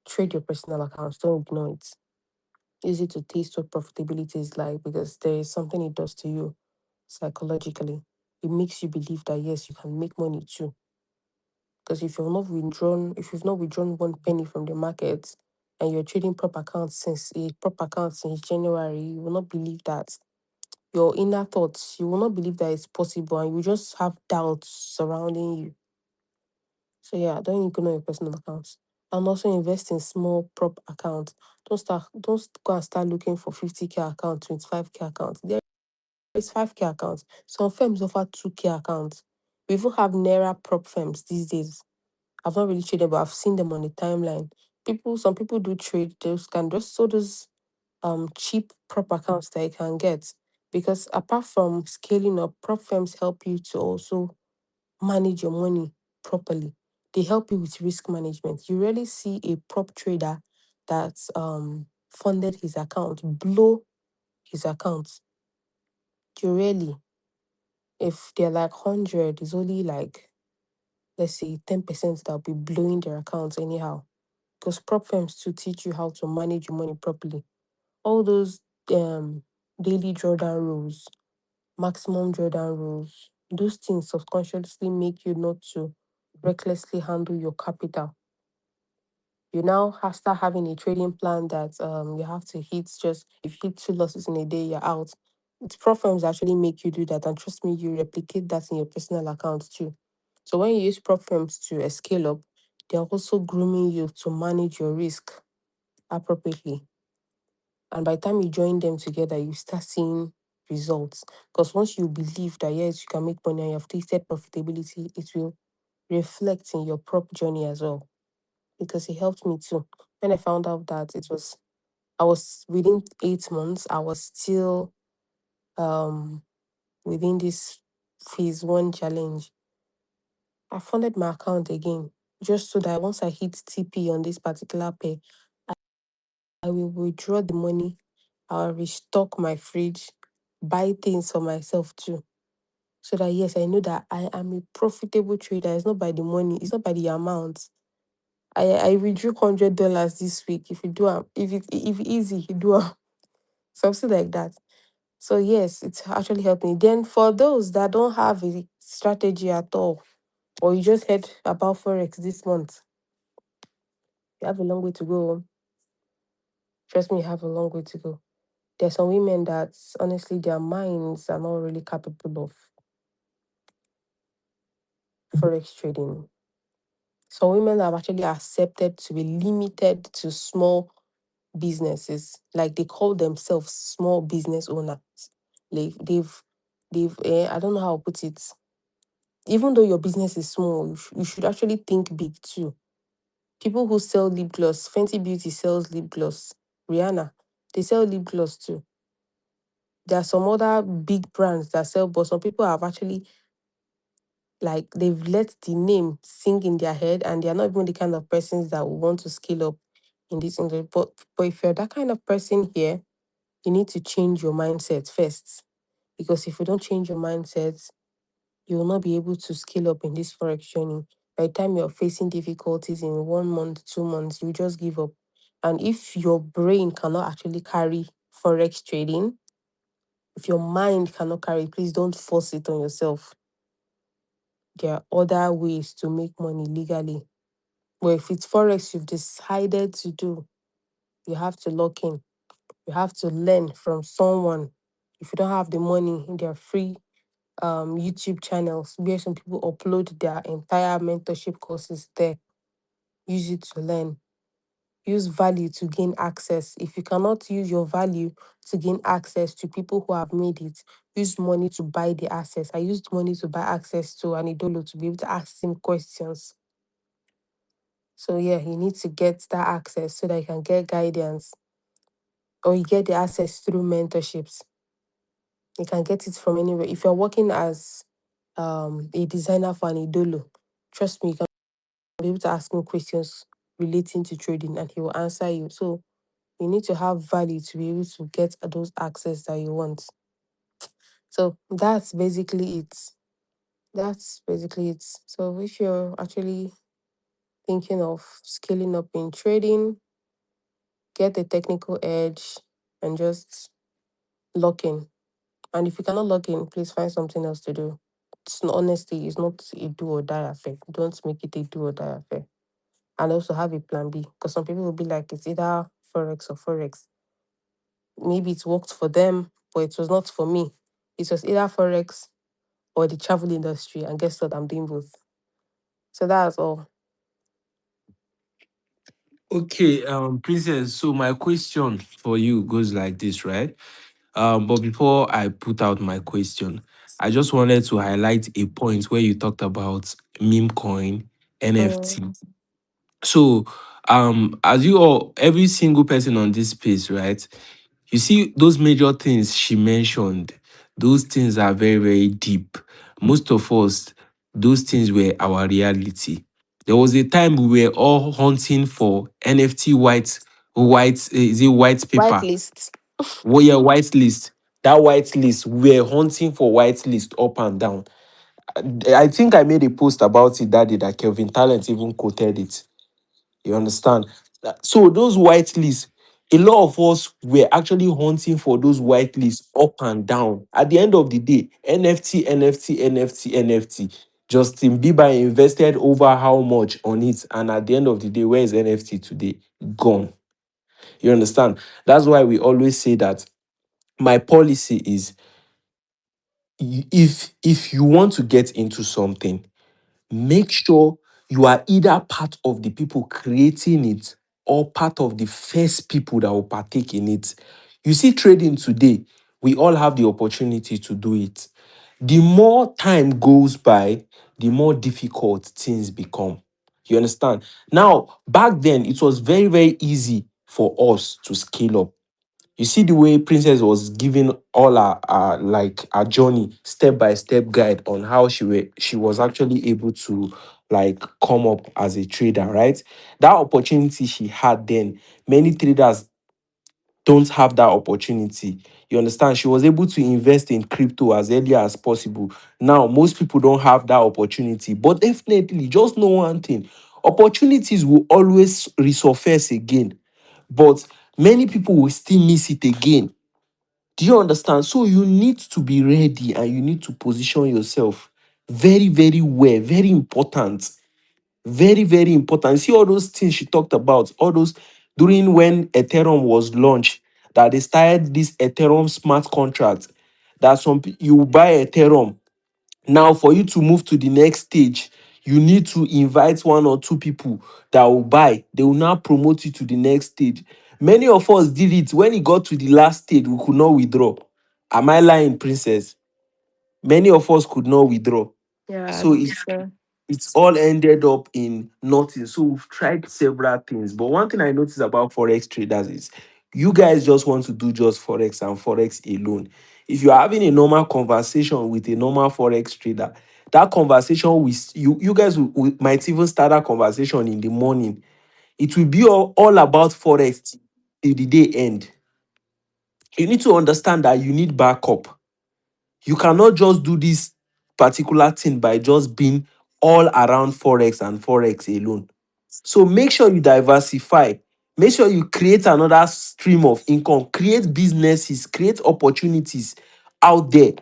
Trade your personal accounts. Don't ignore it. Use it to taste what profitability is like, because there is something it does to you psychologically. It makes you believe that yes, you can make money too. Because if you've not withdrawn one penny from the market and you're trading prop accounts since January, you will not believe that. Your inner thoughts, you will not believe that it's possible, and you just have doubts surrounding you. So yeah, don't ignore your personal accounts. And also invest in small prop accounts. Don't go and start looking for 50K account, 25K account. There is 5K accounts. Some firms offer 2K accounts. We even have Naira prop firms these days. I've not really traded, but I've seen them on the timeline. Some people do trade those can just so those cheap prop accounts that you can get. Because apart from scaling up, prop firms help you to also manage your money properly. They help you with risk management. You rarely see a prop trader that's funded his account blow his account. You rarely. If they're like 100, it's only like, let's say, 10% that'll be blowing their accounts anyhow. Because prop firms to teach you how to manage your money properly. All those um daily drawdown rules, maximum drawdown rules, those things subconsciously make you not to recklessly handle your capital. You now start having a trading plan that you have to hit. Just if you hit two losses in a day, you're out. It's prop firms actually make you do that, and trust me, you replicate that in your personal account too. So when you use prop firms to scale up, they're also grooming you to manage your risk appropriately. And by the time you join them together, you start seeing results. Because once you believe that yes, you can make money and you have tasted profitability, it will reflect in your prop journey as well. Because it helped me too. When I found out that I was within 8 months, I was still um within this phase 1 challenge. I funded my account again, just so that once I hit TP on this particular pair, I will withdraw the money, I'll restock my fridge, buy things for myself too. So that yes, I know that I am a profitable trader. It's not by the money, it's not by the amount. I withdrew $100 this week. If you do if it easy, you do something like that. So yes, it's actually helped me. Then for those that don't have a strategy at all, or you just heard about Forex this month, you have a long way to go. Trust me, you have a long way to go. There's some women that honestly their minds are not really capable of Forex trading. Some women have actually accepted to be limited to small businesses. Like they call themselves small business owners. They've I don't know how to put it. Even though your business is small, you should actually think big too. People who sell lip gloss, Fenty Beauty sells lip gloss. Rihanna, they sell lip gloss too. There are some other big brands that sell, but some people have actually like they've let the name sink in their head, and they're not even the kind of persons that will want to scale up in this industry. But if you're that kind of person here, you need to change your mindset first. Because if you don't change your mindset, you will not be able to scale up in this Forex journey. By the time you're facing difficulties in 1 month, 2 months, you just give up. And if your brain cannot actually carry Forex trading, if your mind cannot carry it, please don't force it on yourself. There are other ways to make money legally. But if it's Forex you've decided to do, you have to lock in. You have to learn from someone. If you don't have the money, there are free YouTube channels where some people upload their entire mentorship courses there. Use it to learn. Use value to gain access. If you cannot use your value to gain access to people who have made it, use money to buy the access. I used money to buy access to Anidolo to be able to ask him questions. So yeah, you need to get that access so that you can get guidance, or you get the access through mentorships. You can get it from anywhere. If you're working as a designer for an idolo, trust me, you can be able to ask him questions relating to trading and he will answer you. So you need to have value to be able to get those access that you want. So that's basically it. That's basically it. So if you're actually thinking of scaling up in trading, get the technical edge and just lock in. And if you cannot log in, please find something else to do. Honestly, it's not a do or die affair. Don't make it a do or die affair. And also have a plan B. Because some people will be like, it's either Forex or Forex. Maybe it worked for them, but it was not for me. It was either Forex or the travel industry. And guess what? I'm doing both. So that's all. Okay, Princess. So my question for you goes like this, right? But before I put out my question, I just wanted to highlight a point where you talked about meme coin, Mm, NFT. So, as you all, every single person on this space, right? You see those major things she mentioned. Those things are very, very deep. Most of us, those things were our reality. There was a time we were all hunting for NFT is it white paper? whitelist. Well, yeah, white list. That white list, we were hunting for white list up and down. I think I made a post about it that day that Kelvin Talent even quoted it. You understand? So those white lists, a lot of us were actually hunting for those white lists up and down. At the end of the day, NFT, NFT, NFT, NFT. Justin Bieber invested over how much on it? And at the end of the day, where is NFT today? Gone. You understand? That's why we always say that my policy is if you want to get into something, make sure you are either part of the people creating it or part of the first people that will partake in it. You see, trading today, we all have the opportunity to do it. The more time goes by, the more difficult things become. You understand? Now, back then, it was very, very easy for us to scale up. You see the way Princess was giving all our like a journey, step by step guide on how she was actually able to like come up as a trader, right? That opportunity she had then, many traders don't have that opportunity. You understand? She was able to invest in crypto as early as possible. Now, most people don't have that opportunity, but definitely just know one thing: opportunities will always resurface again, but many people will still miss it again. Do you understand? So you need to be ready and you need to position yourself very, very well. Very important. Very, very important. See all those things she talked about, all those during when Ethereum was launched, that they started this Ethereum smart contract. That you buy Ethereum. Now, for you to move to the next stage, you need to invite one or two people that will buy. They will now promote you to the next stage. Many of us did it. When it got to the last stage, we could not withdraw. Am I lying, Princess? Many of us could not withdraw. Yeah, So so it's all ended up in nothing. So we've tried several things. But one thing I noticed about Forex traders is you guys just want to do just Forex and Forex alone. If you're having a normal conversation with a normal Forex trader, that conversation with you guys might even start that conversation in the morning. It will be all about Forex till the day end. You need to understand that you need backup. You cannot just do this particular thing by just being all around Forex and Forex alone. So make sure you diversify. Make sure you create another stream of income, create businesses, create opportunities out there.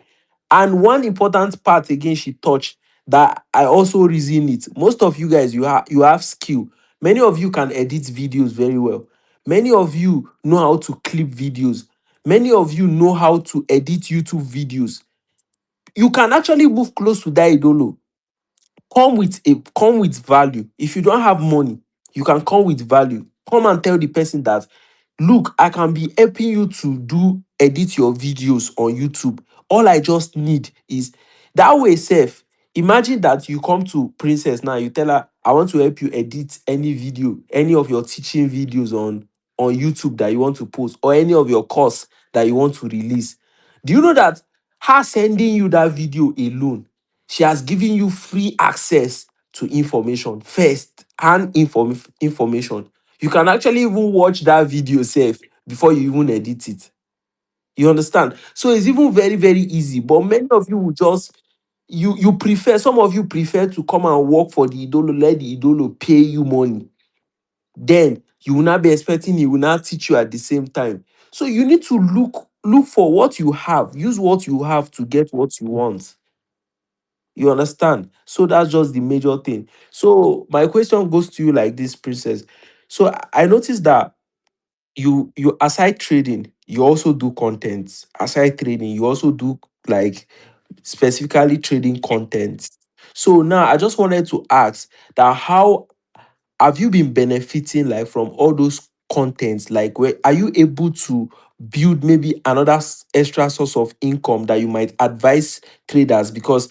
And one important part again she touched that I also reason it. Most of you guys, you have skill. Many of you can edit videos very well. Many of you know how to clip videos. Many of you know how to edit YouTube videos. You can actually move close to that idolo. Come with value. If you don't have money, you can come with value. Come and tell the person that, look, I can be helping you to edit your videos on YouTube. All I just need is that way safe. Imagine that you come to Princess now, you tell her, I want to help you edit any video, any of your teaching videos on YouTube that you want to post, or any of your course that you want to release. Do you know that her sending you that video alone, she has given you free access to information first and information. You can actually even watch that video safe before you even edit it. You understand? So it's even very, very easy. But many of you will just you prefer, some of you prefer to come and work for the idolo, let the idolo pay you money. Then you will not be expecting he will not teach you at the same time. So you need to look for what you have, use what you have to get what you want. You understand? So that's just the major thing. So my question goes to you like this, Princess. So I noticed that you aside trading, you also do content. Aside trading, you also do like specifically trading content. So now I just wanted to ask that how have you been benefiting like from all those contents? Like, where are you able to build maybe another extra source of income that you might advise traders? Because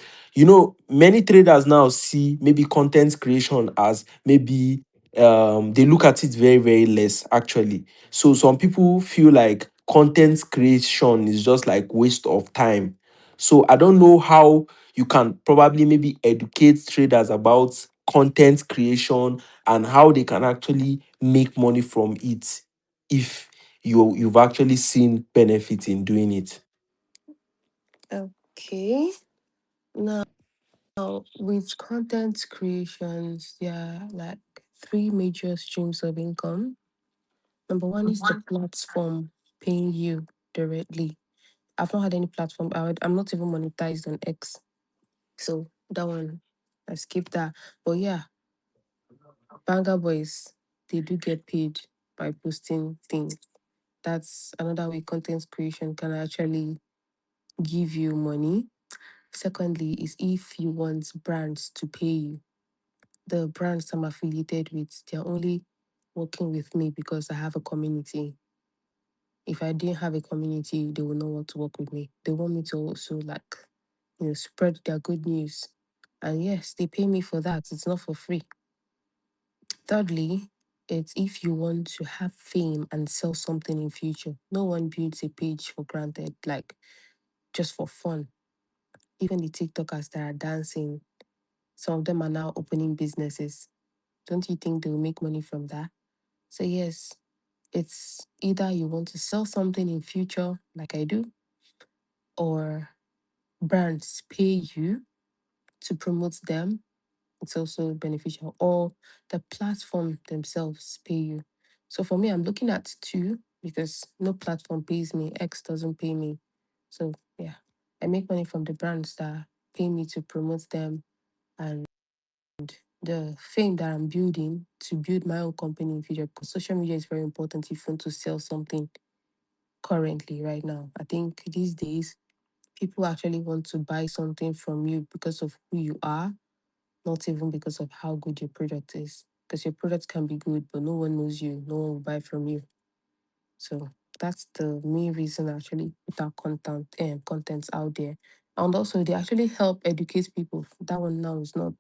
many traders now see maybe content creation as maybe they look at it very, very less actually. So some people feel like content creation is just like waste of time. So I don't know how you can probably maybe educate traders about content creation and how they can actually make money from it if you've actually seen benefit in doing it. Okay. Now, with content creations, there are like three major streams of income. Number one is the platform paying you directly. I've not had any platform. I'm not even monetized on X. So that one, I skipped that. But yeah, Banger Boys, they do get paid by posting things. That's another way content creation can actually give you money. Secondly, is if you want brands to pay you. The brands I'm affiliated with, they're only working with me because I have a community. If I didn't have a community, they would not want to work with me. They want me to also like, spread their good news. And yes, they pay me for that. It's not for free. Thirdly, it's if you want to have fame and sell something in future. No one builds a page for granted, like just for fun. Even the TikTokers that are dancing, some of them are now opening businesses. Don't you think they'll make money from that? So yes, it's either you want to sell something in future, like I do, or brands pay you to promote them. It's also beneficial, or the platform themselves pay you. So for me, I'm looking at two because no platform pays me. X doesn't pay me. So yeah, I make money from the brands that pay me to promote them, and the fame that I'm building to build my own company in future. Because social media is very important if you want to sell something currently right now. I think these days people actually want to buy something from you because of who you are, not even because of how good your product is. Because your product can be good, but no one knows you, no one will buy from you. So that's the main reason I actually put our contents out there. And also they actually help educate people. That one now is not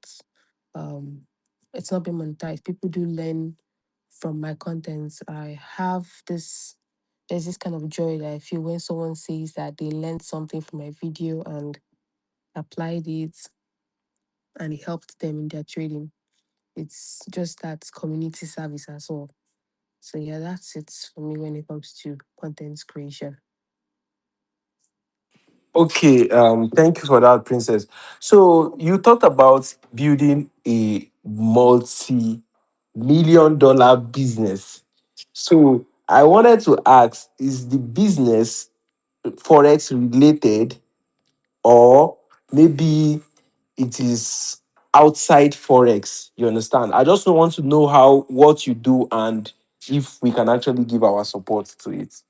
um it's not been monetized. People do learn from my contents. I have this there's this kind of joy that I feel when someone says that they learned something from my video and applied it and it helped them in their trading. It's just that community service as well. So yeah, that's it for me when it comes to content creation. Okay, thank you for that, Princess. So you talked about building a multi-million-dollar business. So I wanted to ask, is the business Forex related, or maybe it is outside Forex? You understand? I just want to know how what you do and if we can actually give our support to it.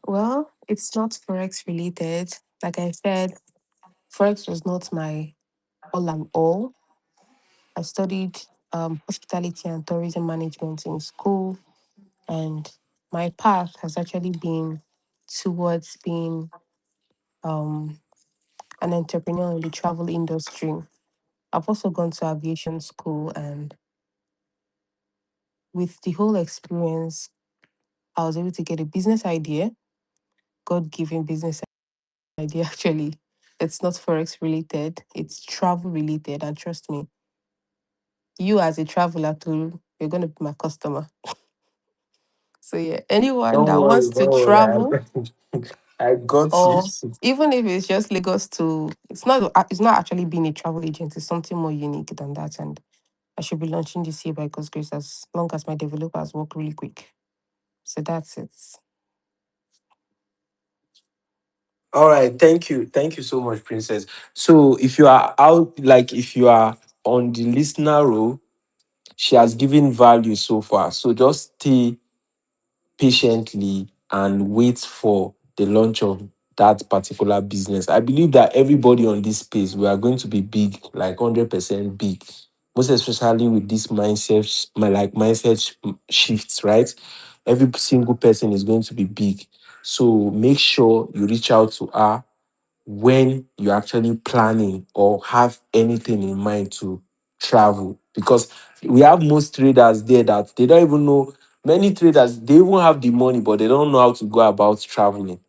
Well, it's not Forex related. Like I said, Forex was not my all and all. I studied hospitality and tourism management in school, and my path has actually been towards being um, an entrepreneur in the travel industry. I've also gone to aviation school, and with the whole experience, I was able to get a business idea, God given business idea actually. It's not Forex related, it's travel related. And trust me, you as a traveler too, you're going to be my customer. So, yeah, anyone Don't that worry, wants don't to worry. travel, I got you. or even if it's just Lagos to, it's not actually being a travel agent, it's something more unique than that. And I should be launching this year by God's grace as long as my developers work really quick. So that's it. All right, thank you. Thank you so much, Princess. So if you are out, like if you are on the listener row, she has given value so far. So just stay patiently and wait for the launch of that particular business. I believe that everybody on this space, we are going to be big, like 100% big, most especially with this mindset, shifts, right? Every single person is going to be big. So make sure you reach out to her when you're actually planning or have anything in mind to travel, because we have most traders there that they don't even know. Many traders, they even have the money but they don't know how to go about traveling.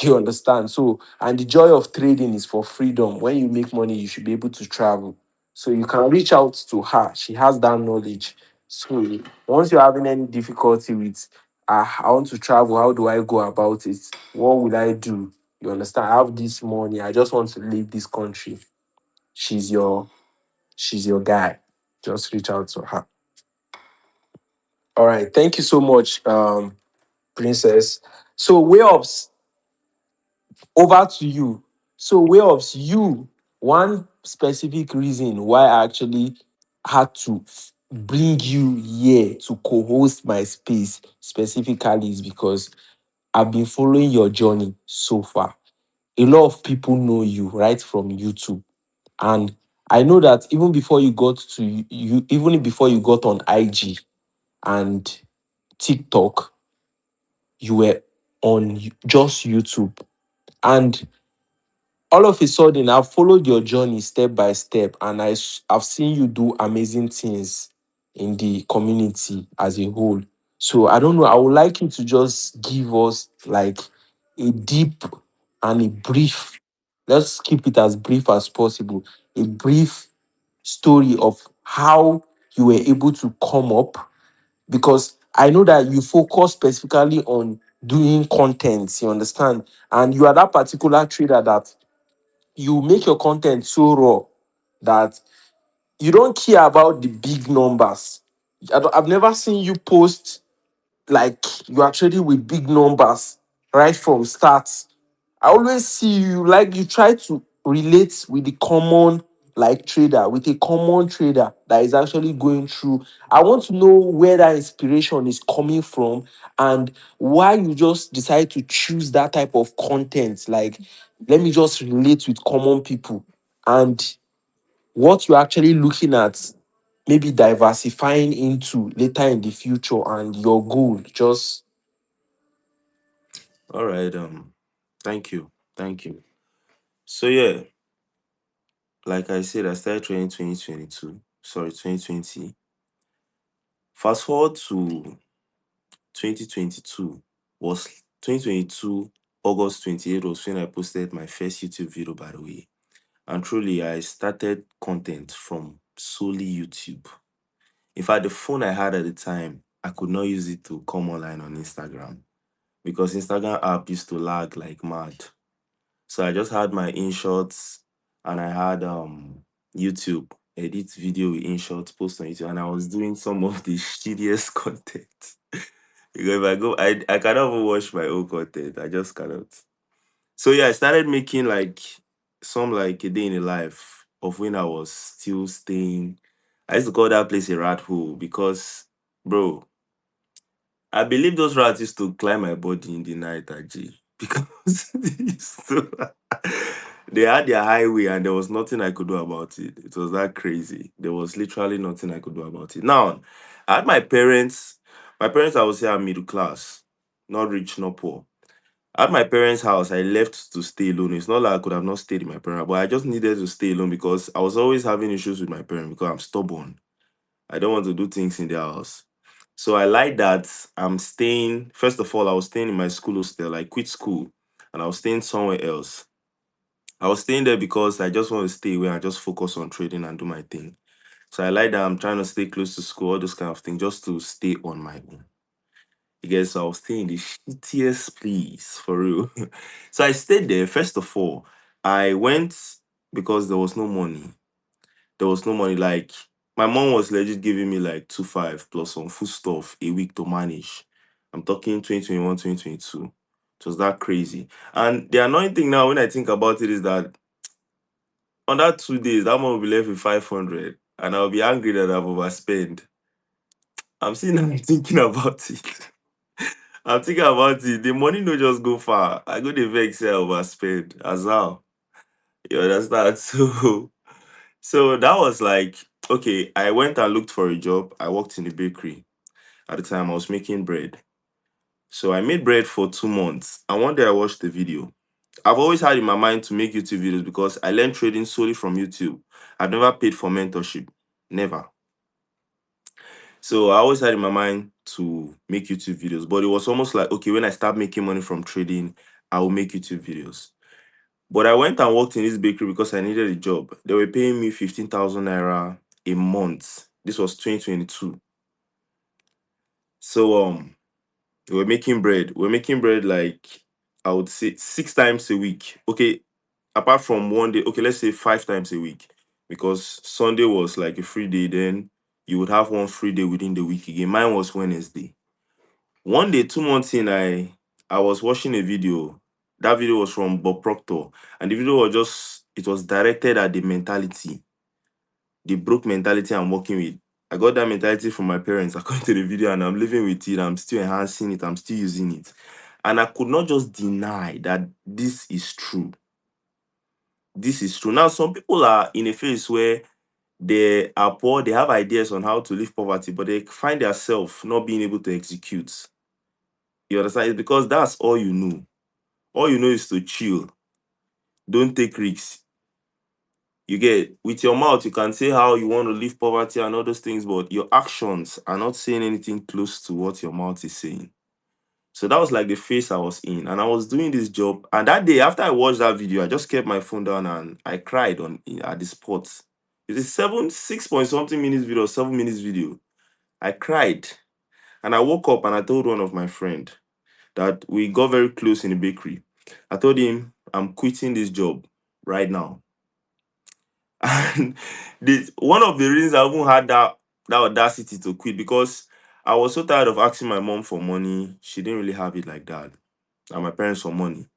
You understand? So, and the joy of trading is for freedom. When you make money, you should be able to travel. So you can reach out to her. She has that knowledge. So once you're having any difficulty with, I want to travel, how do I go about it? What will I do? You understand? I have this money. I just want to leave this country. She's your she's your guy. Just reach out to her. All right. Thank you so much, Princess. So Wayups, over to you. So, way of you, one specific reason why I actually had to bring you here to co-host my space specifically is because I've been following your journey so far. A lot of people know you right from YouTube, and I know that even before you got to you, even before you got on IG and TikTok, you were on just YouTube. And all of a sudden, I've followed your journey step by step, and I've seen you do amazing things in the community as a whole. So I don't know. I would like you to just give us like a deep and a brief. Let's keep it as brief as possible. A brief story of how you were able to come up, because I know that you focus specifically on doing content. You understand, and you are that particular trader that you make your content so raw that you don't care about the big numbers. I've never seen you post like you actually with big numbers right from start. I always see you like you try to relate with the common like trader, with a common trader that is actually going through. I want to know where that inspiration is coming from and why you just decide to choose that type of content. Like, let me just relate with common people and what you're actually looking at, maybe diversifying into later in the future and your goal. Just All right. Thank you. Thank you. So yeah, like I said, I started training 2022. Sorry, 2020. Fast forward to 2022 was 2022 August 28th was when I posted my first YouTube video, by the way. And truly, I started content from solely YouTube. In fact, the phone I had at the time, I could not use it to come online on Instagram because Instagram app used to lag like mad. So I just had my InShots and I had YouTube, edit video with InShots, post on YouTube, and I was doing some of the shittiest content. Because if I go, I cannot even watch my own content. I just cannot. So yeah, I started making like some like a day in the life of when I was still staying. I used to call that place a rat hole because, bro, I believe those rats used to climb my body in the night, G, because they used to, they had their highway and there was nothing I could do about it. It was that crazy. There was literally nothing I could do about it. Now, I had my parents. My parents, I would say, are middle class, not rich, not poor. At my parents' house, I left to stay alone. It's not like I could have not stayed with my parents, but I just needed to stay alone because I was always having issues with my parents because I'm stubborn. I don't want to do things in their house. So I like that I'm staying. First of all, I was staying in my school hostel. I quit school and I was staying somewhere else. I was staying there because I just want to stay where I just focus on trading and do my thing. So I like that I'm trying to stay close to school, all those kind of things, just to stay on my own. You guys, so I was staying in the shittiest place for real. So I stayed there. First of all, I went because there was no money. There was no money. Like my mom was legit giving me like 2.5 plus some food stuff a week to manage. I'm talking 2021, 2022. It was that crazy. And the annoying thing now when I think about it is that on that 2 days, that one will be left with 500. And I'll be angry that I've overspent. I'm still now thinking about it. I'm thinking about it. The money no just go far. I go the vex say I overspend as well. You understand? So that was like okay. I went and looked for a job. I worked in a bakery. At the time, I was making bread. So I made bread for 2 months. And one day I watched the video. I've always had in my mind to make YouTube videos because I learned trading solely from YouTube. I've never paid for mentorship. Never. So I always had in my mind to make YouTube videos, but it was almost like okay, when I start making money from trading, I will make YouTube videos. But I went and worked in this bakery because I needed a job. They were paying me 15,000 naira a month. This was 2022. So we were making bread. We were making bread like I would say 6 times a week. Okay, apart from one day, okay, let's say 5 times a week. Because Sunday was like a free day, then you would have one free day within the week again. Mine was Wednesday. One day, 2 months in, I was watching a video. That video was from Bob Proctor, and the video was just it was directed at the mentality, the broke mentality I'm working with. I got that mentality from my parents according to the video, and I'm living with it. I'm still enhancing it. I'm still using it, and I could not just deny that this is true. This is true. Now, some people are in a phase where they are poor. They have ideas on how to leave poverty, but they find themselves not being able to execute. You understand? It's because that's all you know. All you know is to chill. Don't take risks. You get with your mouth, you can say how you want to leave poverty and all those things, but your actions are not saying anything close to what your mouth is saying. So that was like the phase I was in, and I was doing this job. And that day, after I watched that video, I just kept my phone down and I cried at the spot. It's a 6 point something minutes video, 7 minutes video. I cried, and I woke up and I told one of my friend that we got very close in the bakery. I told him I'm quitting this job right now. And this one of the reasons I even had that audacity to quit because I was so tired of asking my mom for money. She didn't really have it like that. And my parents for money.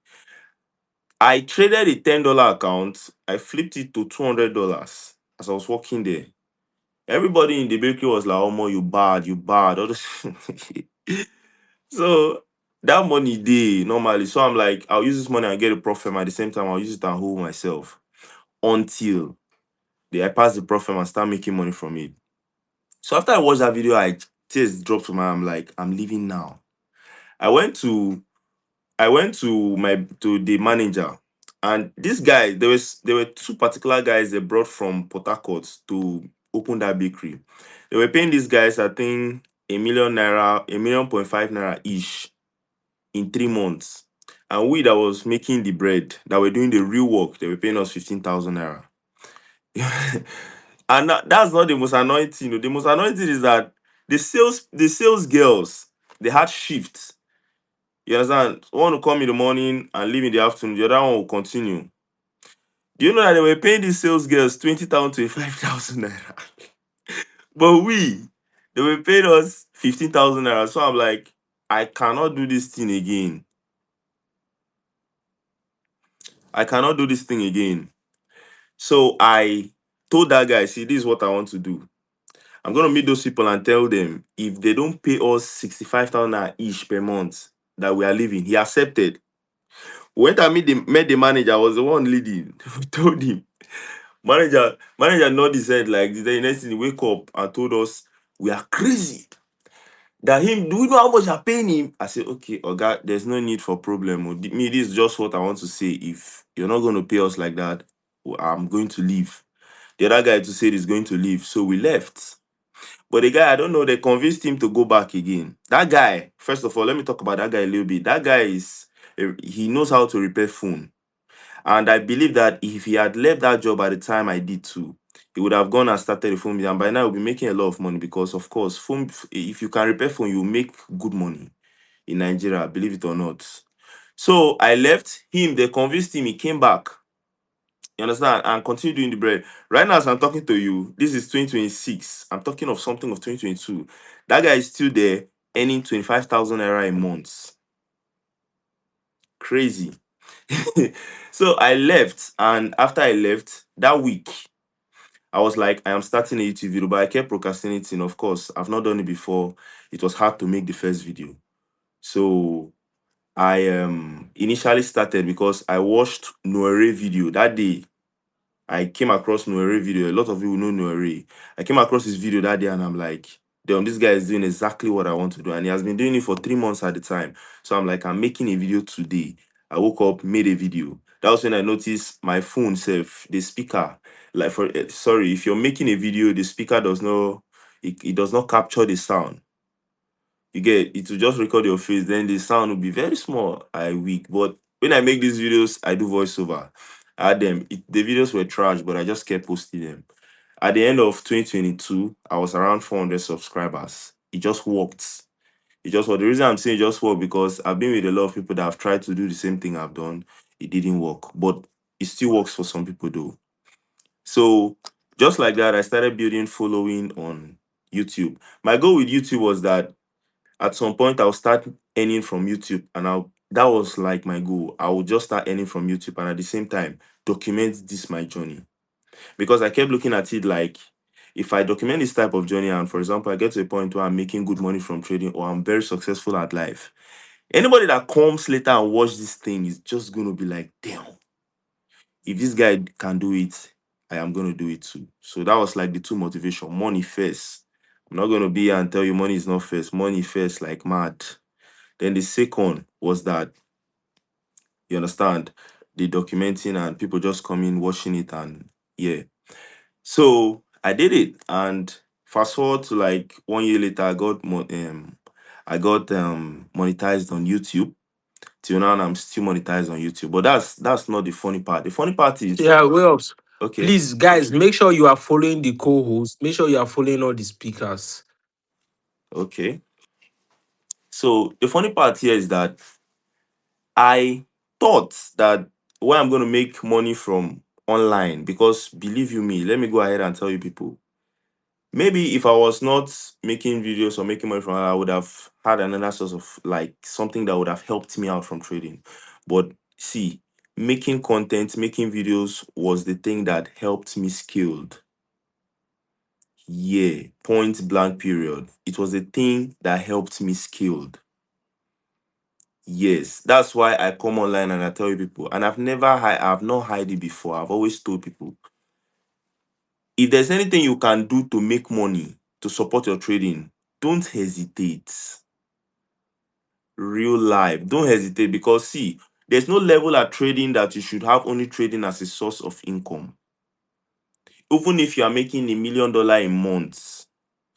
I traded a $10 account. I flipped it to $200 as I was working there. Everybody in the bakery was like, "Oh, mo, you bad, you bad." All this. So that money day normally. So I'm like, I'll use this money and get a profit. At the same time, I'll use it and hold myself until I pass the profit and start making money from it. So after I watched that video, I tears dropped from my. I'm like, I'm leaving now. I went to to the manager, and this guy there were two particular guys they brought from Port Harcourt to open that bakery. They were paying these guys, I think, a million naira, a million point five naira each in 3 months. And we that was making the bread, that were doing the real work, they were paying us 15,000 naira. And that's not the most annoying thing. The most annoying thing is that the sales girls, they had shifts. You understand? One will come in the morning and leave in the afternoon. The other one will continue. Do you know that they were paying these sales girls 20,000, 25,000 naira? But they were paying us 15,000 naira. So I'm like, I cannot do this thing again. I cannot do this thing again. So I told that guy, see, this is what I want to do. I'm gonna meet those people and tell them if they don't pay us 65,000 naira each per month that we are leaving. He accepted. When I met the manager, I was the one leading. We told him. Manager nodded his head like the next thing he wake up and told us we are crazy. That him, do we know how much you're paying him? I said, okay, Oga, there's no need for problem. Me, this is just what I want to say. If you're not going to pay us like that, I'm going to leave. The other guy to say he's going to leave. So we left. But the guy, I don't know, they convinced him to go back again. That guy, first of all, let me talk about that guy a little bit. That guy he knows how to repair phone. And I believe that if he had left that job at the time I did too, he would have gone and started a phone business. And by now, he'll be making a lot of money because, of course, phone, if you can repair phone, you make good money in Nigeria, believe it or not. So I left him, they convinced him, he came back. You understand? And continue doing the bread. Right now, as I'm talking to you, this is 2026. I'm talking of something of 2022. That guy is still there earning 25,000 naira a month. Crazy. So I left, and after I left that week, I was like, I am starting a YouTube video, but I kept procrastinating. Of course, I've not done it before. It was hard to make the first video. So I initially started because I watched Noire video that day. I came across Noire video. A lot of you know Noire. I came across his video that day and I'm like, damn, this guy is doing exactly what I want to do. And he has been doing it for 3 months at the time. So I'm like, I'm making a video today. I woke up, made a video. That was when I noticed my phone self, the speaker, like sorry, if you're making a video, the speaker does not, it does not capture the sound. You get it will just record your face, then the sound will be very small. I weak. But when I make these videos, I do voiceover. I had them. The videos were trash, but I just kept posting them. At the end of 2022, I was around 400 subscribers. It just worked. It just worked. The reason I'm saying it just worked because I've been with a lot of people that have tried to do the same thing I've done. It didn't work, but it still works for some people though. So just like that, I started building following on YouTube. My goal with YouTube was that at some point I'll start earning from YouTube, and I'll that was like my goal. I will just start earning from YouTube and at the same time document this my journey. Because I kept looking at it like, if I document this type of journey and for example I get to a point where I'm making good money from trading or I'm very successful at life, anybody that comes later and watch this thing is just gonna be like, damn, if this guy can do it, I am gonna do it too. So that was like the two motivation. Money first. I'm not gonna be here and tell you money is not first. Money first, like mad. Then the second was that, you understand, the documenting and people just coming, watching it, and yeah. So I did it, and fast forward to like 1 year later, I got monetized on YouTube. Till now, I'm still monetized on YouTube. But that's not the funny part. The funny part is, Yeah, Wayurps. okay, Please, guys, make sure you are following the co-host. Make sure you are following all the speakers. okay. So the funny part here is that I thought that where I'm going to make money from online, because believe you me, let me go ahead and tell you people. Maybe if I was not making videos or making money from it, I would have had another source of like something that would have helped me out from trading. But see, making content, making videos was the thing that helped me skilled. Yeah, point blank period. It was the thing that helped me skilled. Yes, that's why I come online and I tell you people, and I've not hide it before. I've always told people, if there's anything you can do to make money to support your trading, don't hesitate. Real life, don't hesitate, because see, there's no level at trading that you should have only trading as a source of income. Even if you are making $1 million a month,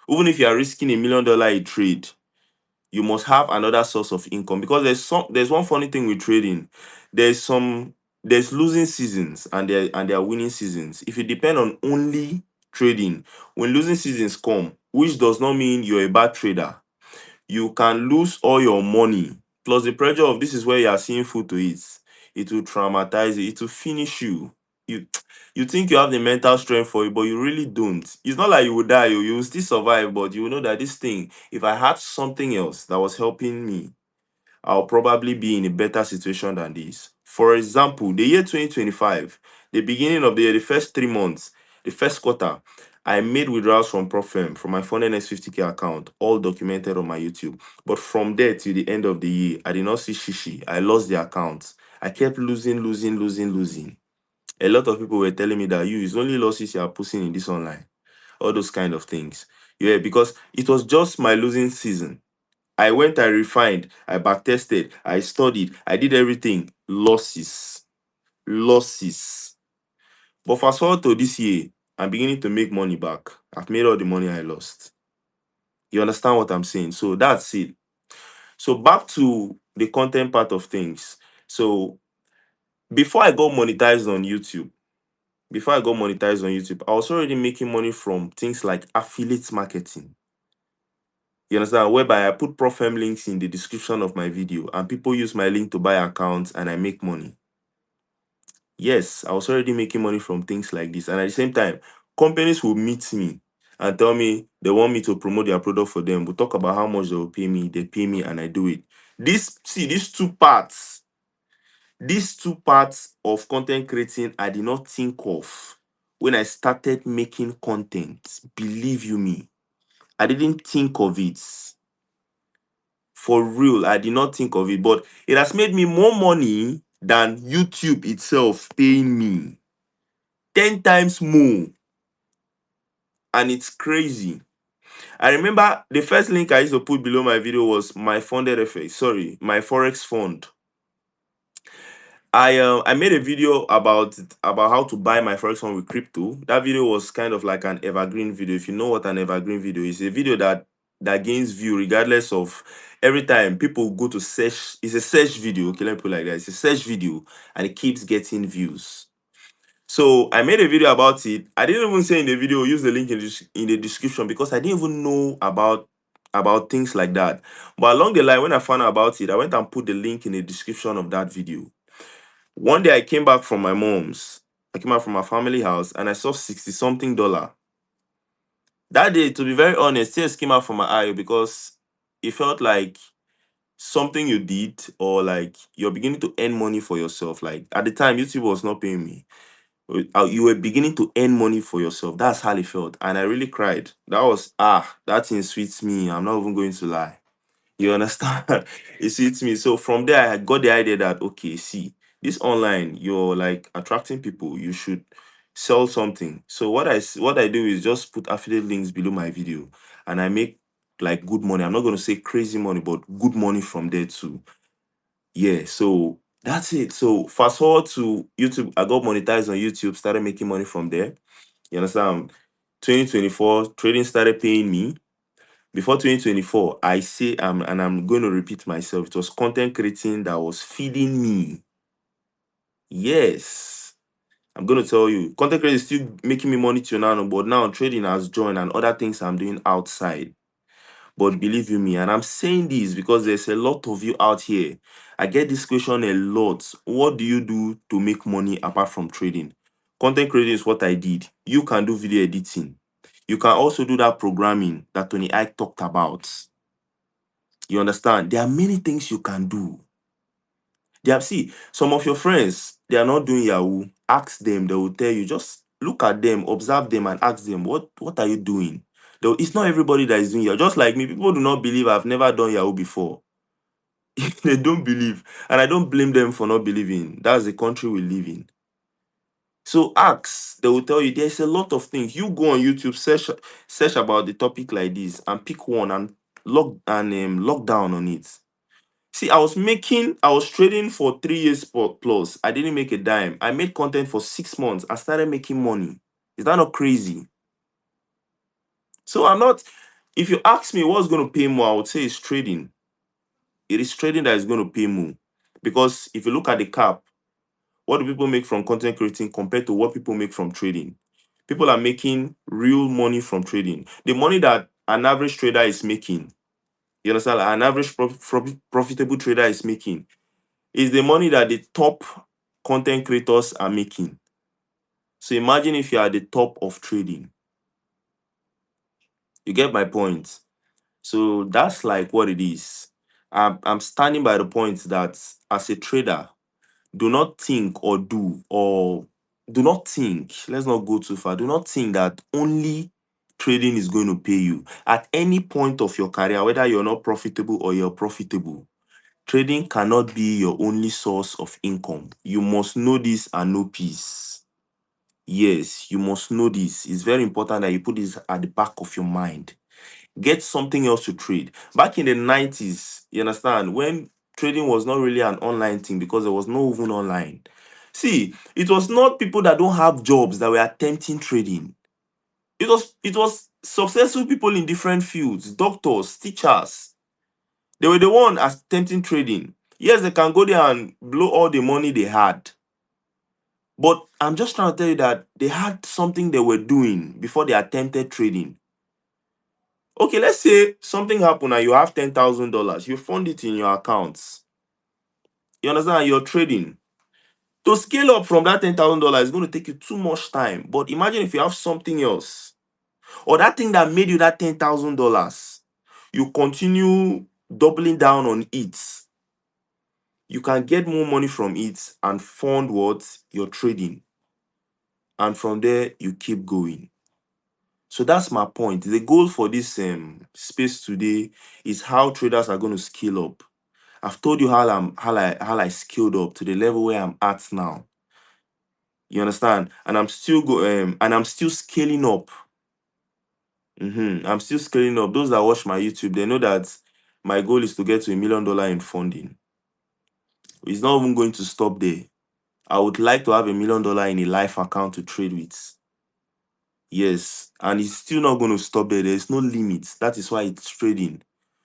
even if you are risking $1 million a trade, you must have another source of income, because there's one funny thing with trading. There's losing seasons and there are winning seasons. If you depend on only trading, when losing seasons come, which does not mean you're a bad trader, you can lose all your money. Plus the pressure of this is where you are seeing food to eat. It will traumatize you, it will finish you. You you think you have the mental strength for it, but you really don't. It's not like you will die, you will still survive, but you will know that this thing, if I had something else that was helping me, I'll probably be in a better situation than this. For example, the year 2025, the beginning of the year, the first 3 months, the first quarter, I made withdrawals from Profirm from my phone NS50K account, all documented on my YouTube. But from there till the end of the year, I did not see shishi. I lost the account. I kept losing. A lot of people were telling me that it's only losses you are posting in this online, all those kind of things. Yeah, because it was just my losing season. I went, I refined, I backtested, I studied, I did everything. Losses. Losses. But fast forward to this year, I'm beginning to make money back. I've made all the money I lost. You understand what I'm saying? So that's it. So back to the content part of things. So before I got monetized on YouTube, I was already making money from things like affiliate marketing. You understand? Whereby I put Profem links in the description of my video and people use my link to buy accounts and I make money. Yes, I was already making money from things like this. And at the same time, companies will meet me and tell me they want me to promote their product for them. We'll talk about how much they will pay me. They pay me and I do it. These two parts of content creating, I did not think of when I started making content. Believe you me, I didn't think of it. For real, I did not think of it, but it has made me more money than YouTube itself paying me 10 times more. And it's crazy. I remember the first link I used to put below my video was my funded FX, sorry, my Forex fund. I made a video about how to buy my Forex fund with crypto. That video was kind of like an evergreen video. If you know what an evergreen video is, a video that gains view regardless of every time people go to search. It's a search video. Okay, let me put it like that. It's a search video and it keeps getting views. So I made a video about it. I didn't even say in the video use the link in the description because I didn't even know about things like that. But along the line, when I found out about it, I went and put the link in the description of that video. One day I came back from my mom's. I came out from my family house and I saw 60 something dollar. That day, to be very honest, tears came out from my eye because it felt like something you did or like you're beginning to earn money for yourself. Like at the time, YouTube was not paying me. You were beginning to earn money for yourself. That's how it felt. And I really cried. That thing sweets me. I'm not even going to lie. You understand? It suits me. So from there, I got the idea that okay, see, this online, you're like attracting people. You should sell something. So what I do is just put affiliate links below my video, and I make like good money. I'm not going to say crazy money, but good money from there too. Yeah. So that's it. So fast forward to YouTube. I got monetized on YouTube. Started making money from there. You understand? 2024 trading started paying me. Before 2024, I say and I'm going to repeat myself, it was content creating that was feeding me. Yes. I'm going to tell you, content creating is still making me money till now, but now trading has joined and other things I'm doing outside. But believe you me, and I'm saying this because there's a lot of you out here. I get this question a lot. What do you do to make money apart from trading? Content creating is what I did. You can do video editing. You can also do that programming that Tony Ike talked about. You understand? There are many things you can do. See, some of your friends, they are not doing Yahoo. Ask them, they will tell you. Just look at them, observe them, and ask them, what are you doing? It's not everybody that is doing Yahoo. Just like me, people do not believe I've never done Yahoo before. They don't believe. And I don't blame them for not believing. That's the country we live in. So ask, they will tell you there's a lot of things. You go on YouTube, search about the topic like this, and pick one and lock down on it. See, I was trading for 3 years plus. I didn't make a dime. I made content for 6 months. I started making money. Is that not crazy? So if you ask me what's going to pay more, I would say it's trading. It is trading that is going to pay more. Because if you look at the cap, what do people make from content creating compared to what people make from trading? People are making real money from trading. The money that an average trader is making, you understand, an average profitable trader is making, is the money that the top content creators are making. So imagine if you are at the top of trading. You get my point. So that's like what it is. I'm standing by the point that as a trader, do not think or do or do not think. Let's not go too far. Do not think that only trading is going to pay you. At any point of your career, whether you're not profitable or you're profitable, trading cannot be your only source of income. You must know this and know peace. Yes, you must know this. It's very important that you put this at the back of your mind. Get something else to trade. Back in the 90s, you understand, when trading was not really an online thing because there was no even online. See, it was not people that don't have jobs that were attempting trading. It was successful people in different fields, doctors, teachers. They were the one attempting trading. Yes, they can go there and blow all the money they had. But I'm just trying to tell you that they had something they were doing before they attempted trading. Okay, let's say something happened and you have $10,000. You fund it in your accounts. You understand? You're trading. To scale up from that $10,000 is going to take you too much time. But imagine if you have something else, or that thing that made you that $10,000, you continue doubling down on it. You can get more money from it and fund what you're trading. And from there, you keep going. So that's my point. The goal for this space today is how traders are going to scale up. I've told you how I scaled up to the level where I'm at now. You understand? And I'm still scaling up. I'm still scaling up. Those that watch my YouTube, they know that my goal is to get to $1 million in funding. It's not even going to stop there. I would like to have $1 million in a life account to trade with. Yes, and it's still not going to stop there. There's no limit. That is why it's trading.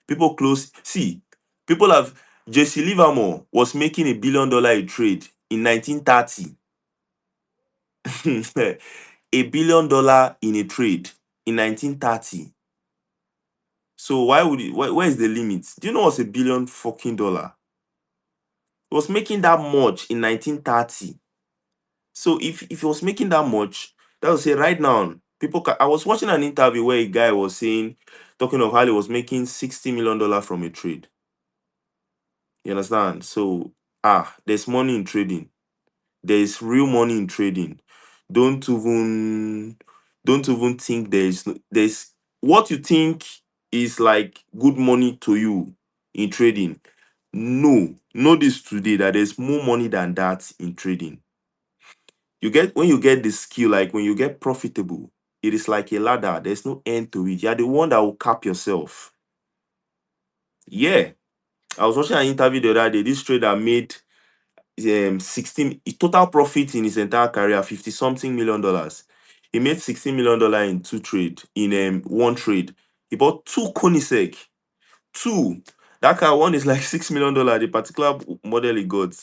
People close. See, people have. Jesse Livermore was making $1 billion a trade in 1930. $1 billion in a trade in 1930. So why would it? Where is the limit? Do you know what's $1 billion? He was making that much in 1930. So if he was making that much, that would say right now, I was watching an interview where a guy was saying, talking of how he was making $60 million from a trade. You understand? So there's money in trading. There is real money in trading. Don't even don't even think there's what you think is like good money to you in trading. No, know this today that there's more money than that in trading. When you get the skill, like when you get profitable, it is like a ladder. There's no end to it. You're the one that will cap yourself. Yeah. I was watching an interview the other day. This trader made 16 total profit in his entire career, 50 something million dollars. He made $16 million in one trade. He bought two Koenigsegg. Two. That car one is like $6 million, the particular model he got.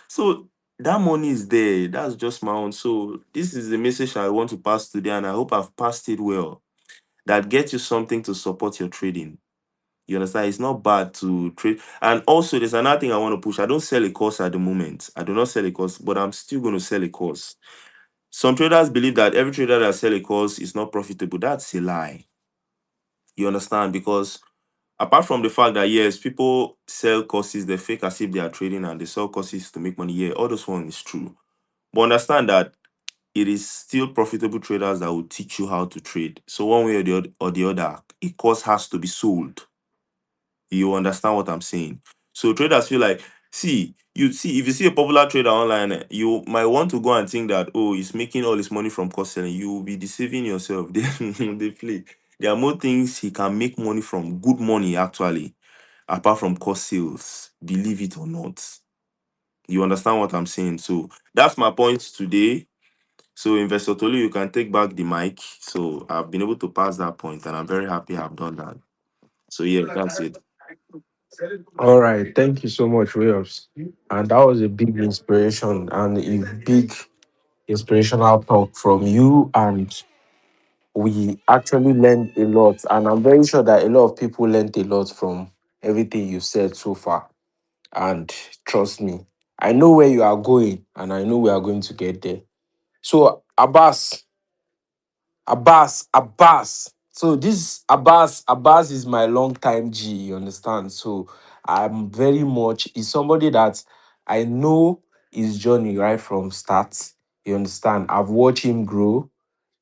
So that money is there. That's just my own. So this is the message I want to pass today, and I hope I've passed it well. That gets you something to support your trading. You understand? It's not bad to trade. And also, there's another thing I want to push. I don't sell a course at the moment. I do not sell a course, but I'm still going to sell a course. Some traders believe that every trader that sell a course is not profitable. That's a lie. You understand? Because apart from the fact that yes, people sell courses, they fake as if they are trading and they sell courses to make money. Yeah, all those one is true. But understand that it is still profitable traders that will teach you how to trade. So one way or the other, a course has to be sold. You understand what I'm saying? So traders feel like, if you see a popular trader online, you might want to go and think that, oh, he's making all his money from course selling. You will be deceiving yourself. They play. There are more things he can make money from, good money actually, apart from course sales. Believe it or not. You understand what I'm saying? So that's my point today. So Investor Tolu, you can take back the mic. So I've been able to pass that point, and I'm very happy I've done that. So yeah, that's it. All right, thank you so much, Wayups. And that was a big inspiration and a big inspirational talk from you. And we actually learned a lot. And I'm very sure that a lot of people learned a lot from everything you said so far. And trust me, I know where you are going, and I know we are going to get there. So, Abbas. So this Abbas is my long time G, you understand? So I'm very much is somebody that I know his journey right from start. You understand? I've watched him grow.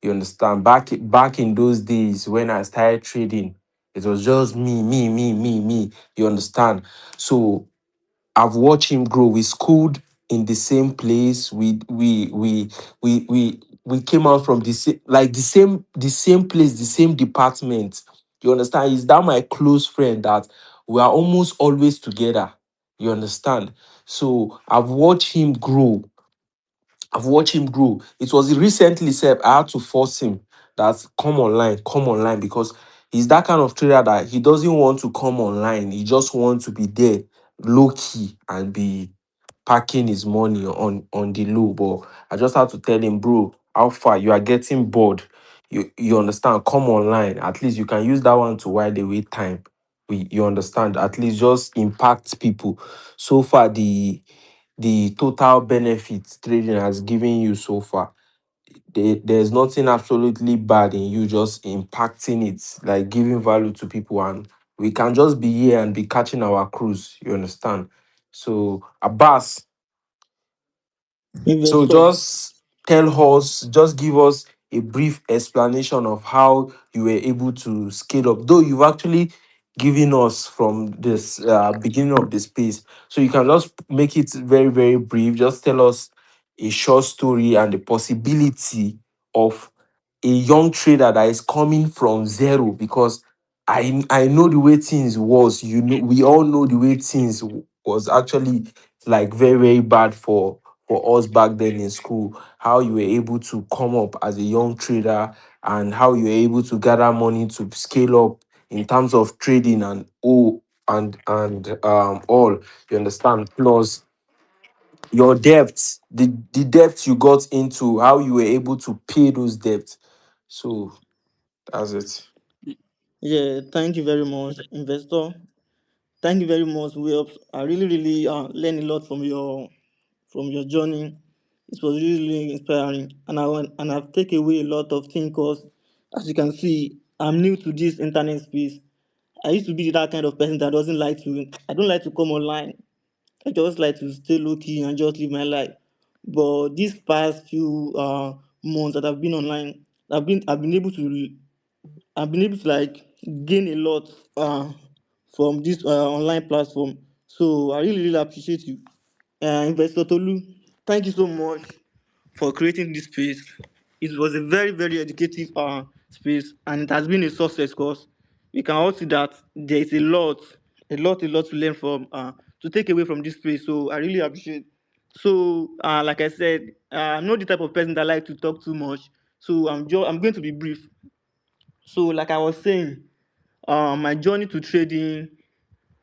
You understand? Back in those days when I started trading, it was just me. You understand? So I've watched him grow. We schooled in the same place. We came out from the same place, the same department. You understand? He's that my close friend that we are almost always together. You understand? So I've watched him grow. I've watched him grow. It was recently said I had to force him that come online, because he's that kind of trader that he doesn't want to come online. He just wants to be there, low key, and be packing his money on the low. But I just had to tell him, bro, how far you are getting bored. You understand? Come online. At least you can use that one to while away time. You understand? At least just impact people. So far, the total benefits trading has given you so far, there's nothing absolutely bad in you just impacting it, like giving value to people, and we can just be here and be catching our cruise. You understand? So Abbas, so Investor. just give us a brief explanation of how you were able to scale up. Though you've actually given us from this beginning of the space, so you can just make it very, very brief. Just tell us a short story and the possibility of a young trader that is coming from zero, because I know the way things was. You know, we all know the way things was actually like very, very bad for us back then in school, how you were able to come up as a young trader and how you were able to gather money to scale up in terms of trading and all. You understand? Plus your debts, the debts you got into, how you were able to pay those debts. So that's it. Yeah, thank you very much, investor. Thank you very much, Wayups. I really, really learned a lot from your journey. It was really, really inspiring, and I've taken away a lot of things. Cause as you can see, I'm new to this internet space. I used to be that kind of person that doesn't like to. I don't like to come online. I just like to stay low key and just live my life. But these past few months that I've been online, I've been able to like gain a lot from this online platform. So I really, really appreciate you, Investor Tolu. Thank you so much for creating this space. It was a very, very educative space, and it has been a success. Cause we can all see that there is a lot to learn from, to take away from this space. So I really appreciate. So, like I said, I'm not the type of person that like to talk too much. So I'm going to be brief. So, like I was saying, my journey to trading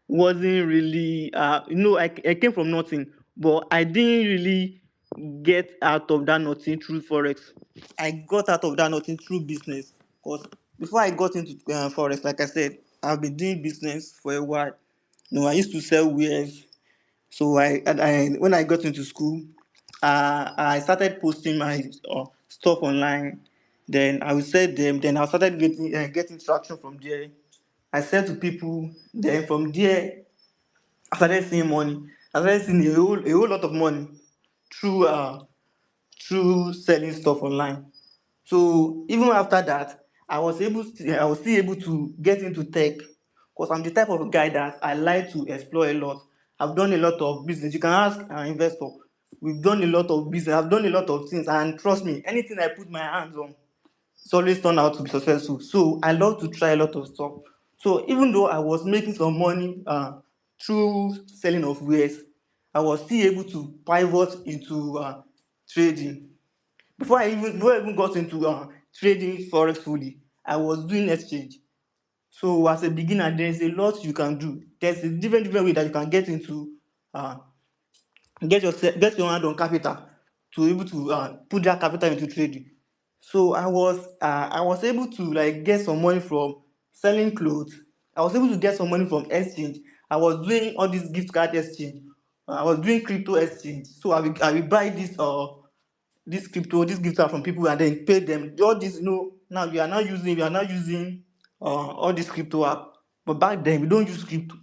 wasn't really, I came from nothing, but I didn't really get out of that nothing through Forex. I got out of that nothing through business. Because before I got into Forex, like I said, I've been doing business for a while. I used to sell wares. So when I got into school, I started posting my stuff online. Then I would sell them. Then I started getting traction from there. I sell to people. Then from there, I started seeing money. I started seeing a whole lot of money through selling stuff online. So even after that, I was still able to get into tech, because I'm the type of guy that I like to explore a lot. I've done a lot of business. You can ask an investor. We've done a lot of business. I've done a lot of things, and trust me, anything I put my hands on, it's always turned out to be successful. So I love to try a lot of stuff. So even though I was making some money through selling of wares, I was still able to pivot into trading. Before I even got into trading forex fully, I was doing exchange. So as a beginner, there's a lot you can do. There's a different way that you can get into uh, get your hand on capital to able to put that capital into trading. So I was able to like get some money from selling clothes. I was able to get some money from exchange. I was doing all this gift card exchange. I was doing crypto exchange. So I will buy this crypto, this gift card from people and then pay them. All this, now we are now using all this crypto app. But back then we don't use crypto.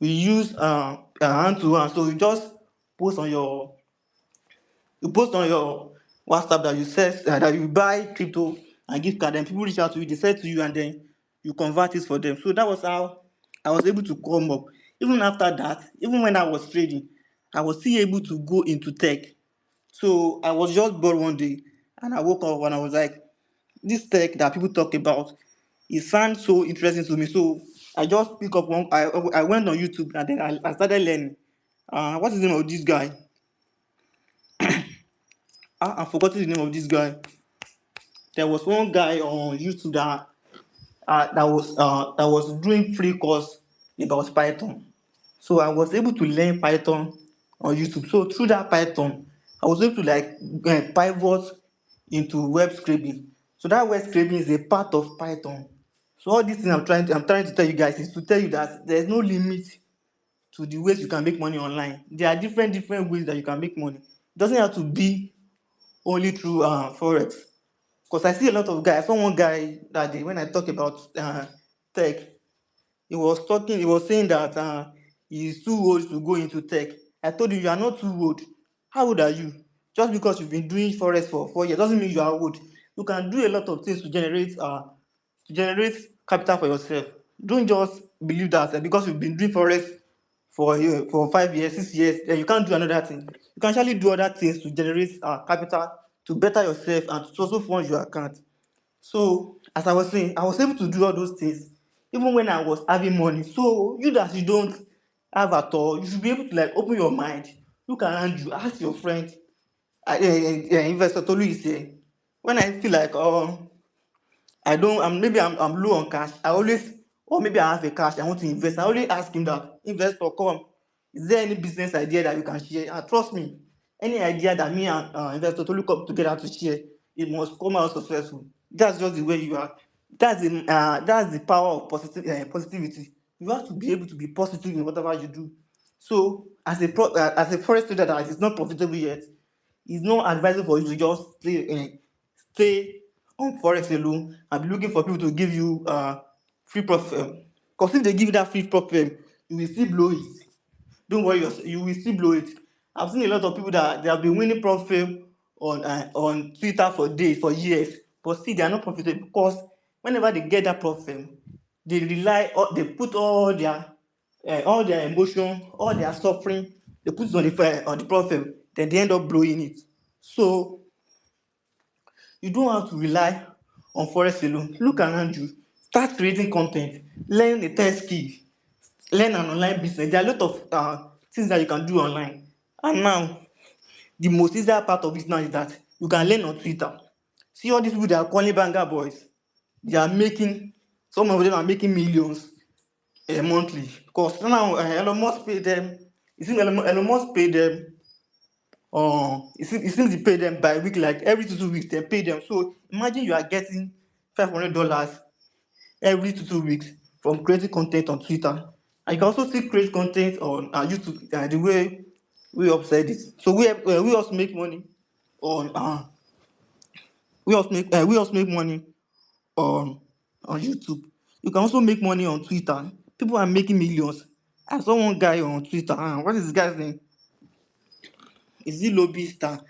We use hand to hand. So post on your you post on your WhatsApp that you sell that you buy crypto and gift card, then people reach out to you, they sell to you, and then you convert it for them. So that was how I was able to come up. Even after that, even when I was trading, I was still able to go into tech. So I was just bored one day and I woke up and I was like, this tech that people talk about, it sounds so interesting to me. So I just pick up one. I went on YouTube and then I started learning. What's the name of this guy? I'm forgetting the name of this guy. There was one guy on YouTube that was doing free course about Python. So I was able to learn Python on YouTube. So through that Python, I was able to like pivot into web scraping. So that web scraping is a part of Python. So all these things I'm trying to tell you guys is to tell you that there's no limit to the ways you can make money online. There are different ways that you can make money. It doesn't have to be only through Forex. Because I see a lot of guys. I saw one guy that day when I talk about tech. He was saying that he's too old to go into tech. I told him, you are not too old. How old are you? Just because you've been doing Forex for 4 years doesn't mean you are old. You can do a lot of things to generate capital for yourself. Don't just believe that because you've been doing Forex for 5 years, 6 years, then you can't do another thing. You can actually do other things to generate capital to better yourself and to also fund your account. So, as I was saying, I was able to do all those things even when I was having money. So, you that you don't have at all, you should be able to like open your mind, look around you, ask your friend. Investor Tolu is here. When I feel like, I don't, I'm low on cash. I always, or maybe I have a cash, I want to invest. I always ask him that, investor, come, is there any business idea that you can share? And trust me, any idea that me and investor to look up together to share, it must come out successful. That's just the way you are. That's the power of positivity. You have to be able to be positive in whatever you do. So, as a forex trader that is not profitable yet, it's not advisable for you to just stay on forex alone and be looking for people to give you free profit. Because if they give you that free profit, you will still blow it. Don't worry, you will still blow it. I've seen a lot of people that they have been winning profit on Twitter for days, for years, but still they are not profitable because whenever they get that profit, they put all their emotion, all their suffering, they put it on the profit, then they end up blowing it. So you don't have to rely on forex alone. Look around you, start creating content, learn a tech skill, learn an online business. There are a lot of things that you can do online. And now, the most easier part of it now is that you can learn on Twitter. See all these people that are calling banger boys, they are making, some of them are making millions monthly. Because now Elon Musk pay them, it seems Elon Musk pay them, it seems he pay them by week, like every 2 weeks they pay them. So imagine you are getting $500 every 2 weeks from creating content on Twitter. And you can also still create content on YouTube the way we said it. So we also make money on we also make money on YouTube. You can also make money on Twitter. People are making millions. I saw one guy on Twitter. What is this guy's name? Is he Lobbyista?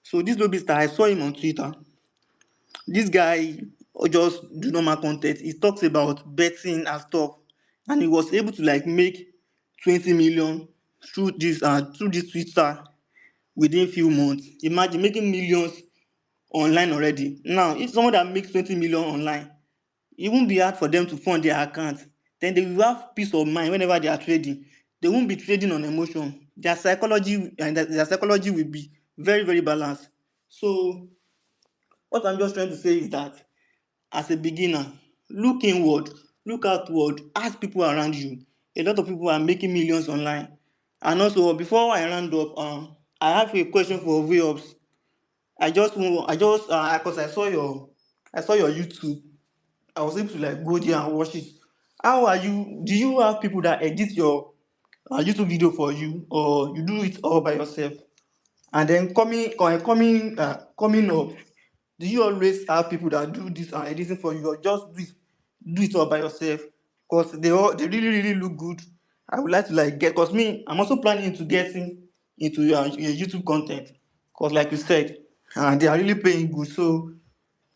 So this Lobbyista, I saw him on Twitter. This guy just do normal content. He talks about betting and stuff, and he was able to like make 20 million through this Twitter within few months. Imagine making millions online already. Now, if someone that makes 20 million online, it won't be hard for them to fund their account. Then they will have peace of mind whenever they are trading. They won't be trading on emotion. Their psychology will be very balanced. So what I'm just trying to say is that as a beginner, look inward, look outward, ask people around you. A lot of people are making millions online. And also, before I round up, I have a question for Wayurps. Because I saw your YouTube. I was able to like go there and watch it. How are you? Do you have people that edit your YouTube video for you, or you do it all by yourself? And then coming up, do you always have people that do this and editing for you, or just do it all by yourself? Because they really look good. I would like to like get, because me, I'm also planning to getting into your YouTube content. Because like you said, they are really paying good. So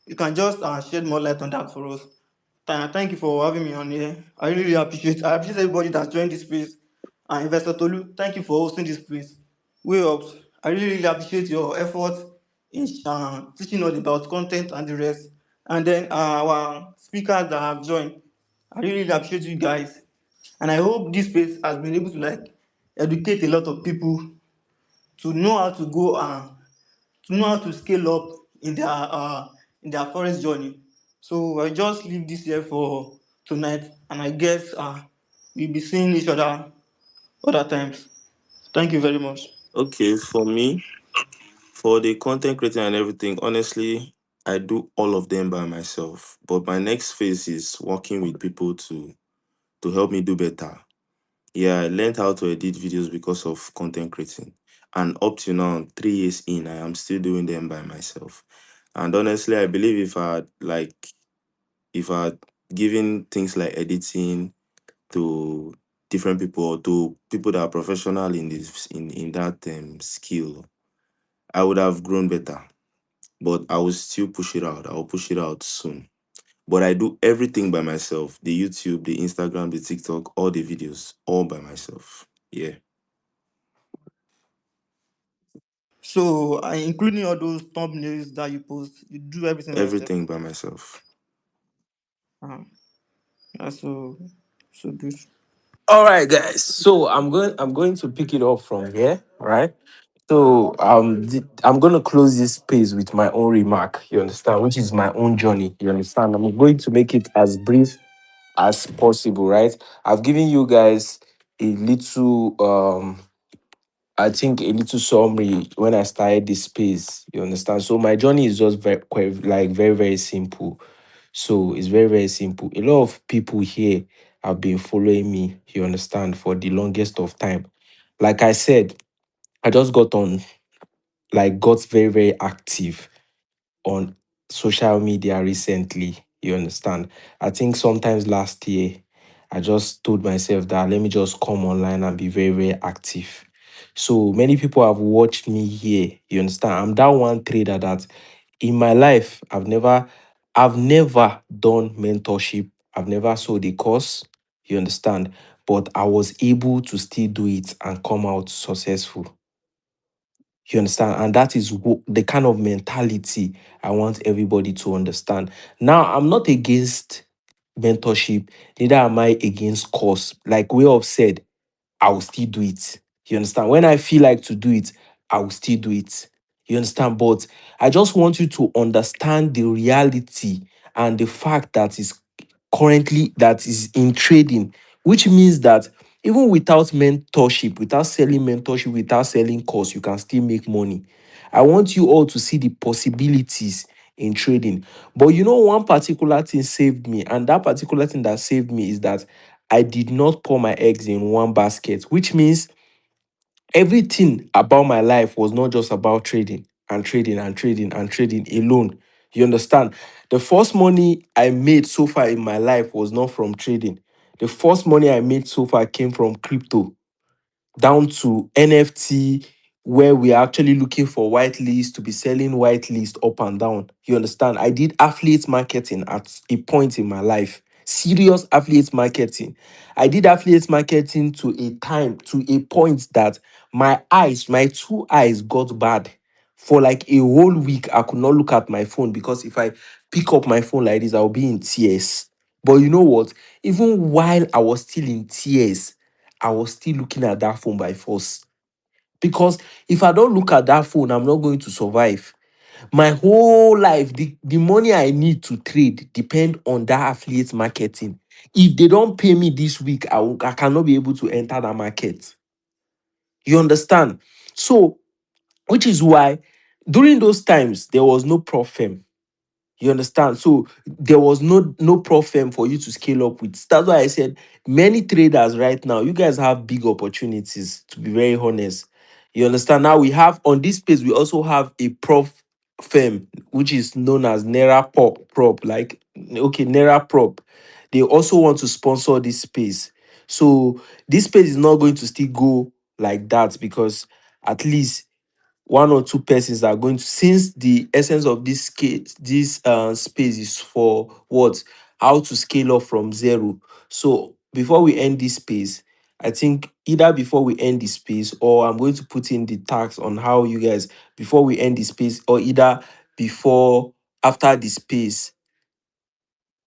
you can just shed more light on that for us. Thank you for having me on here. I appreciate everybody that joined this space. And Investor Tolu, thank you for hosting this space. Way up. I really appreciate your effort in teaching us about content and the rest. and then our speakers that have joined. I really appreciate you guys, and I hope this space has been able to like educate a lot of people to know how to go and to know how to scale up in their forest journey. So I just leave this here for tonight, and I guess we'll be seeing each other other times. Thank you very much. Okay, for me, for the content creating and everything, honestly, I do all of them by myself. But my next phase is working with people to help me do better. Yeah, I learned how to edit videos because of content creating. And up to now, 3 years in, I am still doing them by myself. And honestly, I believe if I had given things like editing to different people or to people that are professional in this in that skill, I would have grown better. But I will still push it out. I will push it out soon. But I do everything by myself: the YouTube, the Instagram, the TikTok, all the videos, all by myself. Yeah, So including all those thumbnails that you post, you do everything by yourself. everything by myself. Uh, that's so good. All right, guys. So I'm going to pick it up from here, right? So I'm gonna close this space with my own remark. You understand? Which is my own journey. You understand? I'm going to make it as brief as possible, right? I've given you guys a little I think a little summary when I started this space. You understand? So my journey is just very quite, like very, very simple. So it's very, very simple. A lot of people here have been following me, you understand, for the longest of time. Like I said, I just got very, very active on social media recently. You understand? I think sometimes last year, I just told myself that let me just come online and be very, very active. So many people have watched me here. You understand? I'm that one trader that in my life, I've never done mentorship. I've never sold a course. You understand? But I was able to still do it and come out successful. You understand? And that is the kind of mentality I want everybody to understand. Now, I'm not against mentorship, neither am I against course. Like we have said, I will still do it. You understand? When I feel like to do it, I will still do it. You understand? But I just want you to understand the reality and the fact that is currently that is in trading, which means that even without mentorship, without selling mentorship, without selling course, you can still make money. I want you all to see the possibilities in trading. But you know, one particular thing saved me, and that particular thing that saved me is that I did not pour my eggs in one basket, which means everything about my life was not just about trading and trading and trading and trading alone. You understand? The first money I made so far in my life was not from trading. The first money I made so far came from crypto down to NFT, where we are actually looking for whitelist to be selling whitelist up and down. You understand? I did affiliate marketing at a point in my life. Serious affiliate marketing. I did affiliate marketing to a time, to a point that my two eyes got bad. For like a whole week, I could not look at my phone because if I pick up my phone like this, I'll be in tears. But you know what? Even while I was still in tears, I was still looking at that phone by force. Because if I don't look at that phone, I'm not going to survive. My whole life, the money I need to trade depend on that affiliate marketing. If they don't pay me this week, I cannot be able to enter the market. You understand? So, which is why during those times, there was no prop firm. You understand? So there was no problem for you to scale up with. That's why I said many traders right now, you guys have big opportunities, to be very honest. You understand? Now we have on this page, we also have a prop firm, which is known as Naira Prop. Like, okay, Naira Prop. They also want to sponsor this space. So this space is not going to still go like that because at least one or two persons are going to, since the essence of this space is for what, how to scale up from zero. So before we end this space, I think either before we end the space, or I'm going to put in the tax on how you guys, before we end the space, or either before after the space,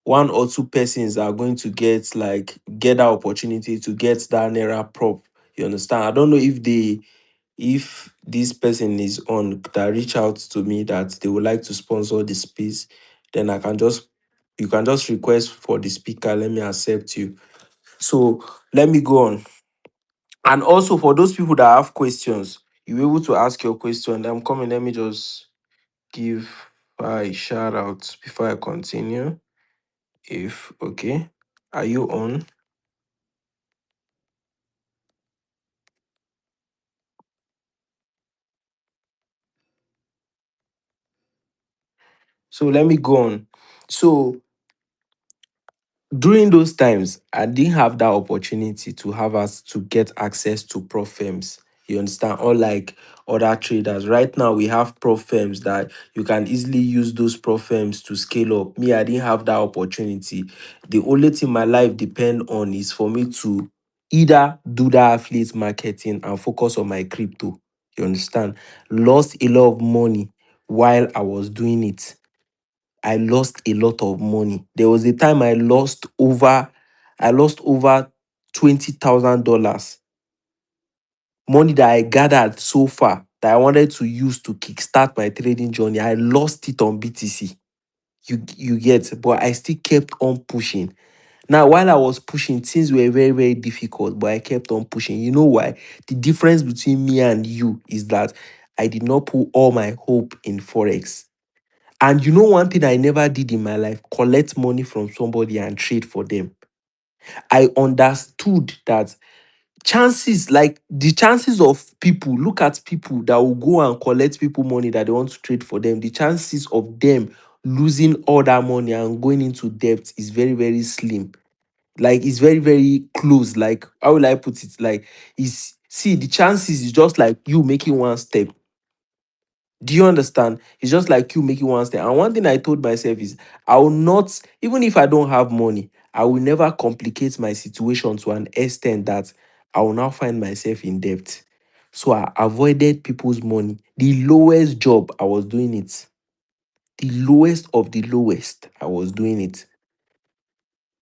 one or two persons are going to get that opportunity to get that naira prop. You understand? I don't know if this person is on that reach out to me that they would like to sponsor the space, then I can just you can just request for the speaker. Let me accept you. So let me go on. And also for those people that have questions, you're able to ask your question. I'm coming. Let me just give a shout out before I continue. If okay, are you on? So let me go on. So during those times, I didn't have that opportunity to have us to get access to prop firms. You understand? Unlike other traders, right now we have prop firms that you can easily use those prop firms to scale up. Me, I didn't have that opportunity. The only thing my life depend on is for me to either do that affiliate marketing and focus on my crypto. You understand? Lost a lot of money while I was doing it. I lost a lot of money. There was a time I lost over $20,000. Money that I gathered so far that I wanted to use to kickstart my trading journey. I lost it on BTC. You get, but I still kept on pushing. Now, while I was pushing, things were very, very difficult, but I kept on pushing. You know why? The difference between me and you is that I did not put all my hope in Forex. And you know one thing I never did in my life, collect money from somebody and trade for them. I understood that the chances of people, look at people that will go and collect people money that they want to trade for them, the chances of them losing all that money and going into debt is very, very slim. Like it's very, very close. Like, how will I put it? Like, is see the chances is just like you making one step. Do you understand? It's just like you making one step. And one thing I told myself is I will not, even if I don't have money, I will never complicate my situation to an extent that I will now find myself in debt. So I avoided people's money. The lowest job, I was doing it. The lowest of the lowest, I was doing it.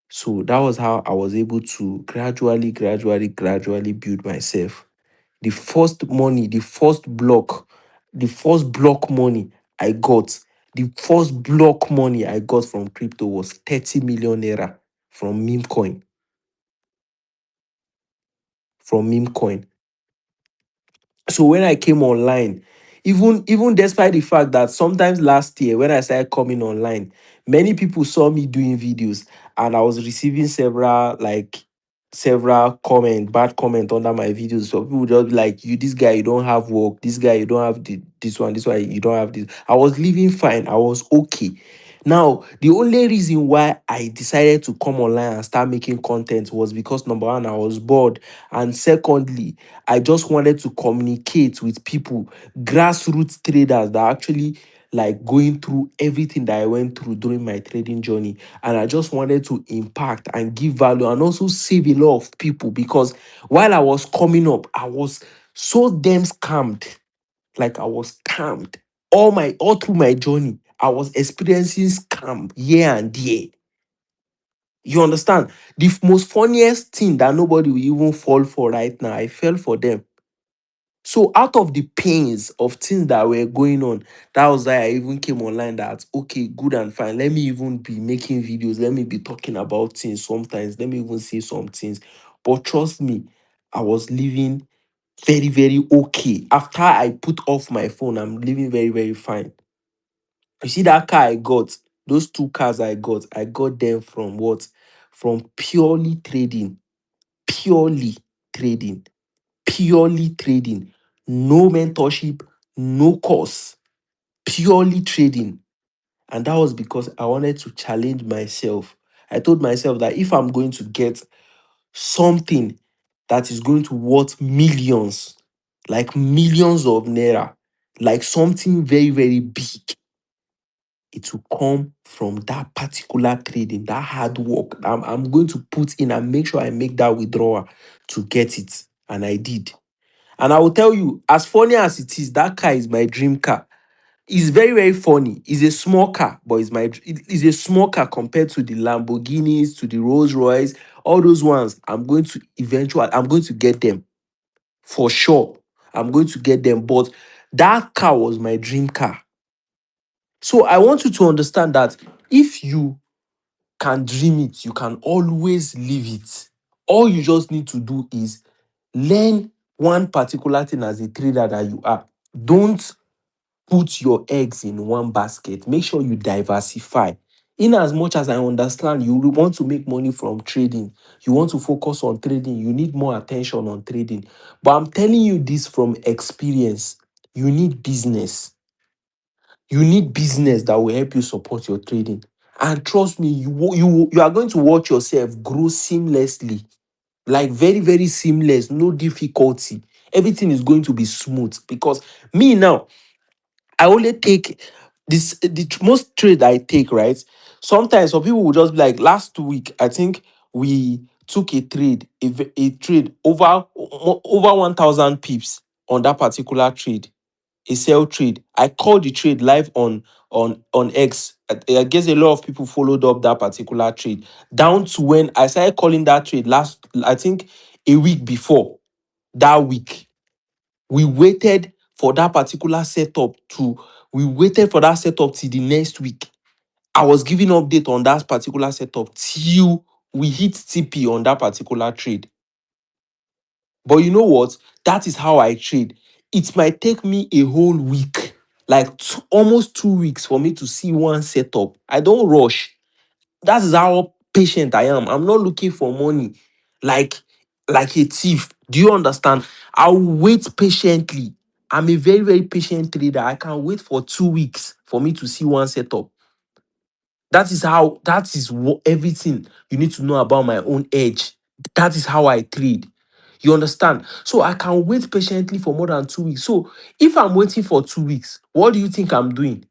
So that was how I was able to gradually build myself. The first block money I got, the first block money I got from crypto was 30 million naira from meme coin. From meme coin. So when I came online, even despite the fact that sometimes last year when I started coming online, many people saw me doing videos and I was receiving several bad comment under my videos. So people would just be like, you this guy, you don't have work, this guy, you don't have this one, you don't have this. I was living fine, I was okay. Now, the only reason why I decided to come online and start making content was because number one, I was bored. And secondly, I just wanted to communicate with people, grassroots traders that are actually like going through everything that I went through during my trading journey. And I just wanted to impact and give value and also save a lot of people because while I was coming up, I was so damn scammed. Like I was scammed. All through my journey, I was experiencing scam year and year. You understand? The most funniest thing that nobody will even fall for right now, I fell for them. So out of the pains of things that were going on, that was why I even came online that okay, good and fine. Let me even be making videos. Let me be talking about things sometimes. Let me even say some things. But trust me, I was living very, very okay. After I put off my phone, I'm living very, very fine. You see that car I got, those two cars I got them from what? From purely trading, purely trading. No mentorship, no course, purely trading. And that was because I wanted to challenge myself. I told myself that if I'm going to get something that is going to worth millions, like millions of naira, like something very, very big, it will come from that particular trading, that hard work. I'm going to put in and make sure I make that withdrawal to get it. And I did. And I will tell you, as funny as it is, that car is my dream car. It's very, very funny. It's a small car, but it's a small car compared to the Lamborghinis, to the Rolls Royce, all those ones. I'm going to get them for sure. I'm going to get them. But that car was my dream car. So I want you to understand that if you can dream it, you can always live it. All you just need to do is learn one particular thing as a trader that you are. Don't put your eggs in one basket. Make sure you diversify. In as much as I understand, you want to make money from trading, you want to focus on trading, you need more attention on trading. But I'm telling you this from experience. You need business. You need business that will help you support your trading. And trust me, you are going to watch yourself grow seamlessly, like very, very seamless, no difficulty. Everything is going to be smooth because me now, I only take most trade I take, right? Sometimes some people will just be like, last week, I think we took a trade, a trade over 1,000 pips on that particular trade, a sell trade. I called the trade live on X. I guess a lot of people followed up that particular trade. Down to when I started calling that trade last, I think a week before that week. We waited for that particular setup to we waited for that setup till the next week. I was giving update on that particular setup till we hit TP on that particular trade. But you know what? That is how I trade. It might take me a whole week, like almost 2 weeks for me to see one setup. I don't rush. That is how patient I am. I'm not looking for money like like a thief. Do you understand? I'll wait patiently. I'm a very, very patient trader. I can wait for 2 weeks for me to see one setup. That is what everything you need to know about my own edge. That is how I trade. You understand? So I can wait patiently for more than 2 weeks. So if I'm waiting for 2 weeks, what do you think I'm doing?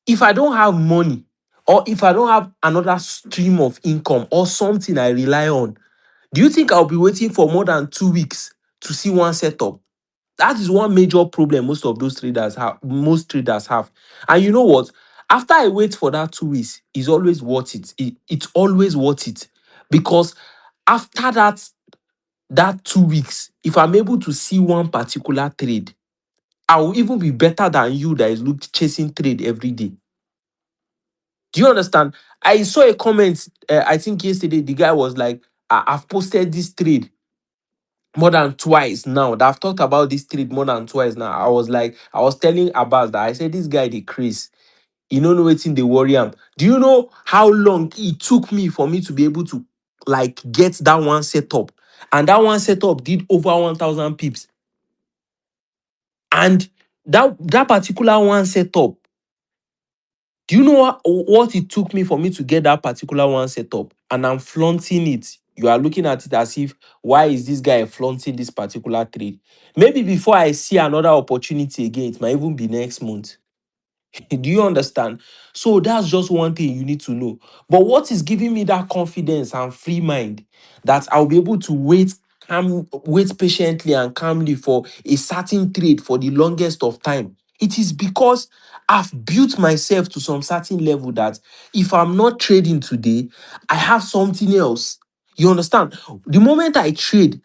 If I don't have money, or if I don't have another stream of income or something I rely on, do you think I'll be waiting for more than 2 weeks to see one setup? That is one major problem most traders have. And you know what? After I wait for that 2 weeks, it's always worth it. It's always worth it. Because after that 2 weeks, if I'm able to see one particular trade, I will even be better than you that is chasing trade every day. Do you understand? I saw a comment, I think yesterday, the guy was like, I've posted this trade more than twice now. That I've talked about this trade more than twice now. I was telling Abbas that I said, this guy, the Chris, you don't know waiting the worry am. Do you know how long it took me for me to be able to like get that one setup? And that one setup did over 1,000 pips. And that particular one setup, do you know what it took me for me to get that particular one set up? And I'm flaunting it. You are looking at it as if, why is this guy flaunting this particular trade? Maybe before I see another opportunity again, it might even be next month. Do you understand? So that's just one thing you need to know. But what is giving me that confidence and free mind that I'll be able to wait patiently and calmly for a certain trade for the longest of time? It is because I've built myself to some certain level that if I'm not trading today, I have something else. You understand? The moment I trade,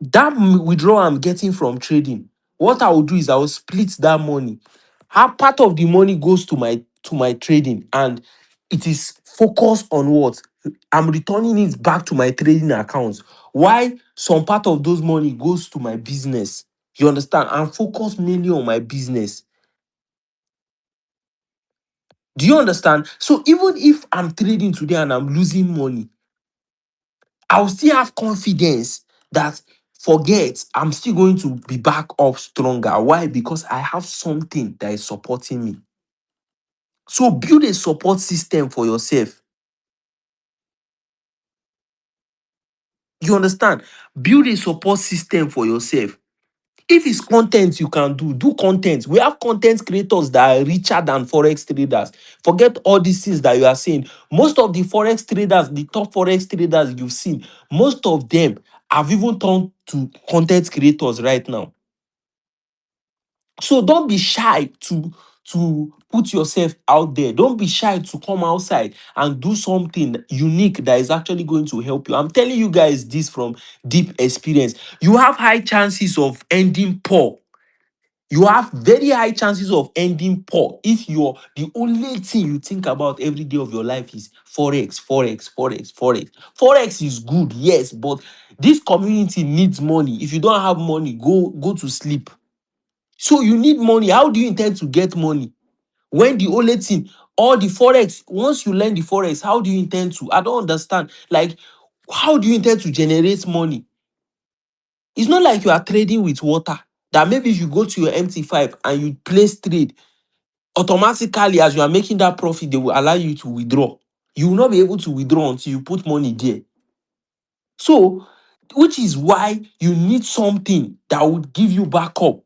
that withdrawal I'm getting from trading, what I will do is I will split that money. Half part of the money goes to my trading, and it is focused on what I'm returning it back to my trading accounts. Why some part of those money goes to my business. You understand? I'm focused mainly on my business. Do you understand? So even if I'm trading today and I'm losing money, I'll still have confidence that forget, I'm still going to be back up stronger. Why? Because I have something that is supporting me. So build a support system for yourself. You understand? Build a support system for yourself. If it's content you can do content. We have content creators that are richer than Forex traders. Forget all these things that you are saying. Most of the Forex traders, the top Forex traders you've seen, most of them have even turned to content creators right now. So don't be shy to put yourself out there. Don't be shy to come outside and do something unique that is actually going to help you. I'm telling you guys this from deep experience. You have high chances of ending poor. You have very high chances of ending poor if you're the only thing you think about every day of your life is Forex, Forex, Forex, Forex. Forex is good, yes, but this community needs money. If you don't have money, go to sleep. So you need money. How do you intend to get money? When the only thing, all the Forex, once you learn the Forex, how do you intend to? I don't understand. Like, how do you intend to generate money? It's not like you are trading with water. That maybe if you go to your MT5 and you place trade, automatically as you are making that profit, they will allow you to withdraw. You will not be able to withdraw until you put money there. So, which is why you need something that would give you backup.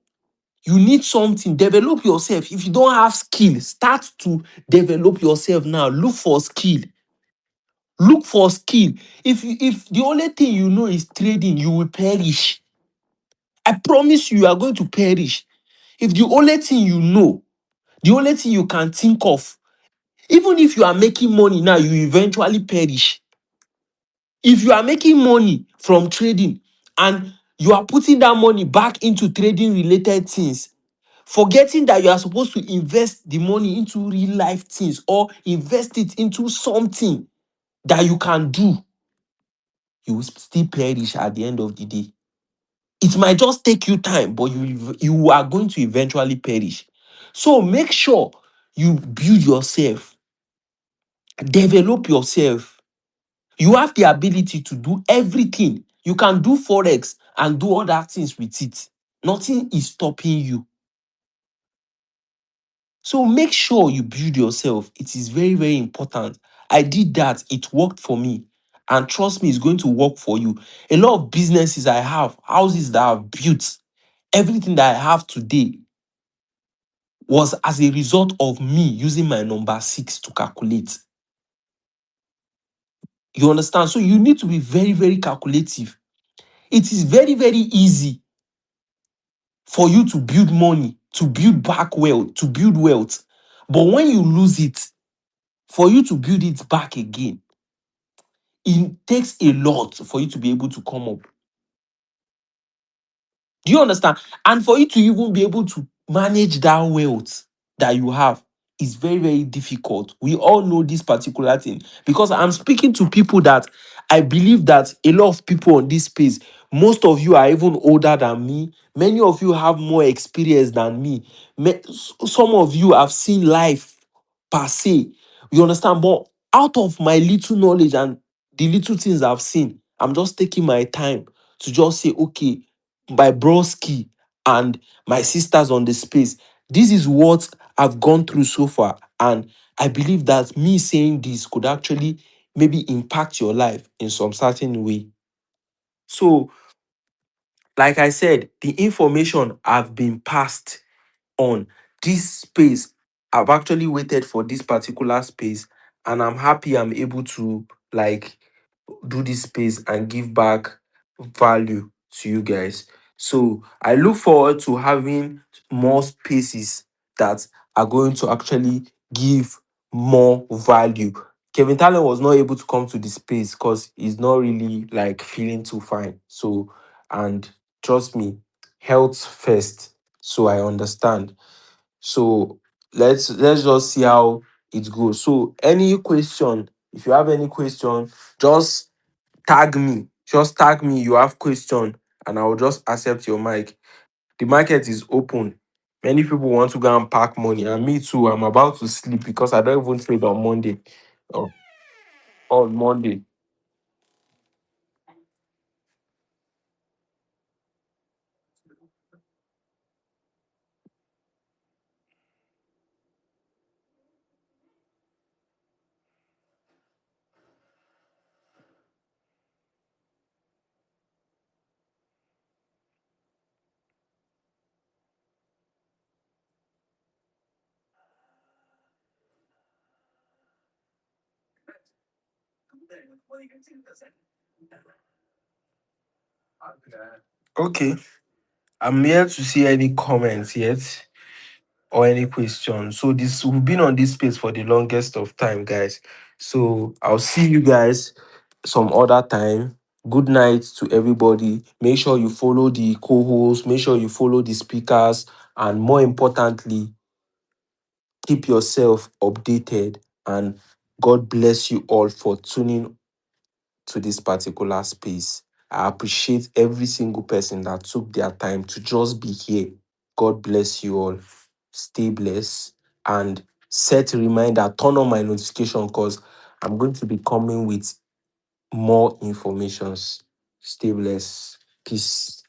You need something. Develop yourself. If you don't have skill, start to develop yourself now. Look for skill. Look for skill. If the only thing you know is trading, you will perish. I promise you, you are going to perish. If the only thing you know, the only thing you can think of, even if you are making money now, you eventually perish. If you are making money from trading and you are putting that money back into trading related things, forgetting that you are supposed to invest the money into real life things or invest it into something that you can do, you will still perish at the end of the day. It might just take you time, but you are going to eventually perish. So make sure you build yourself, develop yourself. You have the ability to do everything. You can do Forex and do other things with it. Nothing is stopping you. So make sure you build yourself. It is very, very important. I did that. It worked for me. And trust me, it's going to work for you. A lot of businesses I have, houses that I've built, everything that I have today was as a result of me using my number 6 to calculate. You understand? So you need to be very, very calculative. It is very, very easy for you to build money, to build back wealth, to build wealth. But when you lose it, for you to build it back again, it takes a lot for you to be able to come up. Do you understand? And for you to even be able to manage that wealth that you have is very, very difficult. We all know this particular thing because I'm speaking to people that I believe that a lot of people on this space, most of you are even older than me. Many of you have more experience than me. Some of you have seen life per se. You understand? But out of my little knowledge and the little things I've seen, I'm just taking my time to just say, okay, my broski and my sisters on the space, this is what I've gone through so far. And I believe that me saying this could actually maybe impact your life in some certain way. So, like I said, the information have been passed on this space. I've actually waited for this particular space, and I'm happy I'm able to like do this space and give back value to you guys. So I look forward to having more spaces that are going to actually give more value. Kevin Talon was not able to come to the space because he's not really like feeling too fine. So, and trust me, health first. So I understand. So let's just see how it goes. So any question, if you have any question, just tag me. Just tag me. You have question, and I will just accept your mic. The market is open. Many people want to go and pack money, and me too. I'm about to sleep because I don't even trade on Monday. Oh, on Monday. Okay. I'm here to see any comments yet. or any questions. So this we've been on this space for the longest of time, guys. So I'll see you guys some other time. Good night to everybody. Make sure you follow the co-hosts, make sure you follow the speakers, and more importantly, keep yourself updated. And God bless you all for tuning to this particular space. I appreciate every single person that took their time to just be here. God bless you all. Stay blessed and set a reminder, turn on my notification because I'm going to be coming with more informations. Stay blessed. Peace.